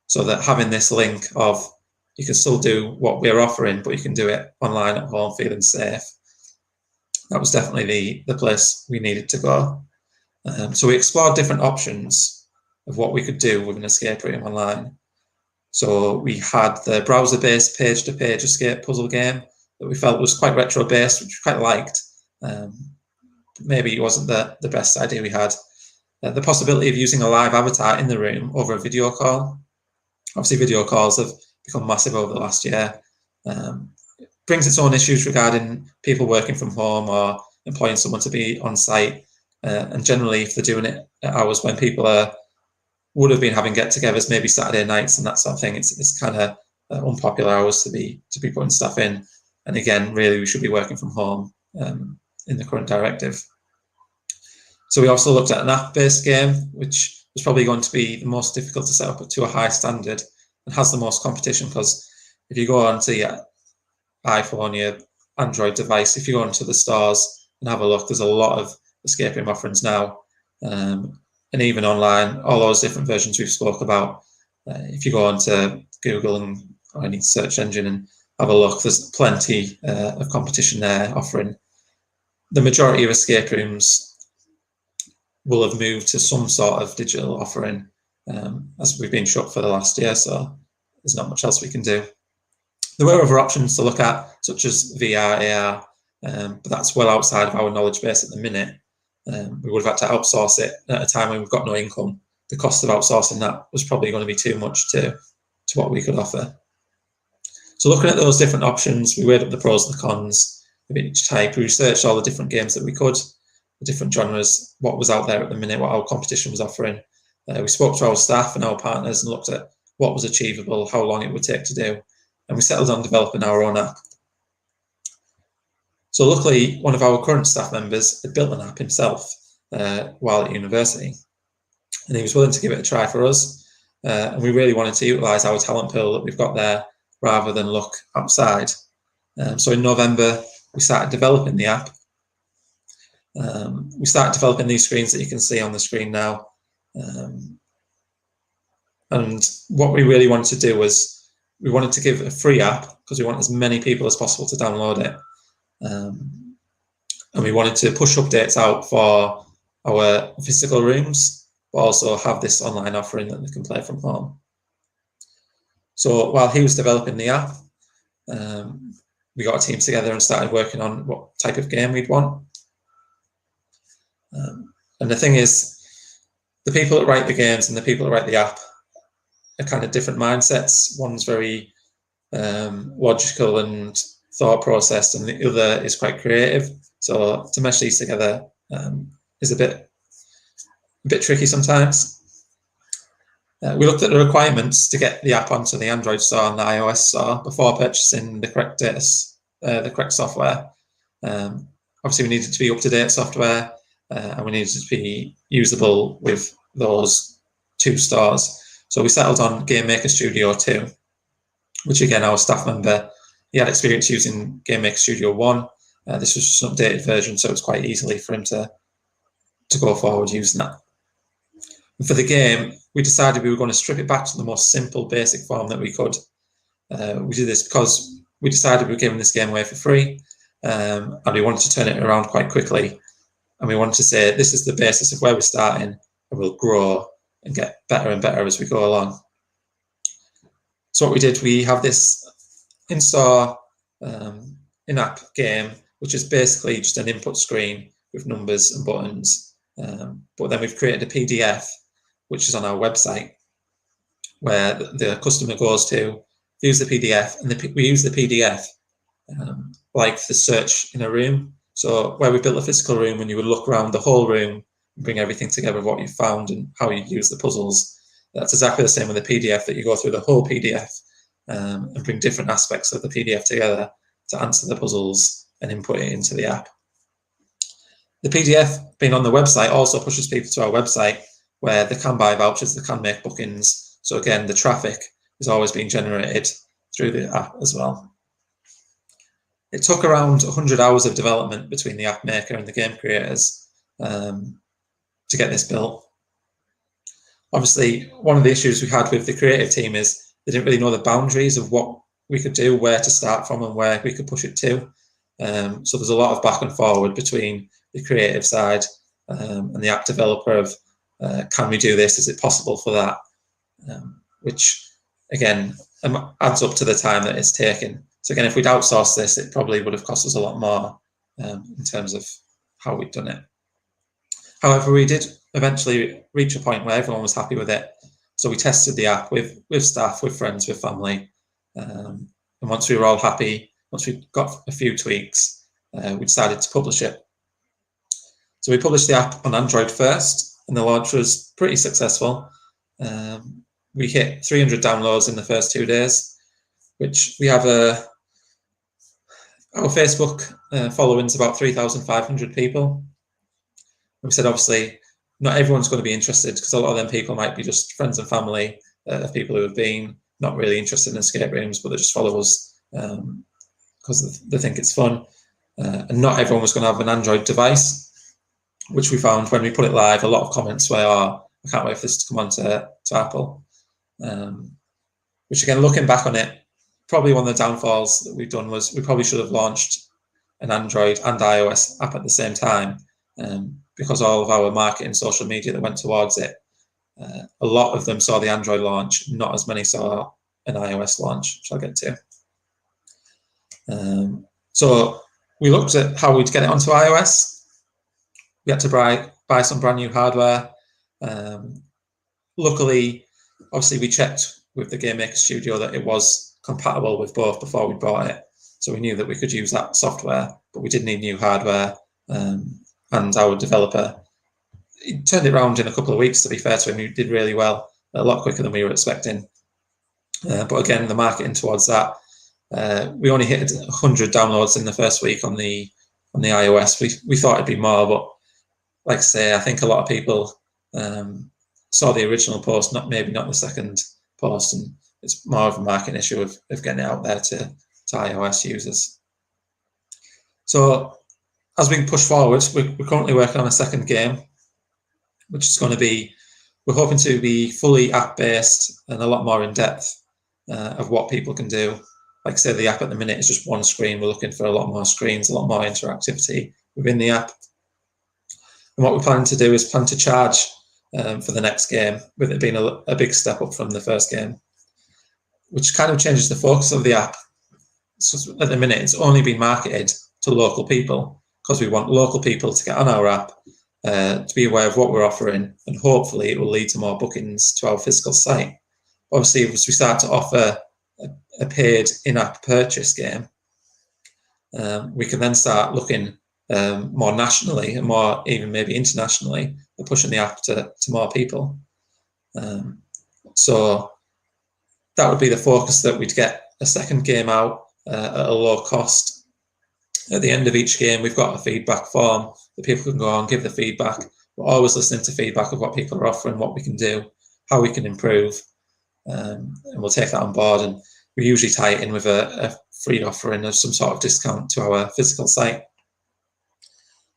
So that having this link of you can still do what we're offering, but you can do it online at home feeling safe. That was definitely the place we needed to go. So we explored different options of what we could do with an escape room online. So we had the browser-based page-to-page escape puzzle game that we felt was quite retro-based, which we quite liked. Maybe it wasn't the best idea we had. The possibility of using a live avatar in the room over a video call. Obviously, video calls have become massive over the last year. It brings its own issues regarding people working from home or employing someone to be on site. And generally, if they're doing it at hours when people would have been having get-togethers, maybe Saturday nights and that sort of thing, it's kind of unpopular hours to be putting stuff in. And again, really, we should be working from home in the current directive. So we also looked at an app-based game, which was probably going to be the most difficult to set up to a high standard and has the most competition, because if you go onto your iPhone, your Android device, if you go into the stores and have a look, there's a lot of escape room offerings now. And even online, all those different versions we've spoke about. If you go onto Google or any search engine and have a look, there's plenty of competition there offering. The majority of escape rooms will have moved to some sort of digital offering, as we've been shut for the last year, so there's not much else we can do. There were other options to look at, such as VR, AR, but that's well outside of our knowledge base at the minute. We would have had to outsource it at a time when we've got no income. The cost of outsourcing that was probably going to be too much to what we could offer. So looking at those different options, we weighed up the pros and the cons of each type. We researched all the different games that we could, the different genres, what was out there at the minute, what our competition was offering. We spoke to our staff and our partners and looked at what was achievable, how long it would take to do, and we settled on developing our own app. So luckily, one of our current staff members had built an app himself while at university, and he was willing to give it a try for us. And we really wanted to utilise our talent pool that we've got there rather than look outside. So in November, we started developing the app. We started developing these screens that you can see on the screen now. And what we really wanted to do was we wanted to give a free app because we want as many people as possible to download it. And we wanted to push updates out for our physical rooms, but also have this online offering that they can play from home. So while he was developing the app, we got a team together and started working on what type of game we'd want. And the thing is, the people that write the games and the people that write the app are kind of different mindsets. One's very logical and thought processed, and the other is quite creative. So to mesh these together is a bit tricky sometimes. We looked at the requirements to get the app onto the Android store and the iOS store before purchasing the correct the correct software. Obviously, we needed to be up-to-date software, and we needed to be usable with those two stores. So we settled on Game Maker Studio 2, which again, our staff member, he had experience using Game Maker Studio 1. This was just an updated version, so it was quite easily for him to go forward using that. And for the game, we decided we were going to strip it back to the most simple, basic form that we could. We did this because we decided we were giving this game away for free, and we wanted to turn it around quite quickly. And we wanted to say, this is the basis of where we're starting, and we'll grow and get better and better as we go along. So what we did, we have this in-store in-app game, which is basically just an input screen with numbers and buttons. But then we've created a PDF, which is on our website, where the customer goes to, views the PDF, and we use the PDF like the search in a room. So where we built a physical room, and you would look around the whole room and bring everything together, what you found and how you use the puzzles. That's exactly the same with the PDF, that you go through the whole PDF and bring different aspects of the PDF together to answer the puzzles and input it into the app. The PDF being on the website also pushes people to our website, where they can buy vouchers, they can make bookings. So again, the traffic is always being generated through the app as well. It took around 100 hours of development between the app maker and the game creators to get this built. Obviously, one of the issues we had with the creative team is they didn't really know the boundaries of what we could do, where to start from and where we could push it to. So there's a lot of back and forward between the creative side and the app developer of, can we do this? Is it possible for that? Which, again, adds up to the time that it's taken. So again, if we'd outsourced this, it probably would have cost us a lot more in terms of how we'd done it. However, we did eventually reach a point where everyone was happy with it. So we tested the app with staff, with friends, with family. And once we were all happy, once we got a few tweaks, we decided to publish it. So we published the app on Android first, and the launch was pretty successful. We hit 300 downloads in the first 2 days. which we have our Facebook following's about 3,500 people. We said, obviously, not everyone's going to be interested, because a lot of them people might be just friends and family of people who have been not really interested in escape rooms, but they just follow us because they think it's fun. And not everyone was going to have an Android device, which we found when we put it live. A lot of comments were, "Oh, I can't wait for this to come on to Apple." Which, again, looking back on it, probably one of the downfalls that we've done was we probably should have launched an Android and iOS app at the same time, because all of our marketing, social media that went towards it, a lot of them saw the Android launch, not as many saw an iOS launch, which I'll get to. So we looked at how we'd get it onto iOS. We had to buy some brand new hardware. Luckily, obviously, we checked with the Game Maker Studio that it was compatible with both before we bought it. So we knew that we could use that software, but we did need new hardware. And our developer, he turned it around in a couple of weeks, to be fair to him. He did really well, a lot quicker than we were expecting. But again, the marketing towards that, we only hit 100 downloads in the first week on the iOS. We thought it'd be more, but like I say, I think a lot of people saw the original post, maybe not the second post, and it's more of a marketing issue of getting it out there to iOS users. So as we push forward, we're currently working on a second game, which is going to be, we're hoping to be fully app-based and a lot more in depth of what people can do. Like I say, the app at the minute is just one screen. We're looking for a lot more screens, a lot more interactivity within the app. And what we're planning to do is plan to charge for the next game, with it being a big step up from the first game, which kind of changes the focus of the app. So at the minute, it's only been marketed to local people, because we want local people to get on our app, to be aware of what we're offering, and hopefully it will lead to more bookings to our physical site. Obviously, as we start to offer a paid in-app purchase game, we can then start looking more nationally and more even maybe internationally at pushing the app to more people. So that would be the focus, that we'd get a second game out at a low cost. At the end of each game, we've got a feedback form that people can go on, give the feedback. We're always listening to feedback of what people are offering, what we can do, how we can improve, and we'll take that on board. And we usually tie it in with a free offering of some sort of discount to our physical site.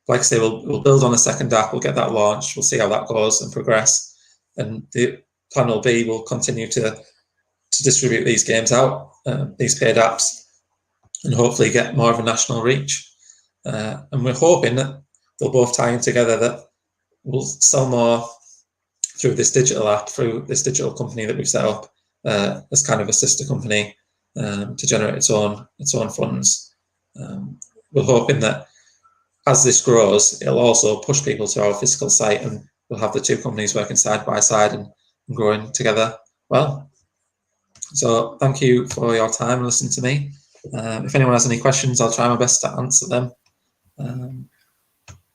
Like I say, we'll build on a second app, we'll get that launched, we'll see how that goes and progress. And the plan will be, we'll continue to distribute these games out, these paid apps, and hopefully get more of a national reach. And we're hoping that they'll both tie in together, that we'll sell more through this digital app, through this digital company that we've set up as kind of a sister company to generate its own funds. We're hoping that as this grows, it'll also push people to our physical site, and we'll have the two companies working side by side and growing together well. So thank you for your time and listening to me. If anyone has any questions, I'll try my best to answer them.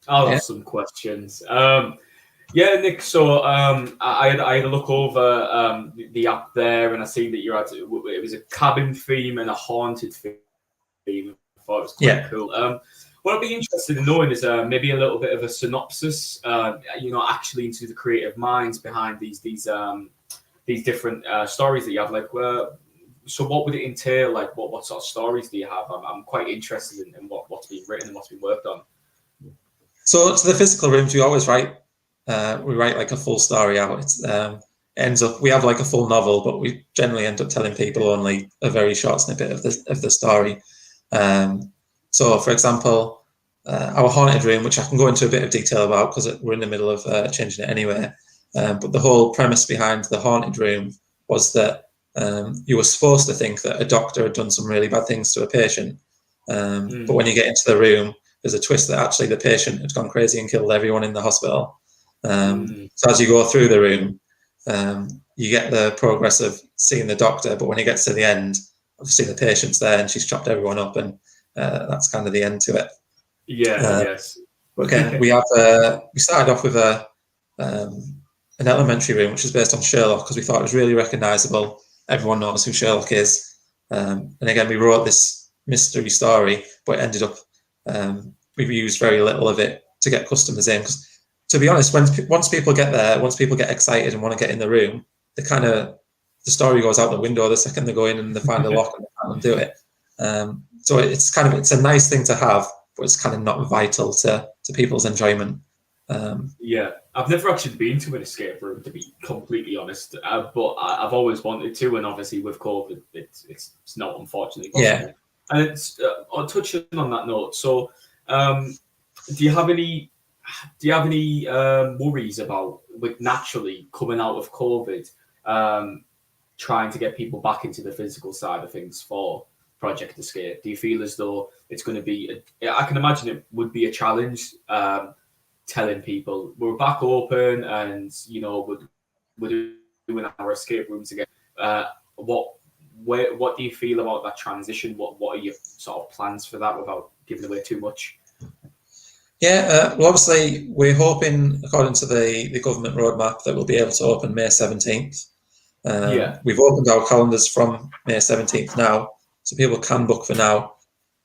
I'll have some questions. Yeah, Nick. So I had a look over the app there, and I see that you had it was a cabin theme and a haunted theme. I thought it was quite cool. What I'd be interested in knowing is maybe a little bit of a synopsis. Actually into the creative minds behind these different stories that you have. Like, so what would it entail? Like, what sort of stories do you have? I'm quite interested in what's been written and what's been worked on. So to the physical rooms, we always write. We write like a full story out. It ends up, we have like a full novel, but we generally end up telling people only a very short snippet of the story. So, for example, our haunted room, which I can go into a bit of detail about because we're in the middle of changing it anyway. But the whole premise behind the haunted room was that you were supposed to think that a doctor had done some really bad things to a patient. But when you get into the room, there's a twist that actually the patient had gone crazy and killed everyone in the hospital. So as you go through the room, you get the progress of seeing the doctor, but when it gets to the end, obviously the patient's there and she's chopped everyone up, and that's kind of the end to it. Yes. But again, we started off with an elementary room, which is based on Sherlock, because we thought it was really recognisable. Everyone knows who Sherlock is. And again, we wrote this mystery story, but it ended up we've used very little of it to get customers in. Because to be honest, once people get there, once people get excited and want to get in the room, the story goes out the window the second they go in and they find a lock and they can't undo it. So it's a nice thing to have, but it's kind of not vital to people's enjoyment. Yeah, I've never actually been to an escape room, to be completely honest, but I've always wanted to, and obviously with COVID, it's not unfortunately possible. Yeah. And it's I'll touch on that note. So, do you have any worries about, with naturally coming out of COVID, trying to get people back into the physical side of things for Project Escape? Do you feel as though it's going to be? I can imagine it would be a challenge. Telling people we're back open and we're doing our escape rooms again. What do you feel about that transition? What are your sort of plans for that without giving away too much? Yeah, well, obviously we're hoping, according to the government roadmap, that we'll be able to open May 17th. We've opened our calendars from May 17th now, so people can book for now.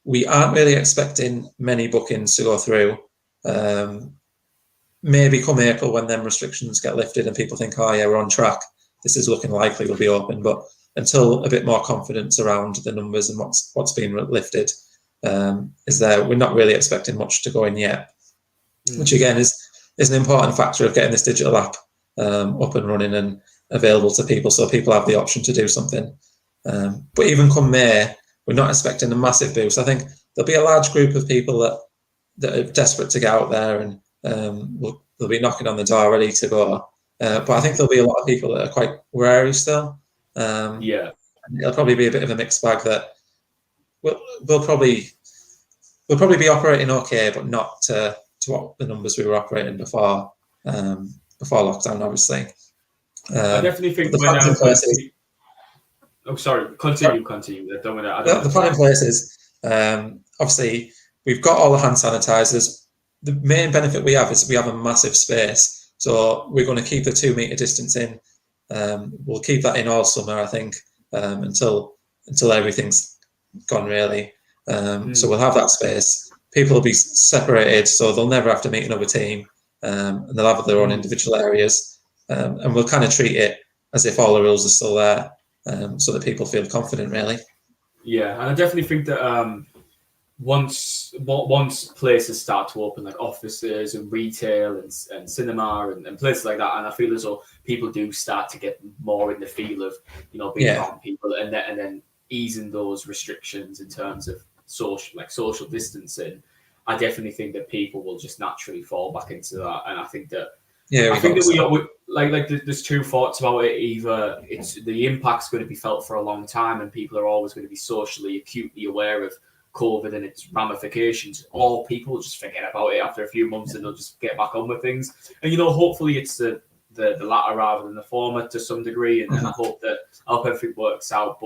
We aren't really expecting many bookings to go through. Maybe come April, when them restrictions get lifted and people think, oh yeah, we're on track, this is looking likely we'll be open. But until a bit more confidence around the numbers and what's been lifted is there, we're not really expecting much to go in yet, which again is an important factor of getting this digital app up and running and available to people, so people have the option to do something. But even come May, we're not expecting a massive boost. I think there'll be a large group of people that are desperate to get out there, and they'll be knocking on the door ready to go. But I think there'll be a lot of people that are quite wary still. It'll probably be a bit of a mixed bag. That we'll probably be operating okay, but not to what the numbers we were operating before lockdown, obviously. I definitely think the plan in place is, Continue. The plan in place is obviously we've got all the hand sanitizers. The main benefit we have is we have a massive space, so we're going to keep the 2 meter distance in. We'll keep that in all summer, I think, until everything's gone really. So we'll have that space. People will be separated, so they'll never have to meet another team, and they'll have their own individual areas. And we'll kind of treat it as if all the rules are still there, so that people feel confident, really. Yeah, and I definitely think that once places start to open, like offices and retail and cinema and places like that, and I feel as though people do start to get more in the feel of being around people, and then easing those restrictions in terms of social distancing, I definitely think that people will just naturally fall back into that. And I think that there's two thoughts about it. Either it's the impact's going to be felt for a long time and people are always going to be socially acutely aware of COVID and its ramifications, or people just forget about it after a few months and they'll just get back on with things. And hopefully it's the latter rather than the former to some degree, and I hope everything works out.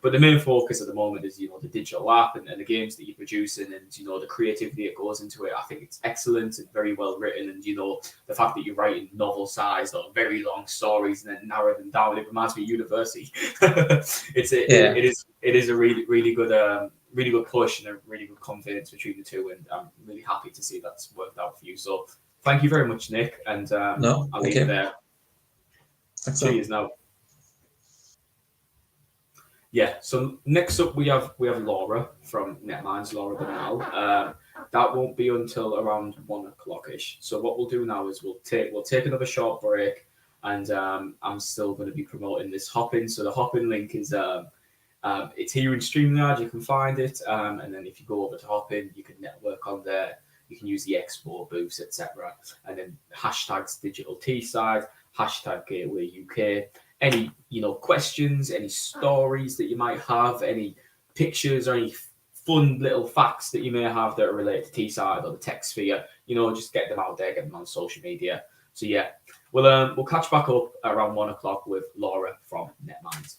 But the main focus at the moment is the digital app and the games that you're producing, and the creativity that goes into it. I think it's excellent and very well written, and the fact that you're writing novel-sized or very long stories and then narrow them down. It reminds me of university. It is a really good really good push and a really good confidence between the two, and I'm really happy to see that's worked out for you. So thank you very much, Nick, and I'll leave it there. Cheers now. Yeah, so next up we have Laura from NetMinds, Laura Bernal. That won't be until around 1 o'clock-ish. So what we'll do now is we'll take another short break, and I'm still going to be promoting this Hopin. So the Hopin link is it's here in StreamYard. You can find it, and then if you go over to Hopin, you can network on there. You can use the expo booths, etc. And then hashtags digital Teesside, hashtag Gateway UK. Any questions, any stories that you might have, any pictures or any fun little facts that you may have that are related to Teesside or the tech sphere, just get them out there, get them on social media. So yeah, we'll catch back up around 1 o'clock with Laura from NetMinds.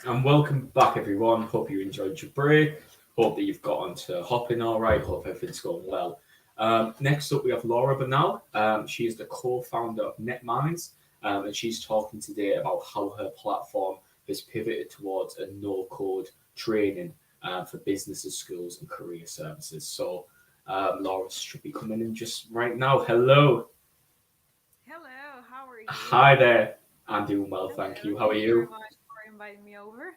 And welcome back, everyone. Hope you enjoyed your break. Hope that you've got onto hopping all right. Hope everything's going well. Next up, we have Laura Bernal. She is the co-founder of NetMinds, and she's talking today about how her platform has pivoted towards a no-code training for businesses, schools, and career services. So Laura should be coming in just right now. Hello. Hello, how are you? Hi there. I'm doing well, thank you. How are you? Thank you very much for inviting me over.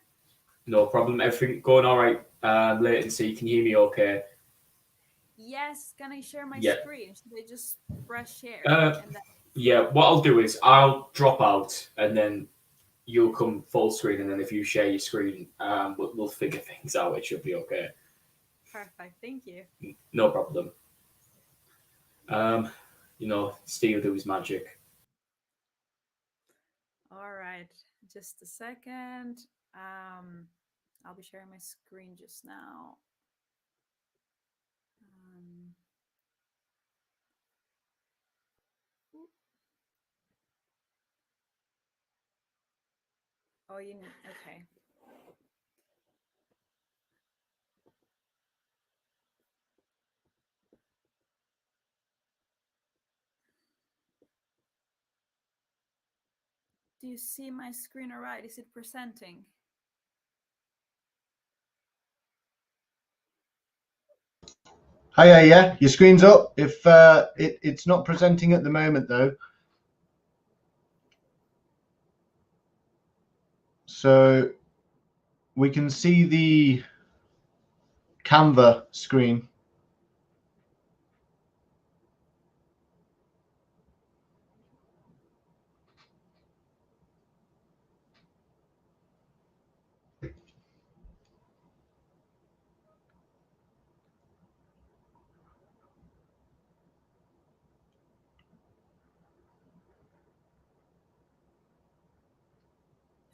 No problem. Everything going all right? Latency, can you hear me okay? Yes, can I share my screen? Should I just press share? Yeah, what I'll do is I'll drop out and then you'll come full screen, and then if you share your screen, we'll figure things out. It should be okay. Perfect, thank you. No problem. Steve do his magic. All right, just a second. I'll be sharing my screen just now. Oh, you need, okay. Do you see my screen all right? Is it presenting? Hiya, yeah, your screen's up. If it's not presenting at the moment though. So we can see the Canva screen.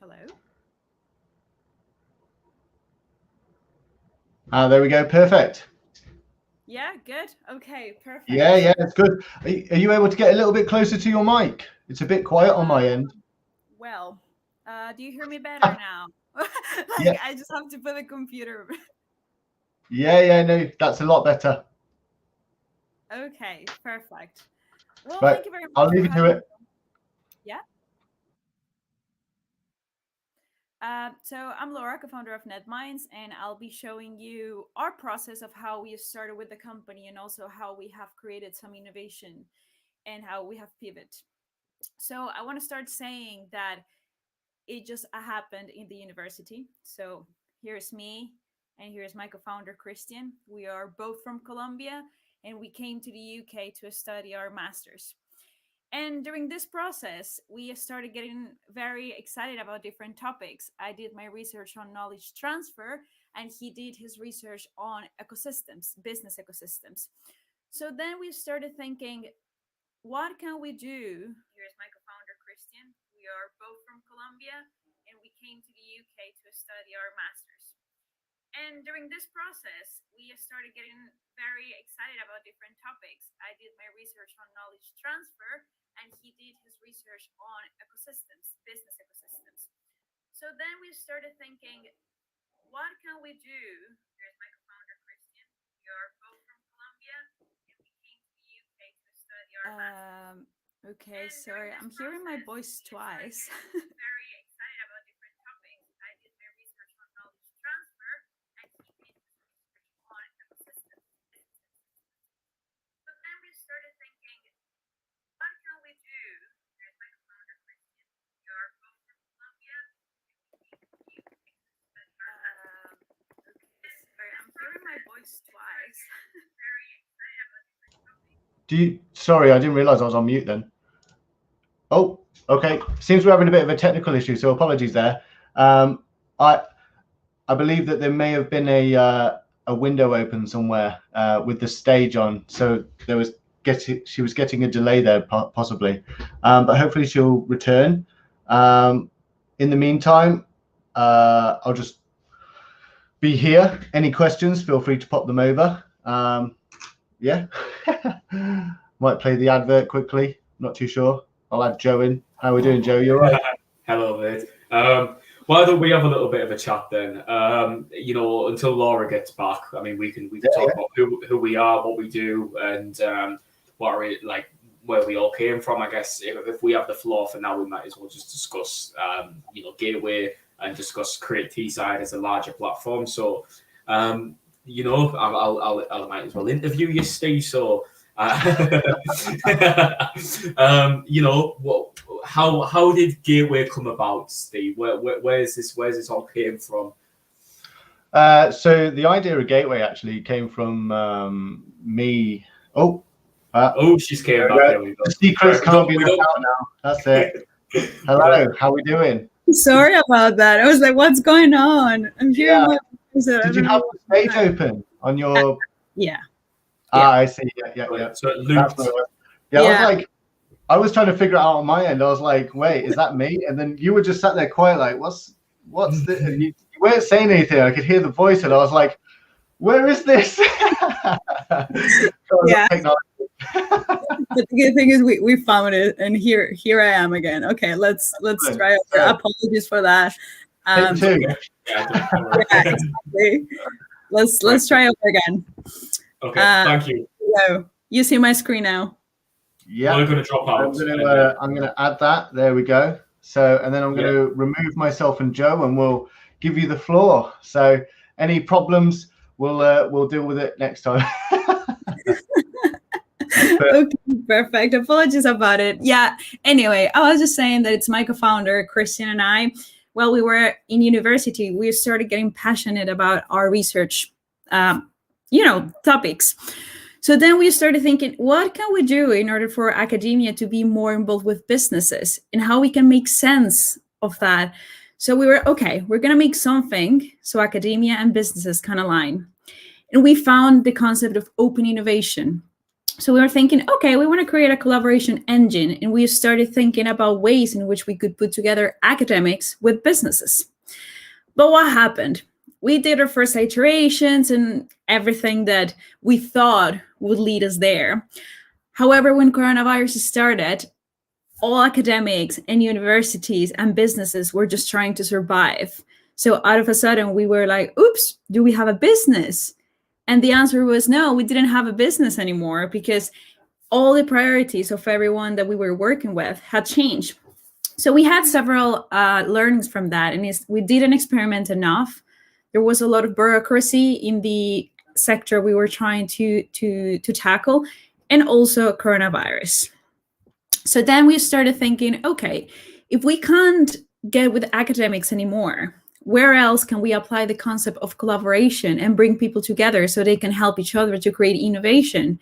Hello? There we go, perfect. Yeah, good. Okay, perfect. Yeah, it's good. Are you able to get a little bit closer to your mic? It's a bit quiet on my end. Well, do you hear me better now? Yeah. I just have to put the computer. Yeah, no, that's a lot better. Okay, perfect. Well, right. Thank you very much. I'll leave you to it. Yeah. So I'm Laura, co-founder of NetMinds, and I'll be showing you our process of how we started with the company and also how we have created some innovation and how we have pivoted. So I want to start saying that it just happened in the university. So here's me and here's my co-founder, Christian. We are both from Colombia and we came to the UK to study our masters. And during this process, we started getting very excited about different topics. I did my research on knowledge transfer, and he did his research on ecosystems, business ecosystems. So then we started thinking, what can we do? Here's my co-founder, Christian. We are both from Colombia, and we came to the UK to study our masters. And during this process, we started getting very excited about different topics. I did my research on knowledge transfer, and he did his research on ecosystems, business ecosystems. So then we started thinking, what can we do? Here's my co-founder, Christian. We are both from Colombia, and we came to the UK to study our masters. Okay, sorry, I'm hearing my voice twice. Very excited about different topics. I did my research on knowledge transfer, and he did his research on ecosystems. So then we started thinking, what can we do? Here's my co-founder, Christian. We are both from Colombia, and we came to the UK to study our masters. Okay, sorry, I'm hearing my voice twice. Very excited about different topics. Sorry, I didn't realize I was on mute then. Oh, okay. Seems we're having a bit of a technical issue, so apologies there. I believe that there may have been a window open somewhere with the stage on, so she was getting a delay there possibly, but hopefully she'll return. In the meantime, I'll just be here. Any questions, feel free to pop them over. Yeah. Might play the advert quickly. Not too sure. I'll add Joe in. How are we doing, Joe? You all right? Hello, mate. Why don't we have a little bit of a chat then? Until Laura gets back, I mean, we can talk about who we are, what we do, and what are it like, where we all came from. I guess if we have the floor for now, we might as well just discuss, Gateway, and discuss create Teesside as a larger platform. So, I might as well interview you, Steve. So, how did Gateway come about, Steve? Where's this all came from? So the idea of Gateway actually came from me. She's came back. There we go. The secrets can't be let out now. That's it. Hello, how we doing? Sorry about that. I was like, what's going on? I'm hearing my voice. Did you have the stage open on your? Yeah. I see. Yeah. So it looped. I was trying to figure it out on my end. I was like, wait, is that me? And then you were just sat there quiet, like, what's this? And you weren't saying anything. I could hear the voice, and I was like, where is this? Yeah. But the good thing is we found it, and here I am again. Okay, let's try. Apologies for that. Exactly. Let's try over again. Okay, thank you. So you see my screen now. Yeah, we're going to drop out. I'm going to add that. There we go. So, and then I'm going to remove myself and Joe, and we'll give you the floor. So, any problems, we'll deal with it next time. Okay, perfect. Apologies about it. Yeah. Anyway, I was just saying that it's my co-founder, Christian, and I. While we were in university, we started getting passionate about our research, topics. So then we started thinking, what can we do in order for academia to be more involved with businesses, and how we can make sense of that? So we were, we're going to make something so academia and businesses can align. And we found the concept of open innovation. So we were thinking, we want to create a collaboration engine. And we started thinking about ways in which we could put together academics with businesses. But what happened? We did our first iterations and everything that we thought would lead us there. However, when coronavirus started, all academics and universities and businesses were just trying to survive. So out of a sudden, we were like, oops, do we have a business? And the answer was no, we didn't have a business anymore, because all the priorities of everyone that we were working with had changed. So we had several learnings from that, and we didn't experiment enough. There was a lot of bureaucracy in the sector we were trying to tackle, and also coronavirus. So then we started thinking, if we can't get with academics anymore, where else can we apply the concept of collaboration and bring people together so they can help each other to create innovation?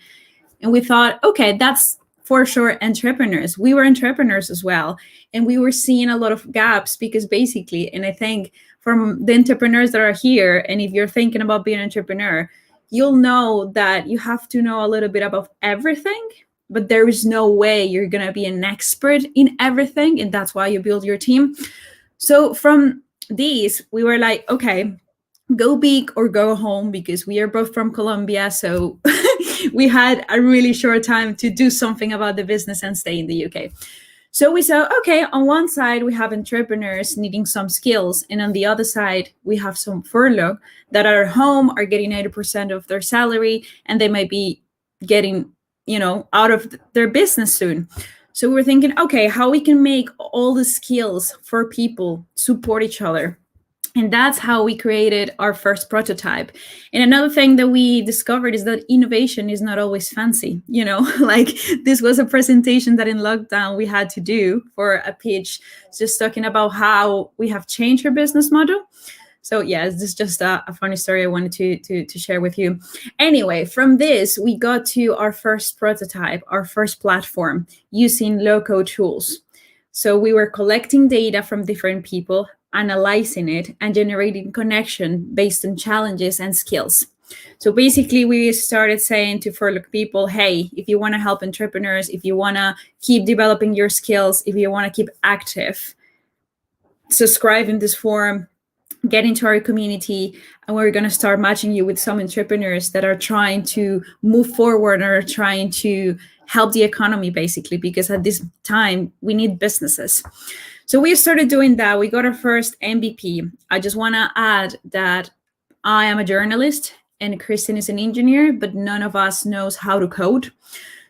And we thought, that's for sure entrepreneurs. We were entrepreneurs as well. And we were seeing a lot of gaps, because basically, and I think from the entrepreneurs that are here, and if you're thinking about being an entrepreneur, you'll know that you have to know a little bit about everything, but there is no way you're going to be an expert in everything. And that's why you build your team. So from these, we were like, go big or go home, because we are both from Colombia. So we had a really short time to do something about the business and stay in the UK. So we said, on one side, we have entrepreneurs needing some skills. And on the other side, we have some furlough that are at home, are getting 80% of their salary, and they might be getting, out of their business soon. So we were thinking, how we can make all the skills for people support each other. And that's how we created our first prototype. And another thing that we discovered is that innovation is not always fancy. Like this was a presentation that in lockdown we had to do for a pitch, just talking about how we have changed our business model. So yeah, this is just a funny story I wanted to share with you. Anyway, from this, we got to our first prototype, our first platform, using low-code tools. So we were collecting data from different people, analyzing it, and generating connection based on challenges and skills. So basically, we started saying to furloughed people, hey, if you want to help entrepreneurs, if you want to keep developing your skills, if you want to keep active, subscribe in this forum, get into our community, and we're going to start matching you with some entrepreneurs that are trying to move forward or are trying to help the economy, basically, because at this time we need businesses. So we started doing that. We got our first MVP. I just want to add that I am a journalist and Kristen is an engineer, but none of us knows how to code.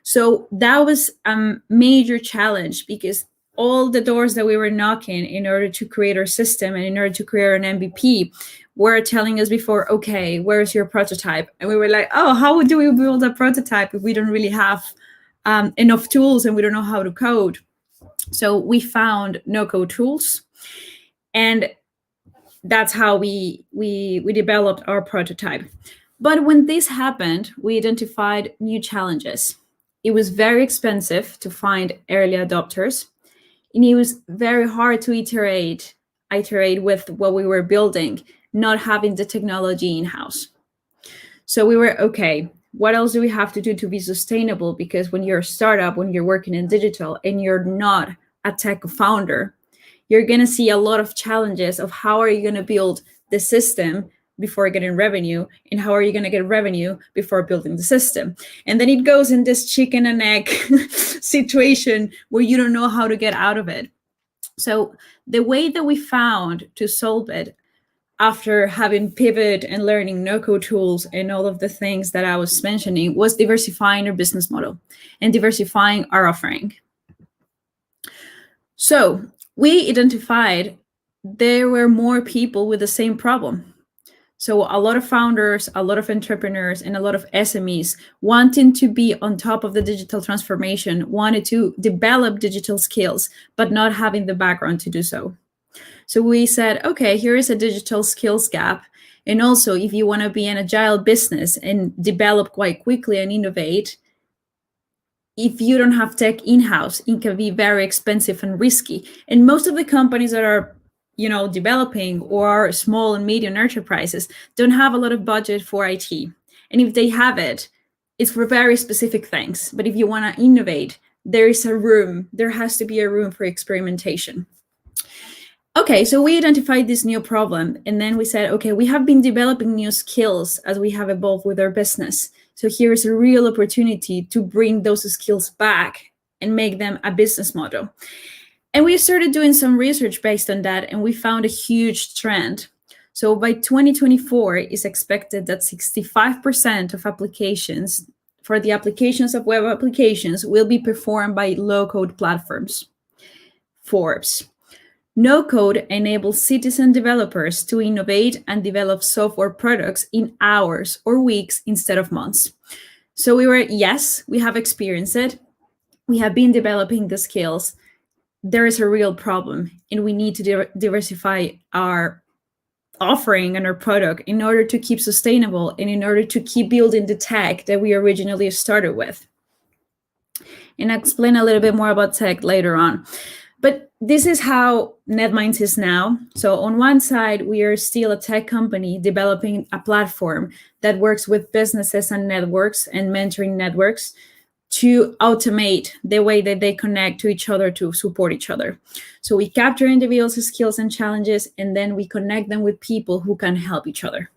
So that was a major challenge, because all the doors that we were knocking in order to create our system and in order to create an MVP were telling us before, okay, where's your prototype? And we were like, oh, how do we build a prototype if we don't really have enough tools and we don't know how to code? So we found no-code tools, and that's how we developed our prototype. But when this happened, we identified new challenges. It was very expensive to find early adopters, and it was very hard to iterate with what we were building, not having the technology in-house. So we were, okay, what else do we have to do to be sustainable? Because when you're a startup, when you're working in digital and you're not a tech founder, you're going to see a lot of challenges of how are you going to build the system before getting revenue, and how are you going to get revenue before building the system? And then it goes in this chicken and egg situation where you don't know how to get out of it. So the way that we found to solve it, after having pivot and learning no-code tools and all of the things that I was mentioning, was diversifying our business model and diversifying our offering. So we identified there were more people with the same problem. So a lot of founders, a lot of entrepreneurs, and a lot of SMEs wanting to be on top of the digital transformation, wanted to develop digital skills, but not having the background to do so. So we said, okay, here is a digital skills gap. And also, if you want to be an agile business and develop quite quickly and innovate, if you don't have tech in-house, it can be very expensive and risky. And most of the companies that are developing or small and medium enterprises don't have a lot of budget for IT. And if they have it, it's for very specific things. But if you want to innovate, there has to be a room for experimentation. Okay, so we identified this new problem, and then we said, okay, we have been developing new skills as we have evolved with our business. So here's a real opportunity to bring those skills back and make them a business model. And we started doing some research based on that, and we found a huge trend. So by 2024, it's expected that 65% of applications, for the applications of web applications, will be performed by low-code platforms. Forbes. No-code enables citizen developers to innovate and develop software products in hours or weeks instead of months. So we were, yes, we have experienced it. We have been developing the skills. There is a real problem, and we need to diversify our offering and our product in order to keep sustainable and in order to keep building the tech that we originally started with. And I'll explain a little bit more about tech later on. But this is how NetMinds is now. So on one side, we are still a tech company developing a platform that works with businesses and networks and mentoring networks to automate the way that they connect to each other to support each other. So we capture individuals' skills and challenges, and then we connect them with people who can help each other.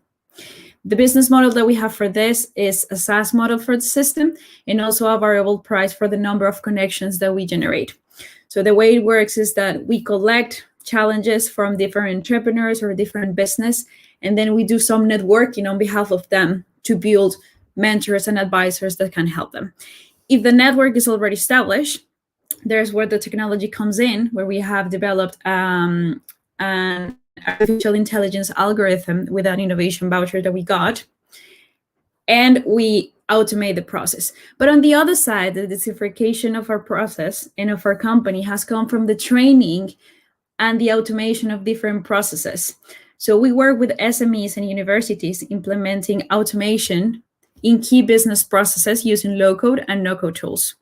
The business model that we have for this is a SaaS model for the system, and also a variable price for the number of connections that we generate. So the way it works is that we collect challenges from different entrepreneurs or different business, and then we do some networking on behalf of them to build mentors and advisors that can help them. If the network is already established, there's where the technology comes in, where we have developed an artificial intelligence algorithm with an innovation voucher that we got, and we automate the process. But on the other side, the diversification of our process and of our company has come from the training and the automation of different processes. So we work with SMEs and universities implementing automation in key business processes using low-code and no-code tools.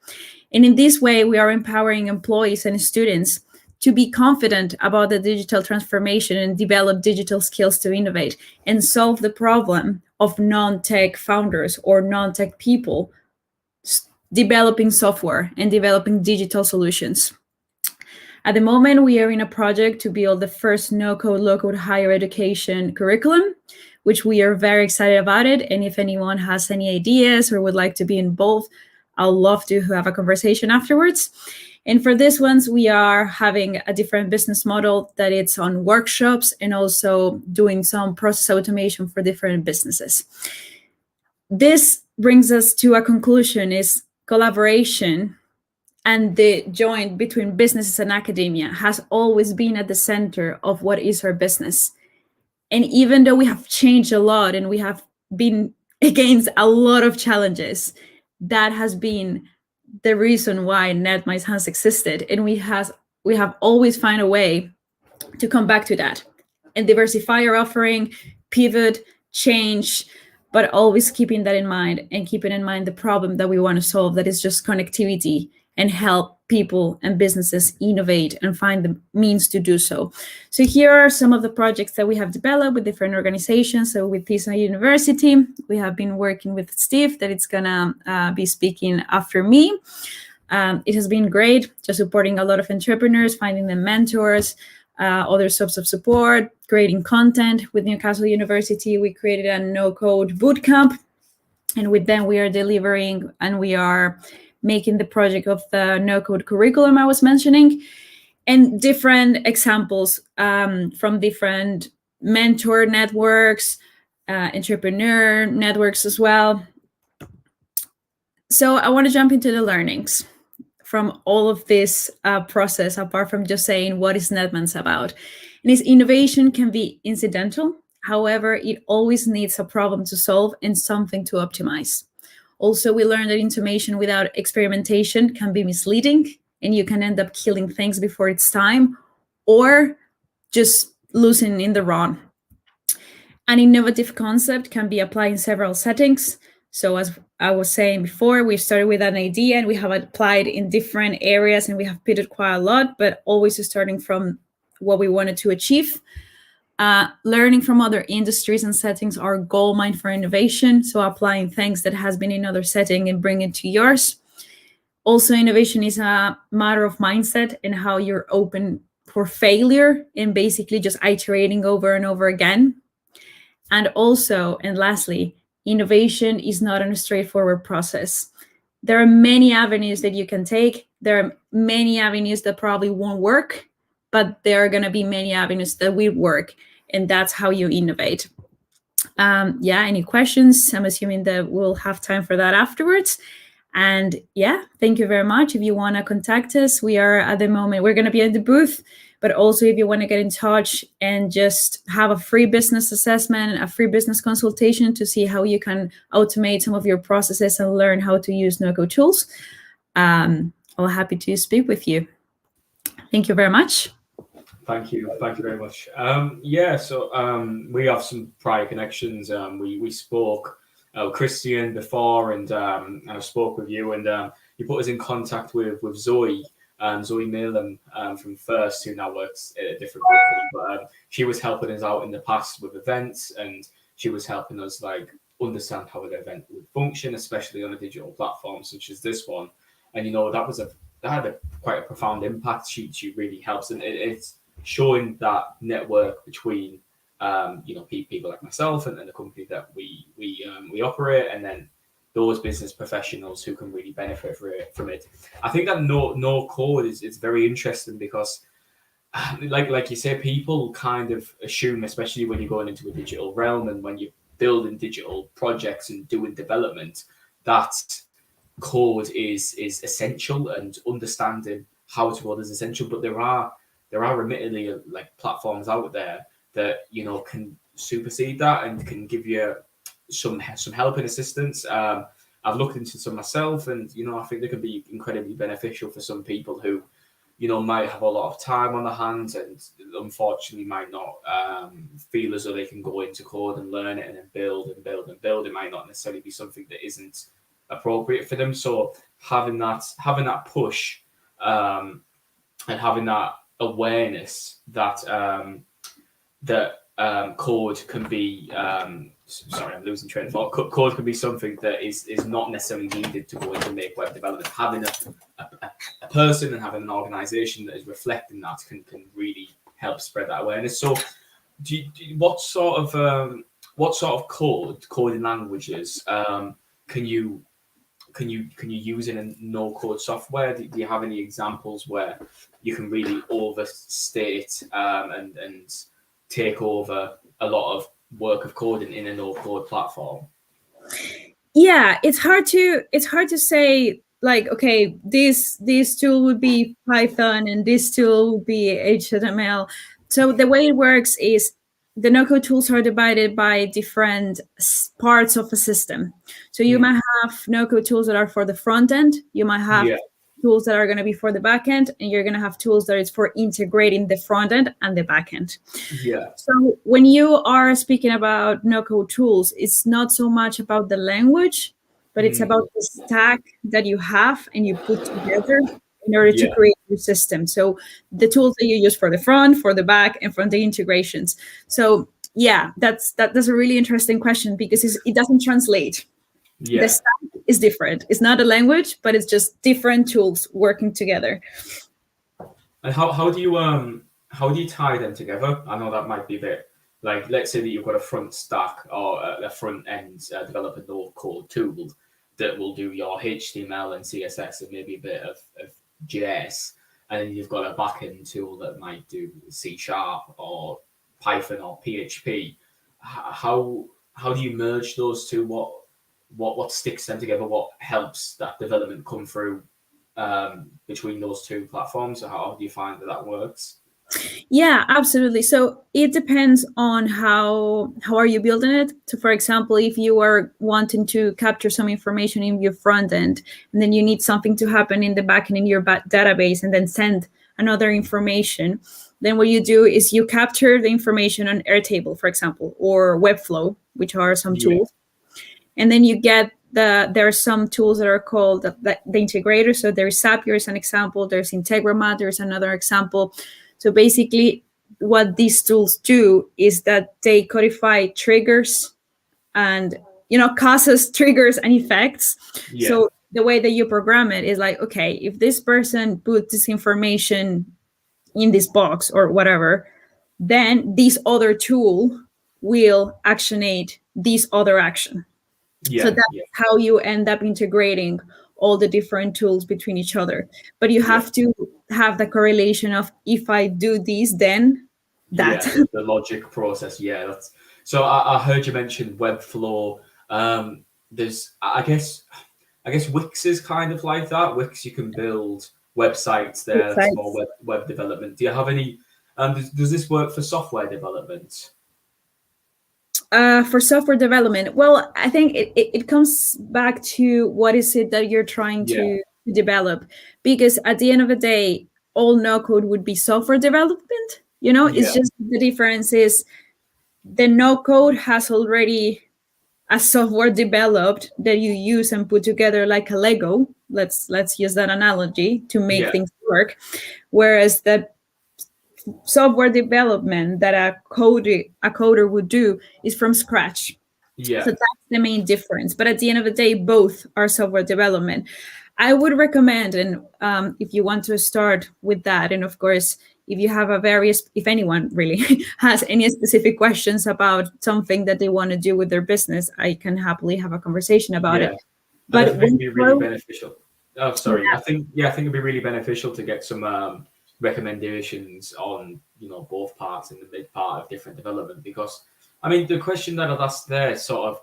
And in this way, we are empowering employees and students to be confident about the digital transformation and develop digital skills to innovate and solve the problem of non-tech founders or non-tech people developing software and developing digital solutions. At the moment, we are in a project to build the first no-code, low-code higher education curriculum, which we are very excited about it. And if anyone has any ideas or would like to be involved, I'll love to have a conversation afterwards. And for this ones, we are having a different business model that it's on workshops and also doing some process automation for different businesses. This brings us to a conclusion: is collaboration and the joint between businesses and academia has always been at the center of what is our business. And even though we have changed a lot and we have been against a lot of challenges, that has been the reason why NetMinds has existed. And we have always found a way to come back to that and diversify our offering, pivot, change, but always keeping that in mind and keeping in mind the problem that we want to solve, that is just connectivity, and help people and businesses innovate and find the means to do so. So here are some of the projects that we have developed with different organizations. So with Teesside University, we have been working with Steve, that it's gonna be speaking after me. It has been great, just supporting a lot of entrepreneurs, finding them mentors, other sorts of support, creating content. With Newcastle University, we created a no-code bootcamp, and with them we are delivering and we are making the project of the no-code curriculum I was mentioning, and different examples from different mentor networks, entrepreneur networks as well. So I want to jump into the learnings from all of this process, apart from just saying what is NetMinds about. And its innovation can be incidental. However, it always needs a problem to solve and something to optimize. Also, we learned that information without experimentation can be misleading, and you can end up killing things before it's time or just losing in the run. An innovative concept can be applied in several settings. So as I was saying before, we started with an idea and we have applied in different areas and we have pivoted quite a lot, but always starting from what we wanted to achieve. Learning from other industries and settings are gold mine for innovation. So applying things that has been in other setting and bring it to yours. Also, innovation is a matter of mindset and how you're open for failure and basically just iterating over and over again. And also, and lastly, innovation is not a straightforward process. There are many avenues that you can take. There are many avenues that probably won't work, but there are going to be many avenues that will work. And that's how you innovate. Yeah, any questions? I'm assuming that we'll have time for that afterwards. And yeah, thank you very much. If you want to contact us, we are at the moment, we're going to be at the booth, but also if you want to get in touch and just have a free business assessment, a free business consultation to see how you can automate some of your processes and learn how to use no-code tools, I'm happy to speak with you. Thank you very much. Thank you very much. Yeah, so we have some prior connections. We spoke Christian before, and I spoke with you, and you put us in contact with Zoe Milam from First, who now works at a different company, but she was helping us out in the past with events, and she was helping us like understand how an event would function, especially on a digital platform such as this one. And you know, that had quite a profound impact. She really helps, and it's showing that network between you know, people like myself and the company that we operate, and then those business professionals who can really benefit from it. I think that no code is very interesting because like you say, people kind of assume, especially when you're going into a digital realm and when you're building digital projects and doing development, that code is essential and understanding how to code is essential. But there are admittedly like platforms out there that, you know, can supersede that and can give you some help and assistance. I've looked into some myself, and you know, I think they can be incredibly beneficial for some people who, you know, might have a lot of time on their hands and unfortunately might not feel as though they can go into code and learn it and then build. It might not necessarily be something that isn't appropriate for them. So having that push and having that awareness that code can be sorry, I'm losing train of thought. Code can be something that is not necessarily needed to go into make web development. Having a person and having an organization that is reflecting that can really help spread that awareness. So what sort of coding languages can you use in a no-code software? Do you have any examples where you can really overstate and take over a lot of work of coding in a no-code platform? Yeah, it's hard to say, like, okay, this tool would be Python and this tool would be HTML. So the way it works is the no-code tools are divided by different parts of a system. So you might have no-code tools that are for the front end. You might have tools that are going to be for the back end, and you're going to have tools that is for integrating the front end and the back end. Yeah. So when you are speaking about no-code tools, it's not so much about the language, but it's about the stack that you have and you put together in order to create your system. So the tools that you use for the front, for the back, and from the integrations. So yeah, that's a really interesting question, because it doesn't translate. The stack is different. It's not a language, but it's just different tools working together. And how do you tie them together? I know that might be a bit like, let's say that you've got a front stack or a front end developer no-code tool that will do your HTML and CSS and maybe a bit of JS, and then you've got a back-end tool that might do C# or Python or PHP. How do you merge those two? What sticks them together? What helps that development come through between those two platforms? How do you find that works? Yeah, absolutely. So it depends on how are you building it. So for example, if you are wanting to capture some information in your front end, and then you need something to happen in the back end in your database and then send another information, then what you do is you capture the information on Airtable, for example, or Webflow, which are some tools. And then you get there are some tools that are called the integrators. So there's Zapier as an example, there's Integromat, there's another example. So basically what these tools do is that they codify triggers and, causes, triggers, and effects. Yeah. So the way that you program it is like, okay, if this person put this information in this box or whatever, then this other tool will actionate this other action. So that's how you end up integrating all the different tools between each other. But you have to have the correlation of, if I do this, then that. Yeah, the logic process. Yeah, that's. So I heard you mention Webflow. There's, I guess Wix is kind of like that. Wix, you can build websites there. That's more web development. Do you have any? Does this work for software development? For software development, well, I think it comes back to what is it that you're trying to develop, because at the end of the day, all no code would be software development. It's just the difference is the no code has already a software developed that you use and put together like a Lego. Let's use that analogy to make things work, whereas that software development that a coder would do is from scratch. So that's the main difference. But at the end of the day, both are software development. I would recommend, and if you want to start with that, and of course, if you have if anyone really has any specific questions about something that they want to do with their business, I can happily have a conversation about it. But I think it'd be really beneficial. Oh, sorry. I think it'd be really beneficial to get some recommendations on both parts and the mid part of different development, because I mean the question that I've asked there, sort of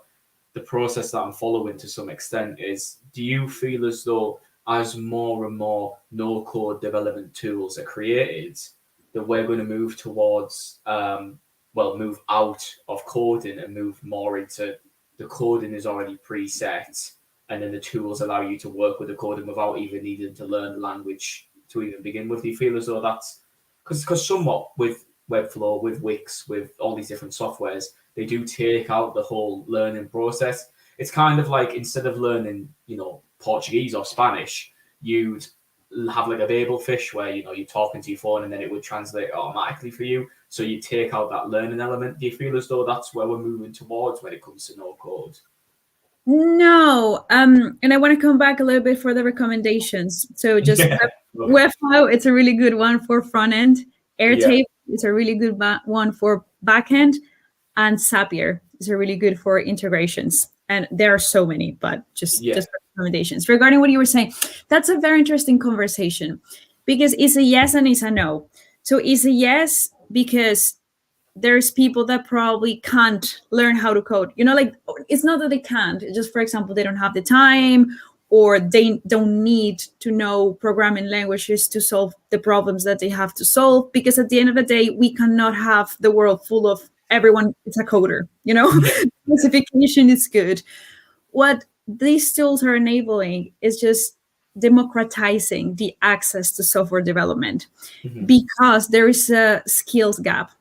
the process that I'm following to some extent, is do you feel as though as more and more no code development tools are created that we're going to move towards move out of coding and move more into the coding is already preset, and then the tools allow you to work with the coding without even needing to learn the language to even begin with? Do you feel as though that's because somewhat with Webflow, with Wix, with all these different softwares, they do take out the whole learning process. It's kind of like instead of learning, Portuguese or Spanish, you'd have like a Babel fish where you're talking to your phone and then it would translate automatically for you. So you take out that learning element. Do you feel as though that's where we're moving towards when it comes to no code? No, and I want to come back a little bit for the recommendations. So just Webflow, it's a really good one for front end. Airtape is a really good one for back end, and Zapier is a really good for integrations. And there are so many, but just recommendations. Regarding what you were saying, that's a very interesting conversation because it's a yes and it's a no. So it's a yes because there's people that probably can't learn how to code. You know, like it's not that they can't, it's just, for example, they don't have the time or they don't need to know programming languages to solve the problems that they have to solve. Because at the end of the day, we cannot have the world full of everyone is a coder, you know. Specification is good. What these tools are enabling is just democratizing the access to software development because there is a skills gap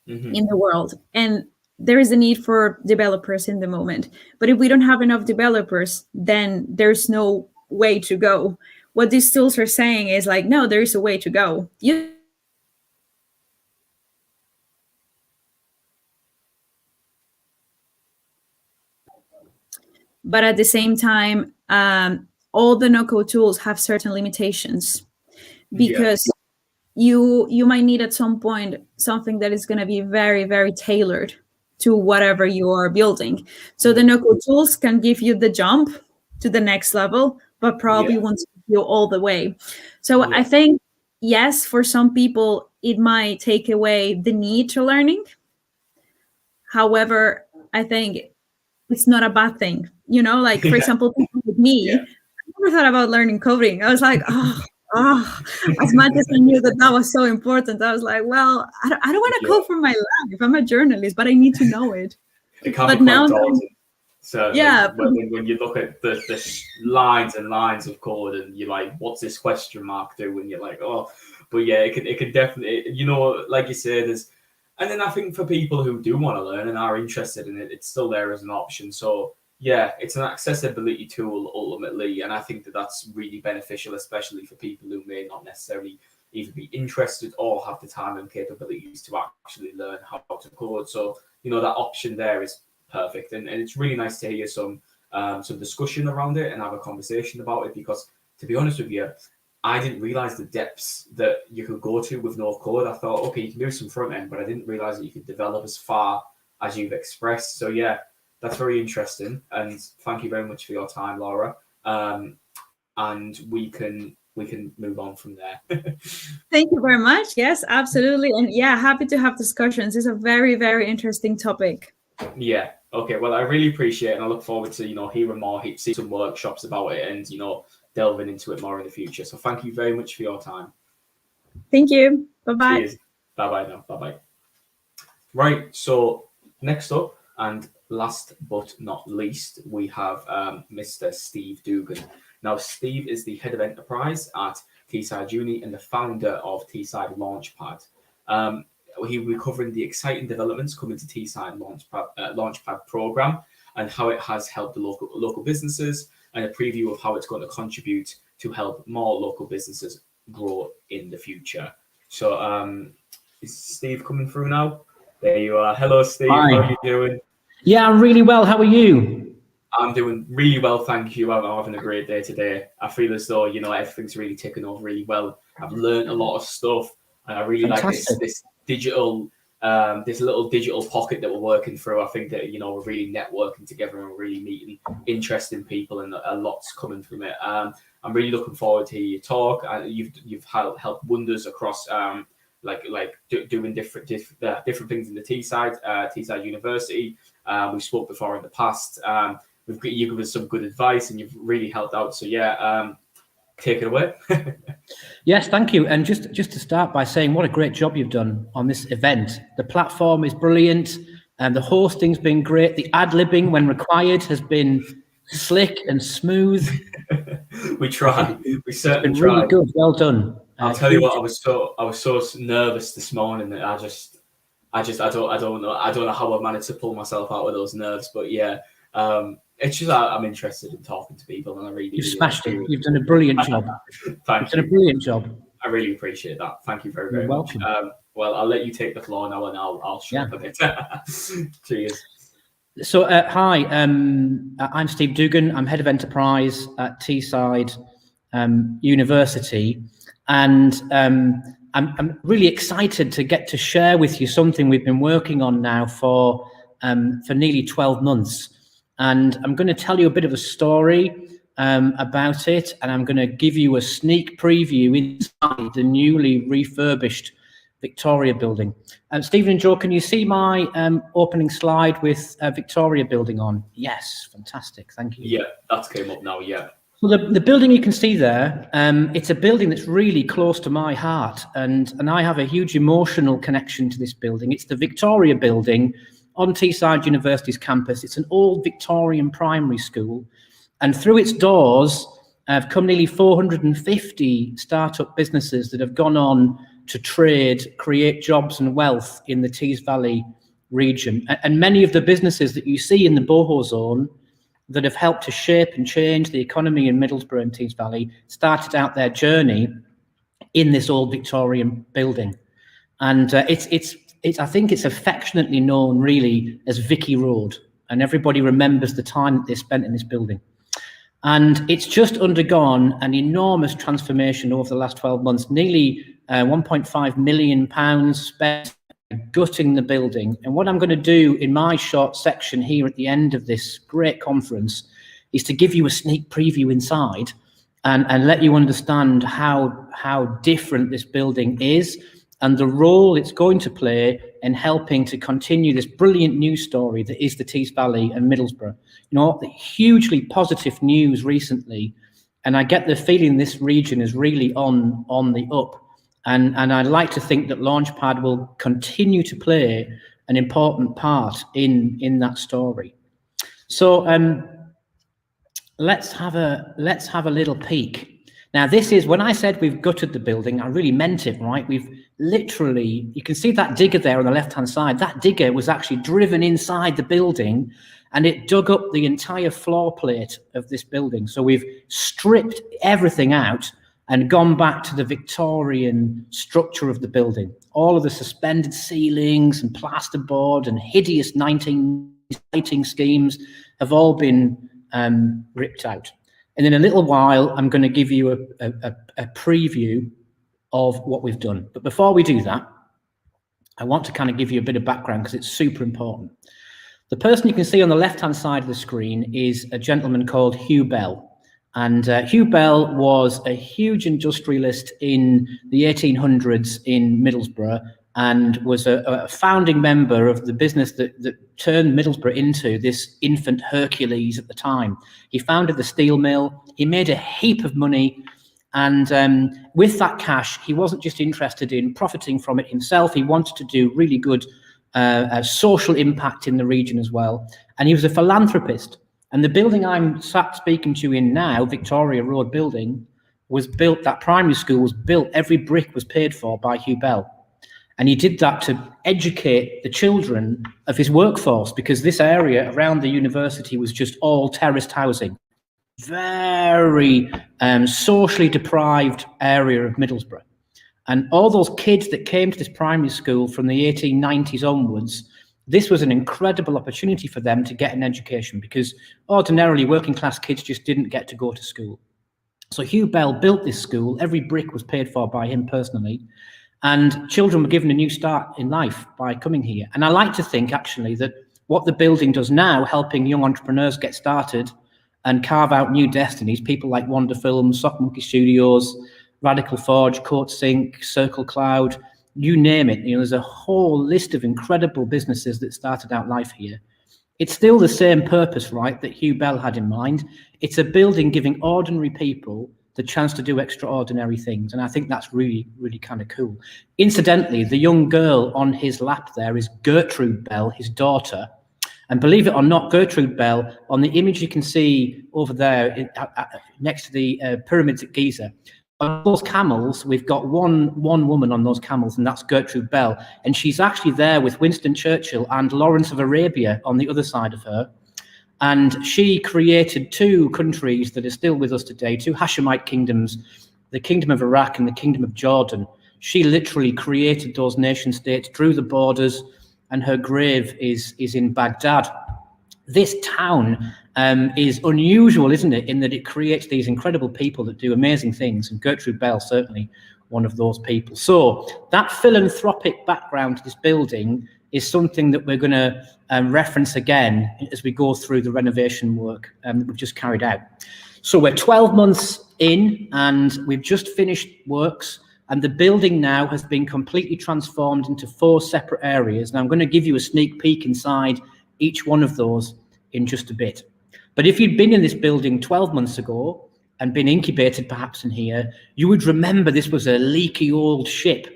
in the world, and there is a need for developers in the moment. But if we don't have enough developers, then there's no way to go. What these tools are saying is like, no, there is a way to go. But at the same time, all the no-code tools have certain limitations because you might need at some point something that is going to be very, very tailored to whatever you are building. So the no-code tools can give you the jump to the next level, but probably won't take you all the way. So I think, yes, for some people, it might take away the need to learning. However, I think it's not a bad thing. You know, like, for example, people with me, I never thought about learning coding. I was like, as much as I knew that was so important, I was like, well, I don't want to code for my life. I'm a journalist, but I need to know it. It can be quite daunting. So when you look at the lines and lines of code and you're like, what's this question mark do? And you're like, oh, but yeah, it can definitely, you know, like you say, there's, and then I think for people who do want to learn and are interested in it, it's still there as an option. So yeah, it's an accessibility tool ultimately, and I think that that's really beneficial, especially for people who may not necessarily either be interested or have the time and capabilities to actually learn how to code. So, you know, that option there is perfect, and it's really nice to hear some discussion around it and have a conversation about it, because to be honest with you, I didn't realize the depths that you could go to with no code. I thought, okay, you can do some front end, but I didn't realize that you could develop as far as you've expressed. So yeah, that's very interesting, and thank you very much for your time, Laura. And we can move on from there. Thank you very much. Yes, absolutely. And yeah, happy to have discussions. It's a very, very interesting topic. Yeah. Okay. Well, I really appreciate it, and I look forward to, you know, hearing more, see some workshops about it, and, you know, delving into it more in the future. So thank you very much for your time. Thank you. Bye-bye. Cheers. Bye-bye now. Bye-bye. Right. So next up, and last but not least, we have Mr. Steve Dugan. Now, Steve is the head of enterprise at Teesside Uni and the founder of Teesside Launchpad. He will be covering the exciting developments coming to Teesside Launchpad program and how it has helped the local businesses, and a preview of how it's going to contribute to help more local businesses grow in the future. So is Steve coming through now? There you are. Hello, Steve. Hi. How are you doing? Yeah, I'm really well. How are you? I'm doing really well, thank you. I'm having a great day today. I feel as though, you know, everything's really ticking over really well. I've learned a lot of stuff, and I really like this digital, this little digital pocket that we're working through. I think that, you know, we're really networking together and we're really meeting interesting people, and a lot's coming from it. I'm really looking forward to hear you talk. You've helped wonders across doing different things in the Teesside University. We spoke before in the past. You given us some good advice, and you've really helped out. So yeah, take it away. Yes, thank you. And just to start by saying, what a great job you've done on this event. The platform is brilliant, and the hosting's been great. The ad-libbing, when required, has been slick and smooth. We try. We certainly it's been try. Really good. Well done. I'll tell you what. I was so nervous this morning that I don't know how I managed to pull myself out of those nerves. But yeah, it's just I'm interested in talking to people, and I really smashed it. You've done a brilliant job. Thank you. Done a brilliant job. I really appreciate that. Thank you very, very much. Well, I'll let you take the floor now, and I'll shut up a bit. Cheers. So, hi, I'm Steve Dugan. I'm Head of Enterprise at Teesside University. And I'm really excited to get to share with you something we've been working on now for nearly 12 months. And I'm going to tell you a bit of a story about it, and I'm going to give you a sneak preview inside the newly refurbished Victoria building. Stephen and Joe, can you see my opening slide with Victoria building on? Yes, fantastic, thank you. Yeah, that's came up now, yeah. Well, the building you can see there, it's a building that's really close to my heart, and I have a huge emotional connection to this building. It's the Victoria building on Teesside University's campus. It's an old Victorian primary school, and through its doors have come nearly 450 startup businesses that have gone on to trade, create jobs and wealth in the Tees Valley region. And many of the businesses that you see in the boho zone that have helped to shape and change the economy in Middlesbrough and Tees Valley started out their journey in this old Victorian building. And I think it's affectionately known really as Vicky Road, and everybody remembers the time that they spent in this building. And it's just undergone an enormous transformation over the last 12 months, nearly £1.5 million spent gutting the building. And what I'm going to do in my short section here at the end of this great conference is to give you a sneak preview inside and let you understand how different this building is and the role it's going to play in helping to continue this brilliant news story that is the Tees Valley and Middlesbrough. You know, hugely positive news recently, and I get the feeling this region is really on the up. And I'd like to think that Launchpad will continue to play an important part in that story. So let's have a little peek. Now, this is, when I said we've gutted the building, I really meant it, right? We've literally, you can see that digger there on the left-hand side. That digger was actually driven inside the building and it dug up the entire floor plate of this building. So we've stripped everything out and gone back to the Victorian structure of the building. All of the suspended ceilings and plasterboard and hideous 19 lighting schemes have all been ripped out. And in a little while, I'm going to give you a preview of what we've done. But before we do that, I want to kind of give you a bit of background because it's super important. The person you can see on the left-hand side of the screen is a gentleman called Hugh Bell. And Hugh Bell was a huge industrialist in the 1800s in Middlesbrough and was a founding member of the business that turned Middlesbrough into this infant Hercules at the time. He founded the steel mill. He made a heap of money. And with that cash, he wasn't just interested in profiting from it himself. He wanted to do really good social impact in the region as well. And he was a philanthropist. And the building I'm sat speaking to you in now, Victoria Road building, was built, that primary school was built, every brick was paid for by Hugh Bell. And he did that to educate the children of his workforce, because this area around the university was just all terraced housing. Very socially deprived area of Middlesbrough. And all those kids that came to this primary school from the 1890s onwards, this was an incredible opportunity for them to get an education, because ordinarily working class kids just didn't get to go to school. So Hugh Bell built this school. Every brick was paid for by him personally. And children were given a new start in life by coming here. And I like to think, actually, that what the building does now, helping young entrepreneurs get started and carve out new destinies, people like Wonder Films, Sock Monkey Studios, Radical Forge, Coat Sync, Circle Cloud, you name it. You know, there's a whole list of incredible businesses that started out life here. It's still the same purpose, right, that Hugh Bell had in mind. It's a building giving ordinary people the chance to do extraordinary things. And I think that's really, really kind of cool. Incidentally, the young girl on his lap there is Gertrude Bell, his daughter. And believe it or not, Gertrude Bell, on the image you can see over there next to the pyramids at Giza, on those camels, we've got one woman on those camels, and that's Gertrude Bell. And she's actually there with Winston Churchill and Lawrence of Arabia on the other side of her. And she created two countries that are still with us today, two Hashemite kingdoms, the Kingdom of Iraq and the Kingdom of Jordan. She literally created those nation states, drew the borders, and her grave is in Baghdad. This town is unusual, isn't it, in that it creates these incredible people that do amazing things, and Gertrude Bell certainly one of those people. So that philanthropic background to this building is something that we're going to reference again as we go through the renovation work that we've just carried out. So we're 12 months in and we've just finished works, and the building now has been completely transformed into 4 separate areas. Now I'm going to give you a sneak peek inside each one of those in just a bit. But if you'd been in this building 12 months ago and been incubated perhaps in here, you would remember this was a leaky old ship.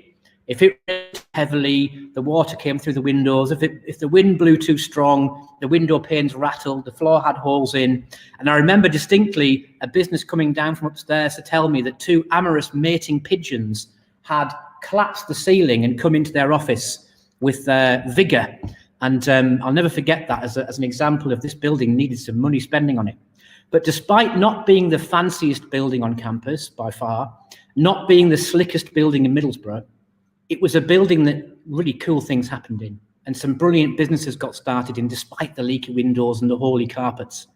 If it rained heavily, the water came through the windows. If the wind blew too strong, the window panes rattled, the floor had holes in. And I remember distinctly a business coming down from upstairs to tell me that 2 amorous mating pigeons had collapsed the ceiling and come into their office with vigour. And I'll never forget that as an example of this building needed some money spending on it. But despite not being the fanciest building on campus by far, not being the slickest building in Middlesbrough, it was a building that really cool things happened in, and some brilliant businesses got started in despite the leaky windows and the holy carpets.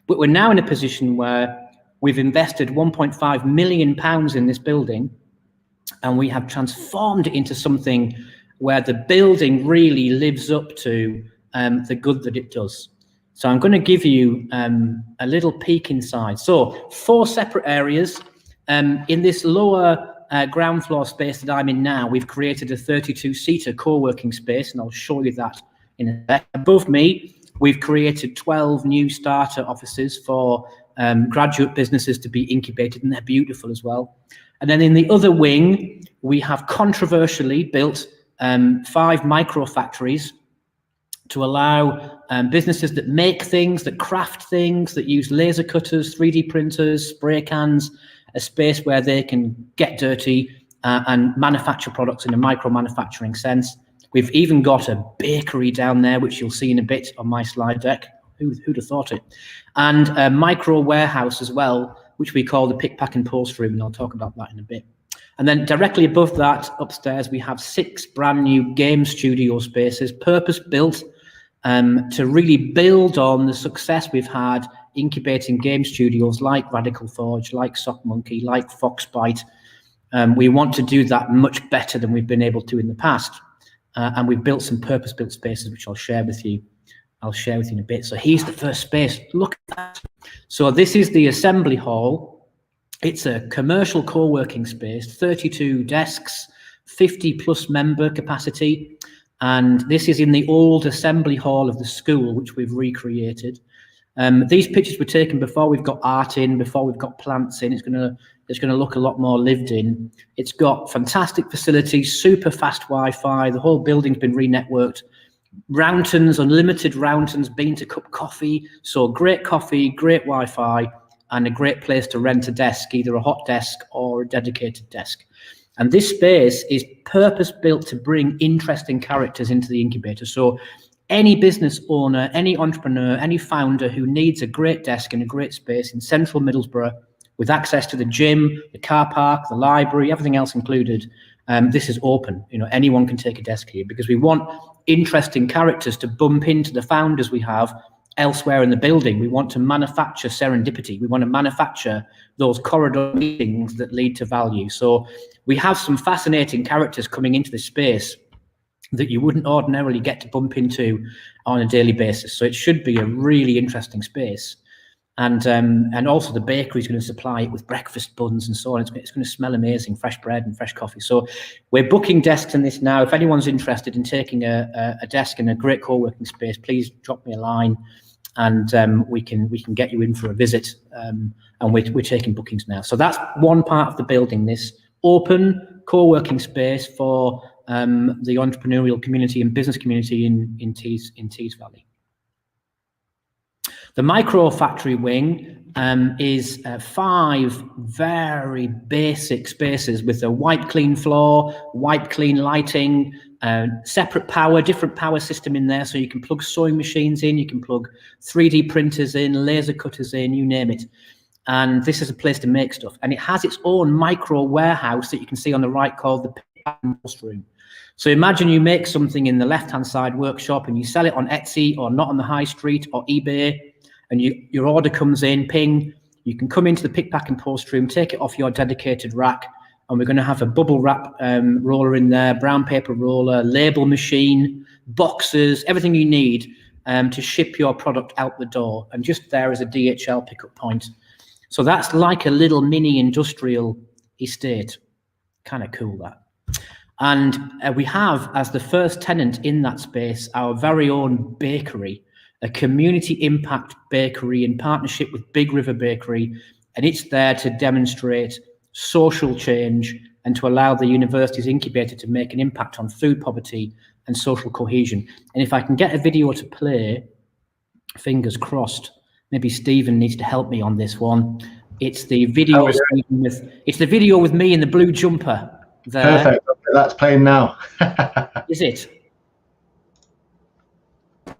But we're now in a position where we've invested £1.5 million in this building, and we have transformed it into something where the building really lives up to the good that it does. So I'm going to give you a little peek inside. So 4 separate areas. In this lower ground floor space that I'm in now, we've created a 32-seater co-working space, and I'll show you that in a sec. Above me, we've created 12 new starter offices for graduate businesses to be incubated, and they're beautiful as well. And then in the other wing, we have controversially built 5 micro factories to allow businesses that make things, that craft things, that use laser cutters, 3D printers, spray cans, a space where they can get dirty and manufacture products in a micro manufacturing sense. We've even got a bakery down there, which you'll see in a bit on my slide deck. Who'd have thought it? And a micro warehouse as well, which we call the pick, pack and post room, and I'll talk about that in a bit. And then directly above that, upstairs, we have 6 brand new game studio spaces, purpose-built to really build on the success we've had incubating game studios like Radical Forge, like Sock Monkey, like Foxbite. We want to do that much better than we've been able to in the past. And we've built some purpose-built spaces, which I'll share with you. In a bit. So here's the first space. Look at that. So this is the assembly hall. It's a commercial co-working space, 32 desks, 50+ member capacity. And this is in the old assembly hall of the school, which we've recreated. These pictures were taken before we've got art in, before we've got plants in. It's going to look a lot more lived in. It's got fantastic facilities, super fast Wi-Fi. The whole building's been re-networked. Roundtons, unlimited Roundtons, bean to cup coffee. So great coffee, great Wi-Fi, and a great place to rent a desk, either a hot desk or a dedicated desk. And this space is purpose-built to bring interesting characters into the incubator. So any business owner, any entrepreneur, any founder who needs a great desk and a great space in central Middlesbrough with access to the gym, the car park, the library, everything else included, this is open. You know, anyone can take a desk here because we want interesting characters to bump into the founders we have elsewhere in the building. We want to manufacture serendipity. We want to manufacture those corridor meetings that lead to value. So we have some fascinating characters coming into this space that you wouldn't ordinarily get to bump into on a daily basis. So it should be a really interesting space. And also the bakery is going to supply it with breakfast buns and so on. It's going to smell amazing, fresh bread and fresh coffee. So we're booking desks in this now. If anyone's interested in taking a desk in a great co-working space, please drop me a line, and we can get you in for a visit. And we're taking bookings now. So that's one part of the building, this open co-working space for the entrepreneurial community and business community in Tees Valley. The micro factory wing is 5 very basic spaces with a white clean floor, white clean lighting, separate power, different power system in there, so you can plug sewing machines in, you can plug 3D printers in, laser cutters in, you name it. And this is a place to make stuff. And it has its own micro warehouse that you can see on the right called the room. So imagine you make something in the left-hand side workshop and you sell it on Etsy or not on the high street or eBay, and your order comes in, ping, you can come into the pick, pack and post room, take it off your dedicated rack, and we're going to have a bubble wrap roller in there, brown paper roller, label machine, boxes, everything you need to ship your product out the door. And just there is a DHL pickup point. So that's like a little mini industrial estate. Kind of cool, that. And we have, as the first tenant in that space, our very own bakery, a community impact bakery in partnership with Big River Bakery. And it's there to demonstrate social change and to allow the university's incubator to make an impact on food poverty and social cohesion. And if I can get a video to play, fingers crossed, maybe Stephen needs to help me on this one. It's the video, it's the video with me in the blue jumper there. Perfect. That's playing now. Is it?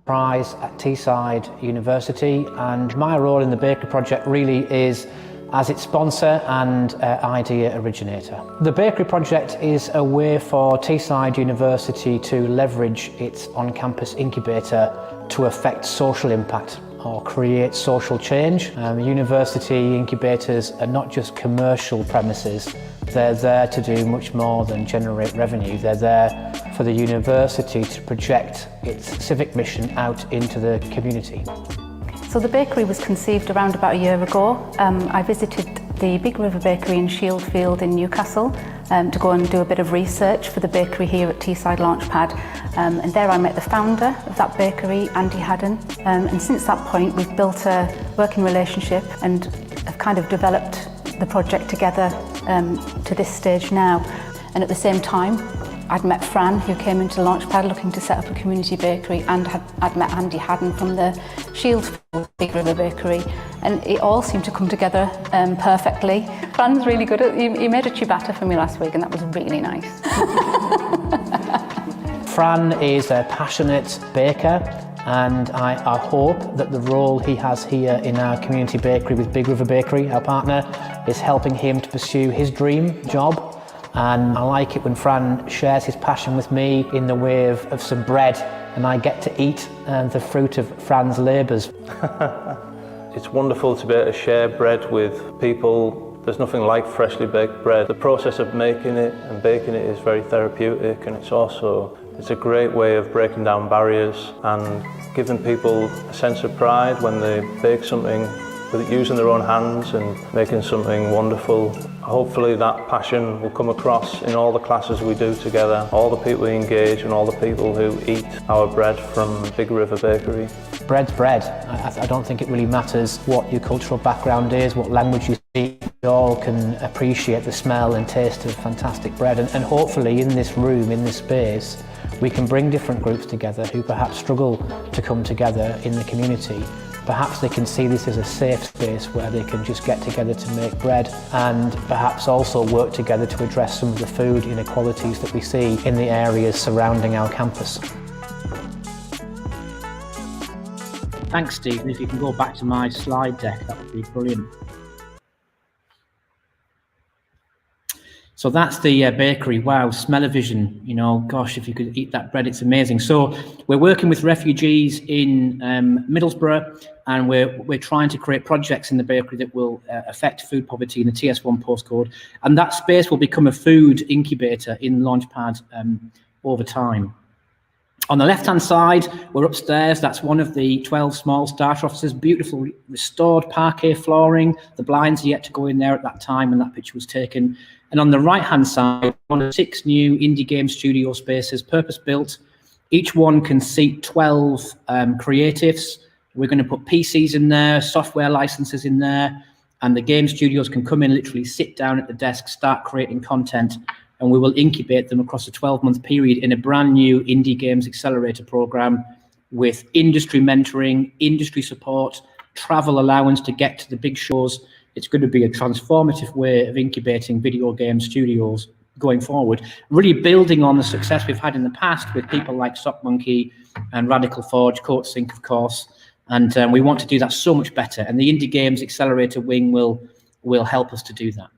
Prize at Teesside University, and my role in the bakery project really is as its sponsor and idea originator. The bakery project is a way for Teesside University to leverage its on-campus incubator to affect social impact or create social change. University incubators are not just commercial premises, they're there to do much more than generate revenue. They're there for the university to project its civic mission out into the community. So the bakery was conceived around about a year ago. I visited the Big River Bakery in Shieldfield in Newcastle to go and do a bit of research for the bakery here at Teesside Launchpad. And there I met the founder of that bakery, Andy Haddon. And since that point we've built a working relationship and have kind of developed the project together to this stage now. And at the same time, I'd met Fran, who came into Launchpad looking to set up a community bakery, and I'd met Andy Haddon from the Shieldfield Big River Bakery, and it all seemed to come together perfectly. Fran's really good at, he made a ciabatta for me last week, and that was really nice. Fran is a passionate baker, and I hope that the role he has here in our community bakery with Big River Bakery, our partner, is helping him to pursue his dream job. And I like it when Fran shares his passion with me in the way of some bread, and I get to eat the fruit of Fran's labours. It's wonderful to be able to share bread with people. There's nothing like freshly baked bread. The process of making it and baking it is very therapeutic, and it's a great way of breaking down barriers and giving people a sense of pride when they bake something with using their own hands and making something wonderful. Hopefully that passion will come across in all the classes we do together, all the people we engage and all the people who eat our bread from Big River Bakery. Bread's bread. I don't think it really matters what your cultural background is, what language you speak. We all can appreciate the smell and taste of fantastic bread, and hopefully in this room, in this space, we can bring different groups together who perhaps struggle to come together in the community. Perhaps they can see this as a safe space where they can just get together to make bread, and perhaps also work together to address some of the food inequalities that we see in the areas surrounding our campus. Thanks, Stephen. If you can go back to my slide deck, that would be brilliant. So that's the bakery. Wow, smell-o-vision, you know, gosh, if you could eat that bread, it's amazing. So we're working with refugees in Middlesbrough, and we're trying to create projects in the bakery that will affect food poverty in the TS1 postcode. And that space will become a food incubator in Launchpad over time. On the left-hand side, we're upstairs. That's one of the 12 small starter offices, beautiful restored parquet flooring. The blinds are yet to go in there at that time when that picture was taken. And on the right-hand side, one of 6 new indie game studio spaces, purpose-built. Each one can seat 12 creatives. We're going to put PCs in there, software licenses in there, and the game studios can come in, literally sit down at the desk, start creating content, and we will incubate them across a 12-month period in a brand new Indie Games Accelerator program with industry mentoring, industry support, travel allowance to get to the big shows. It's going to be a transformative way of incubating video game studios going forward, really building on the success we've had in the past with people like Sock Monkey and Radical Forge, CodeSync, of course. And we want to do that so much better. And the Indie Games Accelerator wing will help us to do that.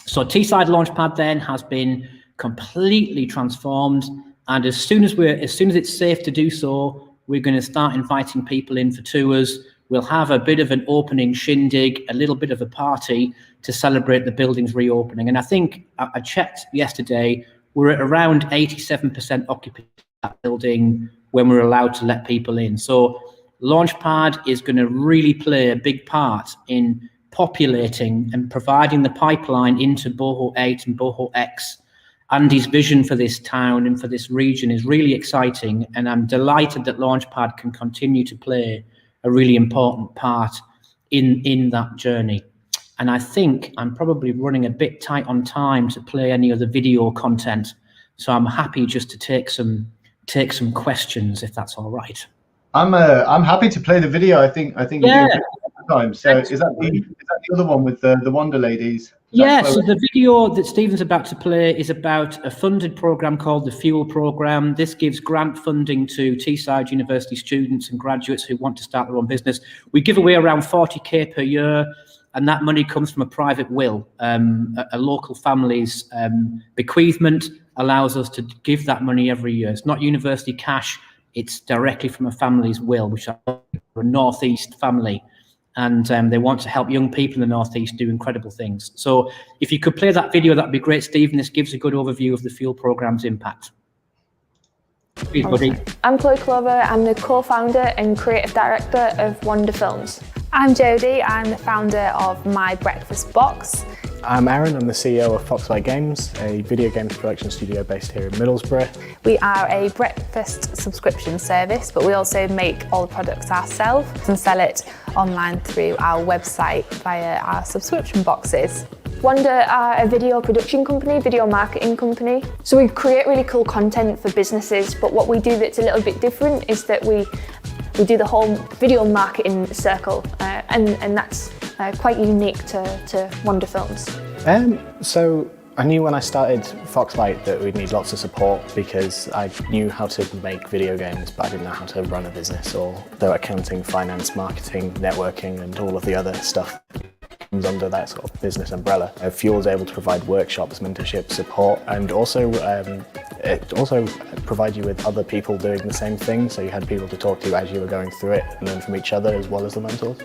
So Teesside Launchpad then has been completely transformed. And as soon as it's safe to do so, we're going to start inviting people in for tours. We'll have a bit of an opening shindig, a little bit of a party to celebrate the building's reopening. And I think I checked yesterday, we're at around 87% occupancy of that building when we're allowed to let people in. So Launchpad is going to really play a big part in populating and providing the pipeline into Boho 8 and Boho X. Andy's vision for this town and for this region is really exciting, and I'm delighted that Launchpad can continue to play a really important part in that journey. And I think I'm probably running a bit tight on time to play any other video content, so I'm happy just to take some questions if that's all right. I'm happy to play the video. I think yeah. Time. So is that the other one with the Wonder Ladies? Yeah, so the video that Stephen's about to play is about a funded program called the Fuel Program. This gives grant funding to Teesside University students and graduates who want to start their own business. We give away around 40k per year, and that money comes from a private will. A local family's bequeathment allows us to give that money every year. It's not university cash, it's directly from a family's will, which are a Northeast family. And they want to help young people in the Northeast do incredible things. So if you could play that video, that'd be great, Stephen. This gives a good overview of the Fuel Programme's impact. Please, buddy. I'm Chloe Clover. I'm the co-founder and creative director of Wonder Films. I'm Jodie. I'm the founder of My Breakfast Box. I'm Aaron. I'm the CEO of Foxlight Games, a video games production studio based here in Middlesbrough. We are a breakfast subscription service, but we also make all the products ourselves and sell it online through our website via our subscription boxes. Wonder are a video production company, video marketing company. So we create really cool content for businesses, but what we do that's a little bit different is that we do the whole video marketing circle, and that's quite unique to Wonder Films. So I knew when I started Foxlight that we'd need lots of support because I knew how to make video games, but I didn't know how to run a business or the accounting, finance, marketing, networking, and all of the other stuff under that sort of business umbrella. Fuel is able to provide workshops, mentorship, support, and also it also provide you with other people doing the same thing, so you had people to talk to as you were going through it and learn from each other as well as the mentors.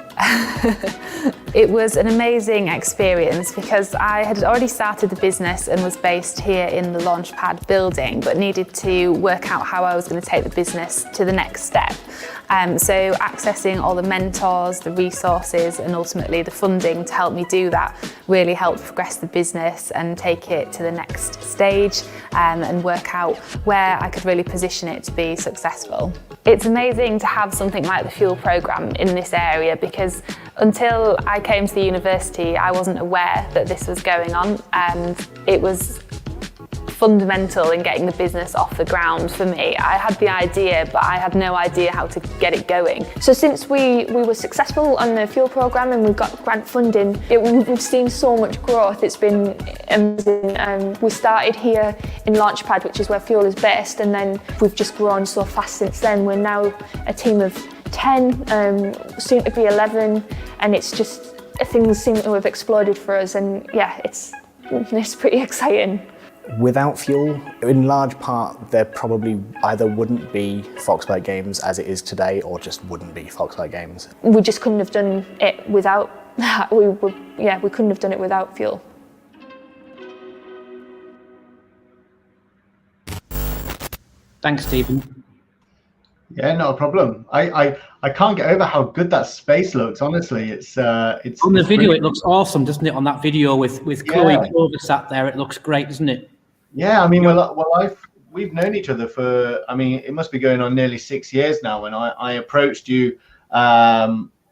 It was an amazing experience because I had already started the business and was based here in the Launchpad building, but needed to work out how I was going to take the business to the next step. So accessing all the mentors, the resources, and ultimately the funding to help me do that really helped progress the business and take it to the next stage, and work out where I could really position it to be successful. It's amazing to have something like the Fuel Programme in this area because until I came to the university, I wasn't aware that this was going on, and it was fundamental in getting the business off the ground for me. I had the idea, but I had no idea how to get it going. So since we were successful on the Fuel Programme and we got grant funding, we've seen so much growth. It's been amazing. We started here in Launchpad, which is where Fuel is based, and then we've just grown so fast since then. We're now a team of 10, soon to be 11, and it's just, things seem to have exploded for us, and yeah, it's pretty exciting. Without Fuel, in large part, there probably either wouldn't be Foxlight Games as it is today, or just wouldn't be Foxlight Games. We just couldn't have done it without that. We couldn't have done it without Fuel. Thanks, Stephen. Yeah, not a problem. I can't get over how good that space looks. Honestly, it's on the video. It looks awesome, doesn't it? On that video with Chloe Clover sat there, it looks great, doesn't it? Yeah, I mean, we've known each other for, I mean, it must be going on nearly 6 years now. When I approached you,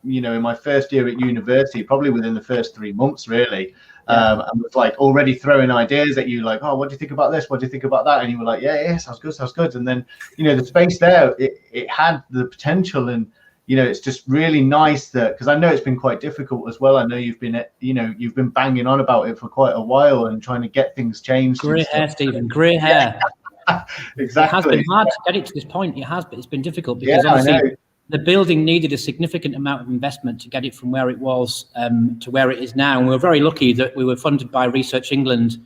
you know, in my first year at university, probably within the first 3 months, really. And was like already throwing ideas at you, like, oh, what do you think about this? What do you think about that? And you were like, yeah, sounds good. And then, you know, the space there, it had the potential, and you know, it's just really nice that, because I know it's been quite difficult as well. I know you've been banging on about it for quite a while and trying to get things changed. Grey hair, Stephen, grey hair. Exactly. It has been hard to get it to this point. It has, but it's been difficult because obviously the building needed a significant amount of investment to get it from where it was to where it is now. And we were very lucky that we were funded by Research England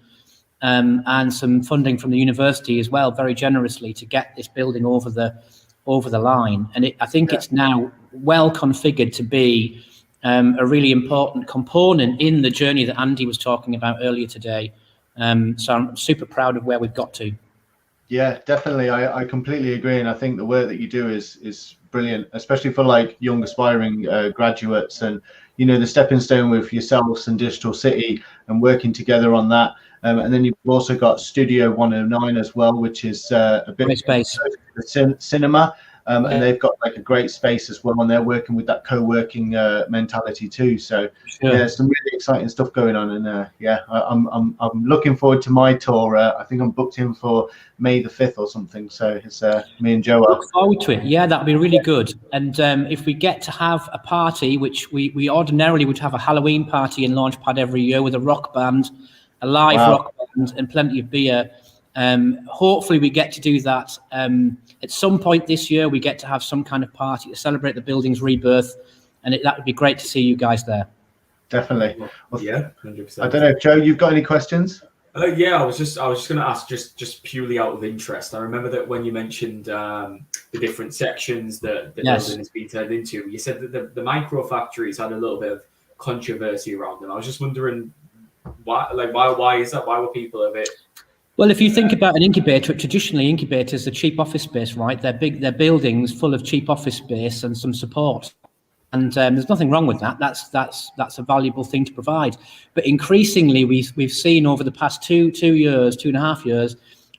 and some funding from the university as well, very generously, to get this building over the line. And I think it's now well configured to be a really important component in the journey that Andy was talking about earlier today. So I'm super proud of where we've got to. Yeah, definitely. I completely agree, and I think the work that you do is brilliant, especially for like young aspiring graduates, and the stepping stone with yourselves and Digital City and working together on that. And then you've also got Studio 109 as well, which is a bit of space cinema. And they've got like a great space as well, and they're working with that co-working mentality too. So yeah, some really exciting stuff going on, and I'm looking forward to my tour. I think I'm booked in for May the 5th or something. So it's me and Joe. Look forward to it. Yeah, that'd be really good. And if we get to have a party, which we ordinarily would have a Halloween party in Launchpad every year with a rock band, a live rock band, and plenty of beer. Hopefully we get to do that at some point this year. We get to have some kind of party to celebrate the building's rebirth, and that would be great to see you guys there. Definitely. Well, yeah, 100%. I don't know, Joe, you've got any questions? Yeah, I was just going to ask, just purely out of interest. I remember that when you mentioned the different sections that the building has been turned into, you said that the micro factories had a little bit of controversy around them. I was just wondering why is that? Why were people a bit? Well, if you think about an incubator, traditionally incubators are cheap office space, right? They're buildings full of cheap office space and some support. And there's nothing wrong with that. That's a valuable thing to provide. But increasingly, we've seen over the past 2.5 years,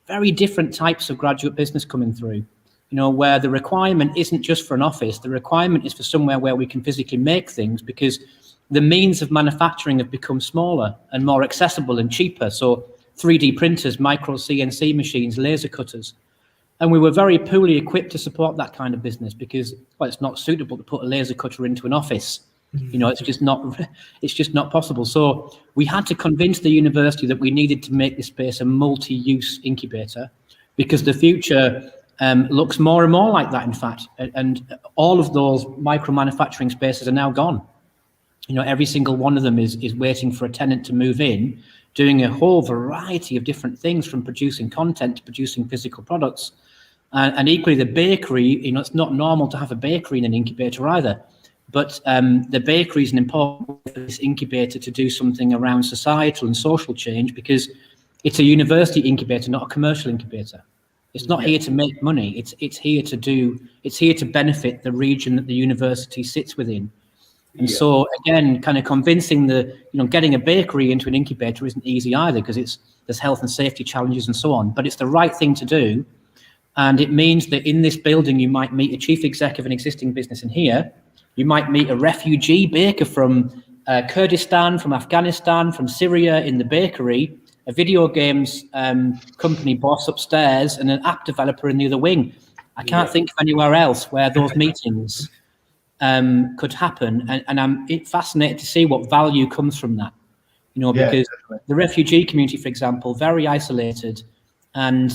very different types of graduate business coming through. Where the requirement isn't just for an office. The requirement is for somewhere where we can physically make things, because the means of manufacturing have become smaller and more accessible and cheaper. So 3D printers, micro CNC machines, laser cutters. And we were very poorly equipped to support that kind of business because, well, it's not suitable to put a laser cutter into an office. It's just not possible. So we had to convince the university that we needed to make this space a multi-use incubator, because the future looks more and more like that, in fact. And all of those micro manufacturing spaces are now gone. Every single one of them is waiting for a tenant to move in, doing a whole variety of different things, from producing content to producing physical products. And equally, the bakery, it's not normal to have a bakery in an incubator either. But the bakery is an important way for this incubator to do something around societal and social change, because it's a university incubator, not a commercial incubator. It's not here to make money. It's here to benefit the region that the university sits within. And so again, kind of convincing getting a bakery into an incubator isn't easy either, because there's health and safety challenges and so on. But it's the right thing to do. And it means that in this building, you might meet a chief exec of an existing business in here. You might meet a refugee baker from Kurdistan, from Afghanistan, from Syria in the bakery, a video games company boss upstairs, and an app developer in the other wing. I can't think of anywhere else where those meetings could happen. And I'm fascinated to see what value comes from that. Because the refugee community, for example, very isolated, and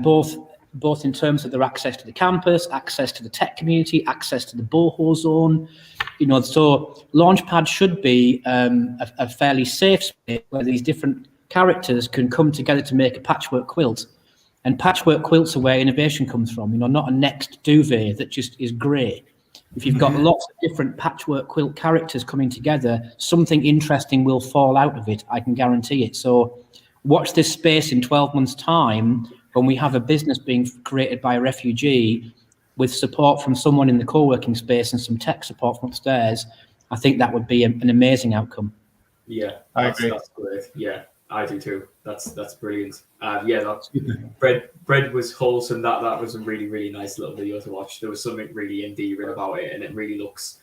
both in terms of their access to the campus, access to the tech community, access to the boho zone. So Launchpad should be a fairly safe space where these different characters can come together to make a patchwork quilt. And patchwork quilts are where innovation comes from, not a next duvet that just is grey. If you've got lots of different patchwork quilt characters coming together, something interesting will fall out of it, I can guarantee it. So watch this space in 12 months' time, when we have a business being created by a refugee with support from someone in the co-working space and some tech support from upstairs. I think that would be an amazing outcome. Yeah, I agree. That's great. Yeah, I do too. That's brilliant. Bread was wholesome. That was a really, really nice little video to watch. There was something really endearing about it, and it really looks,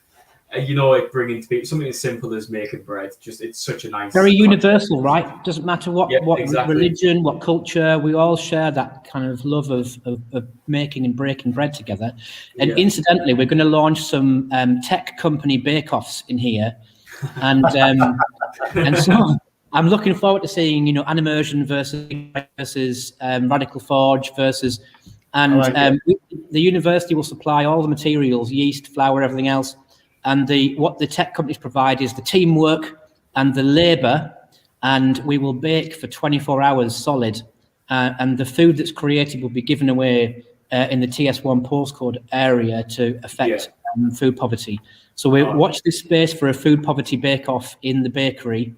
bringing to people something as simple as making bread. It's such a nice, very universal, right? Doesn't matter what religion, what culture. We all share that kind of love of making and breaking bread together. And incidentally, we're going to launch some tech company bake-offs in here, and and so I'm looking forward to seeing Animersion versus Radical Forge versus, and the university will supply all the materials, yeast, flour, everything else. And what the tech companies provide is the teamwork and the labour and we will bake for 24 hours solid. And the food that's created will be given away in the TS1 postcode area to affect food poverty. So we watch this space for a food poverty bake-off in the bakery,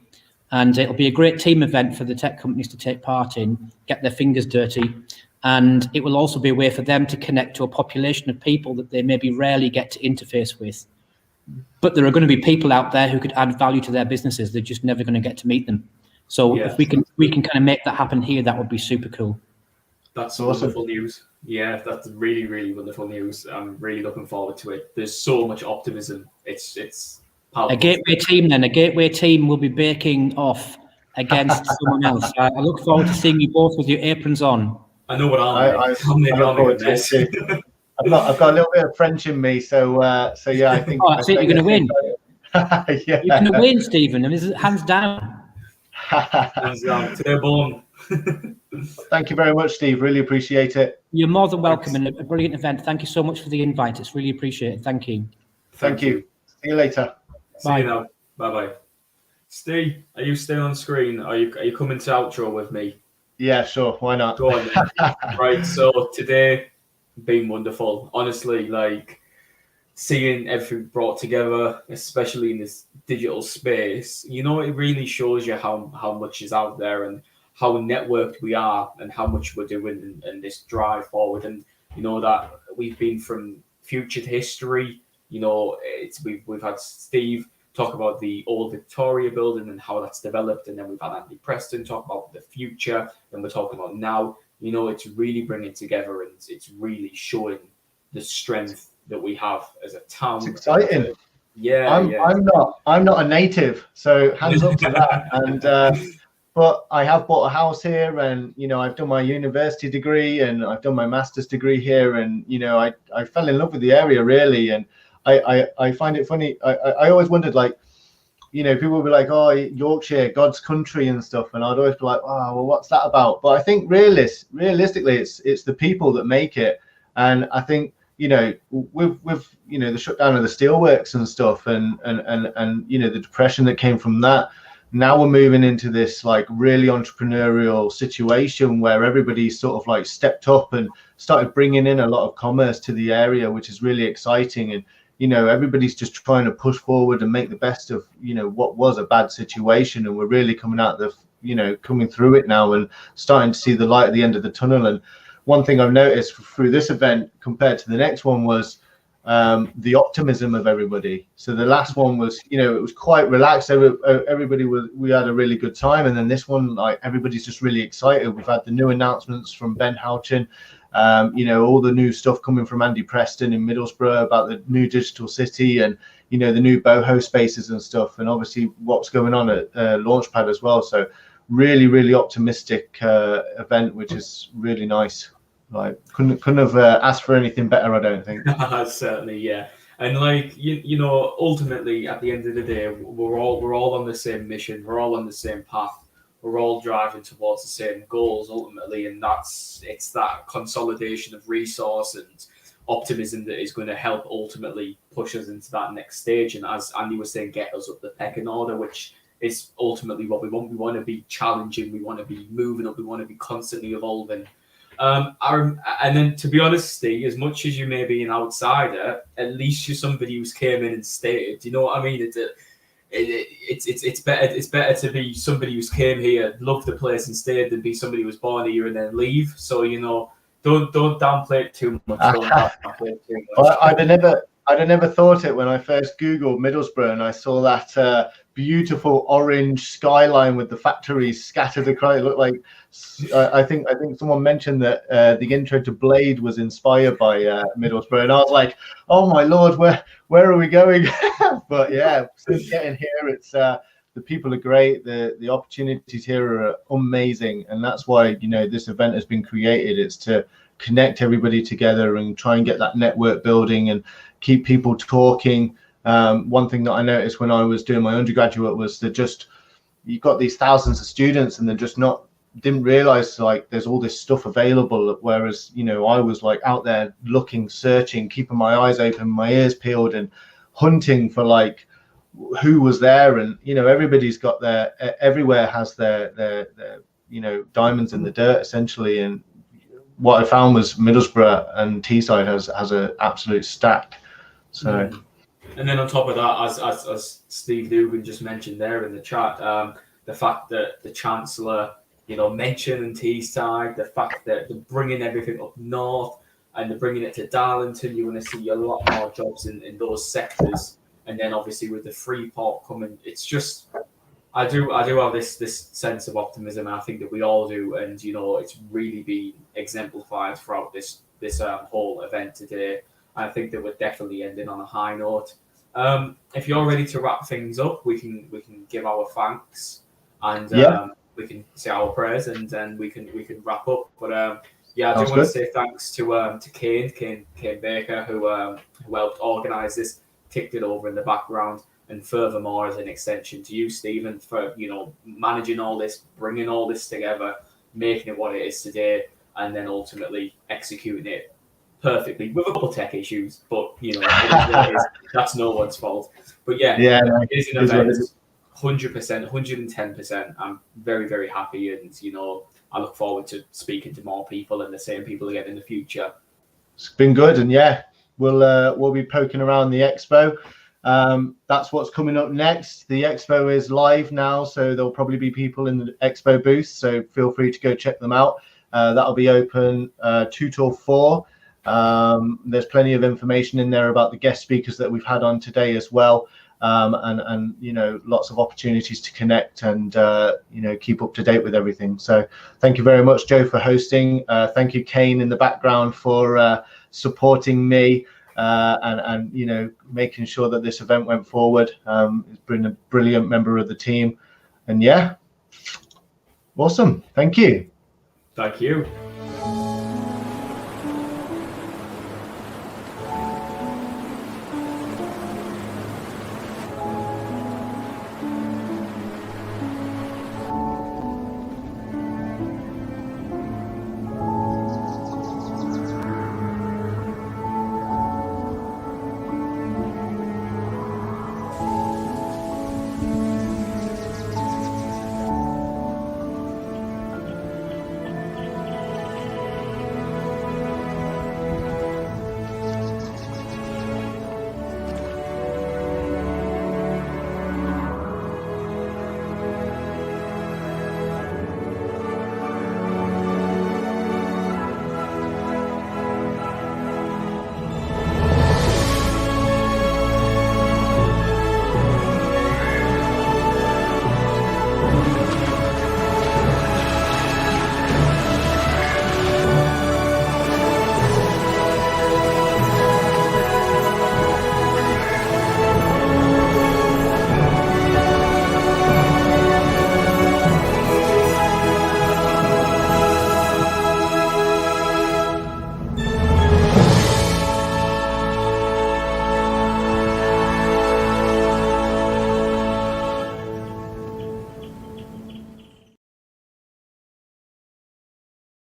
and it'll be a great team event for the tech companies to take part in, get their fingers dirty, and it will also be a way for them to connect to a population of people that they maybe rarely get to interface with. But there are going to be people out there who could add value to their businesses. They're just never going to get to meet them. So if we can kind of make that happen here, that would be super cool. That's wonderful news. Yeah, that's really, really wonderful news. I'm really looking forward to it. There's so much optimism. It's powerful. A gateway team will be baking off against someone else. I look forward to seeing you both with your aprons on. I know what I'm maybe on a mess. I've got a little bit of French in me, so yeah, I think. Oh, that's it. You're going to win. Yeah. You're going to win, Stephen. And it's hands down. Hands down. They're born. Thank you very much, Steve. Really appreciate it. You're more than welcome, and a brilliant event. Thank you so much for the invite. It's really appreciated. Thank you. Thank you. See you later. See you now. Bye-bye. Steve, are you still on screen? Are you coming to outro with me? Yeah, sure. Why not? Go on then. Right. So today been wonderful. Honestly, like seeing everything brought together, especially in this digital space, you know, it really shows you how much is out there and how networked we are and how much we're doing and this drive forward. And you know that we've been from future to history. You know, we've had Steve talk about the old Victoria building and how that's developed, and then we've had Andy Preston talk about the future, and we're talking about now. You know, it's really bringing together and it's really showing the strength that we have as a town. It's exciting. Yeah, I'm not a native, so hands up to that. And but I have bought a house here, and you know, I've done my university degree and I've done my master's degree here, and you know, I fell in love with the area really, and I find it funny. I always wondered, like, you know, people will be like, oh, Yorkshire, God's country and stuff, and I'd always be like, oh, well, what's that about? But I think realistically, it's the people that make it, and I think, you know, with you know, the shutdown of the steelworks and stuff, and you know, the depression that came from that. Now we're moving into this like really entrepreneurial situation where everybody's sort of like stepped up and started bringing in a lot of commerce to the area, which is really exciting. And you know, everybody's just trying to push forward and make the best of, you know, what was a bad situation, and we're really coming out coming through it now and starting to see the light at the end of the tunnel. And one thing I've noticed through this event compared to the next one was the optimism of everybody. So the last one was, you know, it was quite relaxed. We had a really good time, and then this one, like, everybody's just really excited. We've had the new announcements from Ben Houchin. You know, all the new stuff coming from Andy Preston in Middlesbrough about the new digital city and, you know, the new boho spaces and stuff, and obviously what's going on at Launchpad as well. So really, really optimistic event, which is really nice. Like, couldn't have asked for anything better, I don't think. Certainly, yeah. And like you know, ultimately at the end of the day, we're all on the same mission. We're all on the same path. We're all driving towards the same goals ultimately, and it's that consolidation of resource and optimism that is going to help ultimately push us into that next stage. And as Andy was saying, get us up the pecking order, which is ultimately what we want. We want to be challenging. We want to be moving up. We want to be constantly evolving. And then, to be honest, Steve, as much as you may be an outsider, at least you're somebody who's came in and stayed. You know what I mean? It's better to be somebody who's came here, loved the place and stayed, than be somebody who was born here and then leave. So, you know, don't downplay it too much. Well, I'd have never thought it when I first Googled Middlesbrough and I saw that beautiful orange skyline with the factories scattered across. It looked like, I think someone mentioned that the intro to Blade was inspired by Middlesbrough, and I was like, oh my lord, where are we going? But yeah, since getting here, it's the people are great, the opportunities here are amazing, and that's why, you know, this event has been created. It's to connect everybody together and try and get that network building and keep people talking. One thing that I noticed when I was doing my undergraduate was that just, you've got these thousands of students and they're just didn't realize like there's all this stuff available, whereas, you know, I was like out there looking, searching, keeping my eyes open, my ears peeled, and hunting for like who was there, and everybody's got everywhere has their diamonds in the dirt essentially. And what I found was Middlesbrough and Teesside has an absolute stack. So. And then on top of that, as Steve Dugan just mentioned there in the chat, the fact that the Chancellor, mentioned Teesside, the fact that they're bringing everything up north and they're bringing it to Darlington, you're going to see a lot more jobs in those sectors. And then obviously with the Freeport coming, it's just, I do have this sense of optimism, and I think that we all do. And it's really been exemplified throughout this whole event today. I think that we're definitely ending on a high note. If you're ready to wrap things up, we can give our thanks and we can say our prayers, and then we can wrap up. But I do want to say thanks to Kane Baker, who helped organise this, kicked it over in the background, and furthermore as an extension to you, Stephen, for managing all this, bringing all this together, making it what it is today, and then ultimately executing it perfectly with a couple of tech issues, but that's no one's fault. But it is an event, 100%, 110%. I'm very, very happy, and I look forward to speaking to more people and the same people again in the future. It's been good, and we'll be poking around the expo. That's what's coming up next. The expo is live now, so there'll probably be people in the expo booth, so feel free to go check them out. That'll be open 2 till 4. There's plenty of information in there about the guest speakers that we've had on today as well, and lots of opportunities to connect and keep up to date with everything. So thank you very much, Joe, for hosting. Thank you, Kane, in the background, for supporting me and making sure that this event went forward. He's been a brilliant member of the team, and awesome. Thank you. Thank you.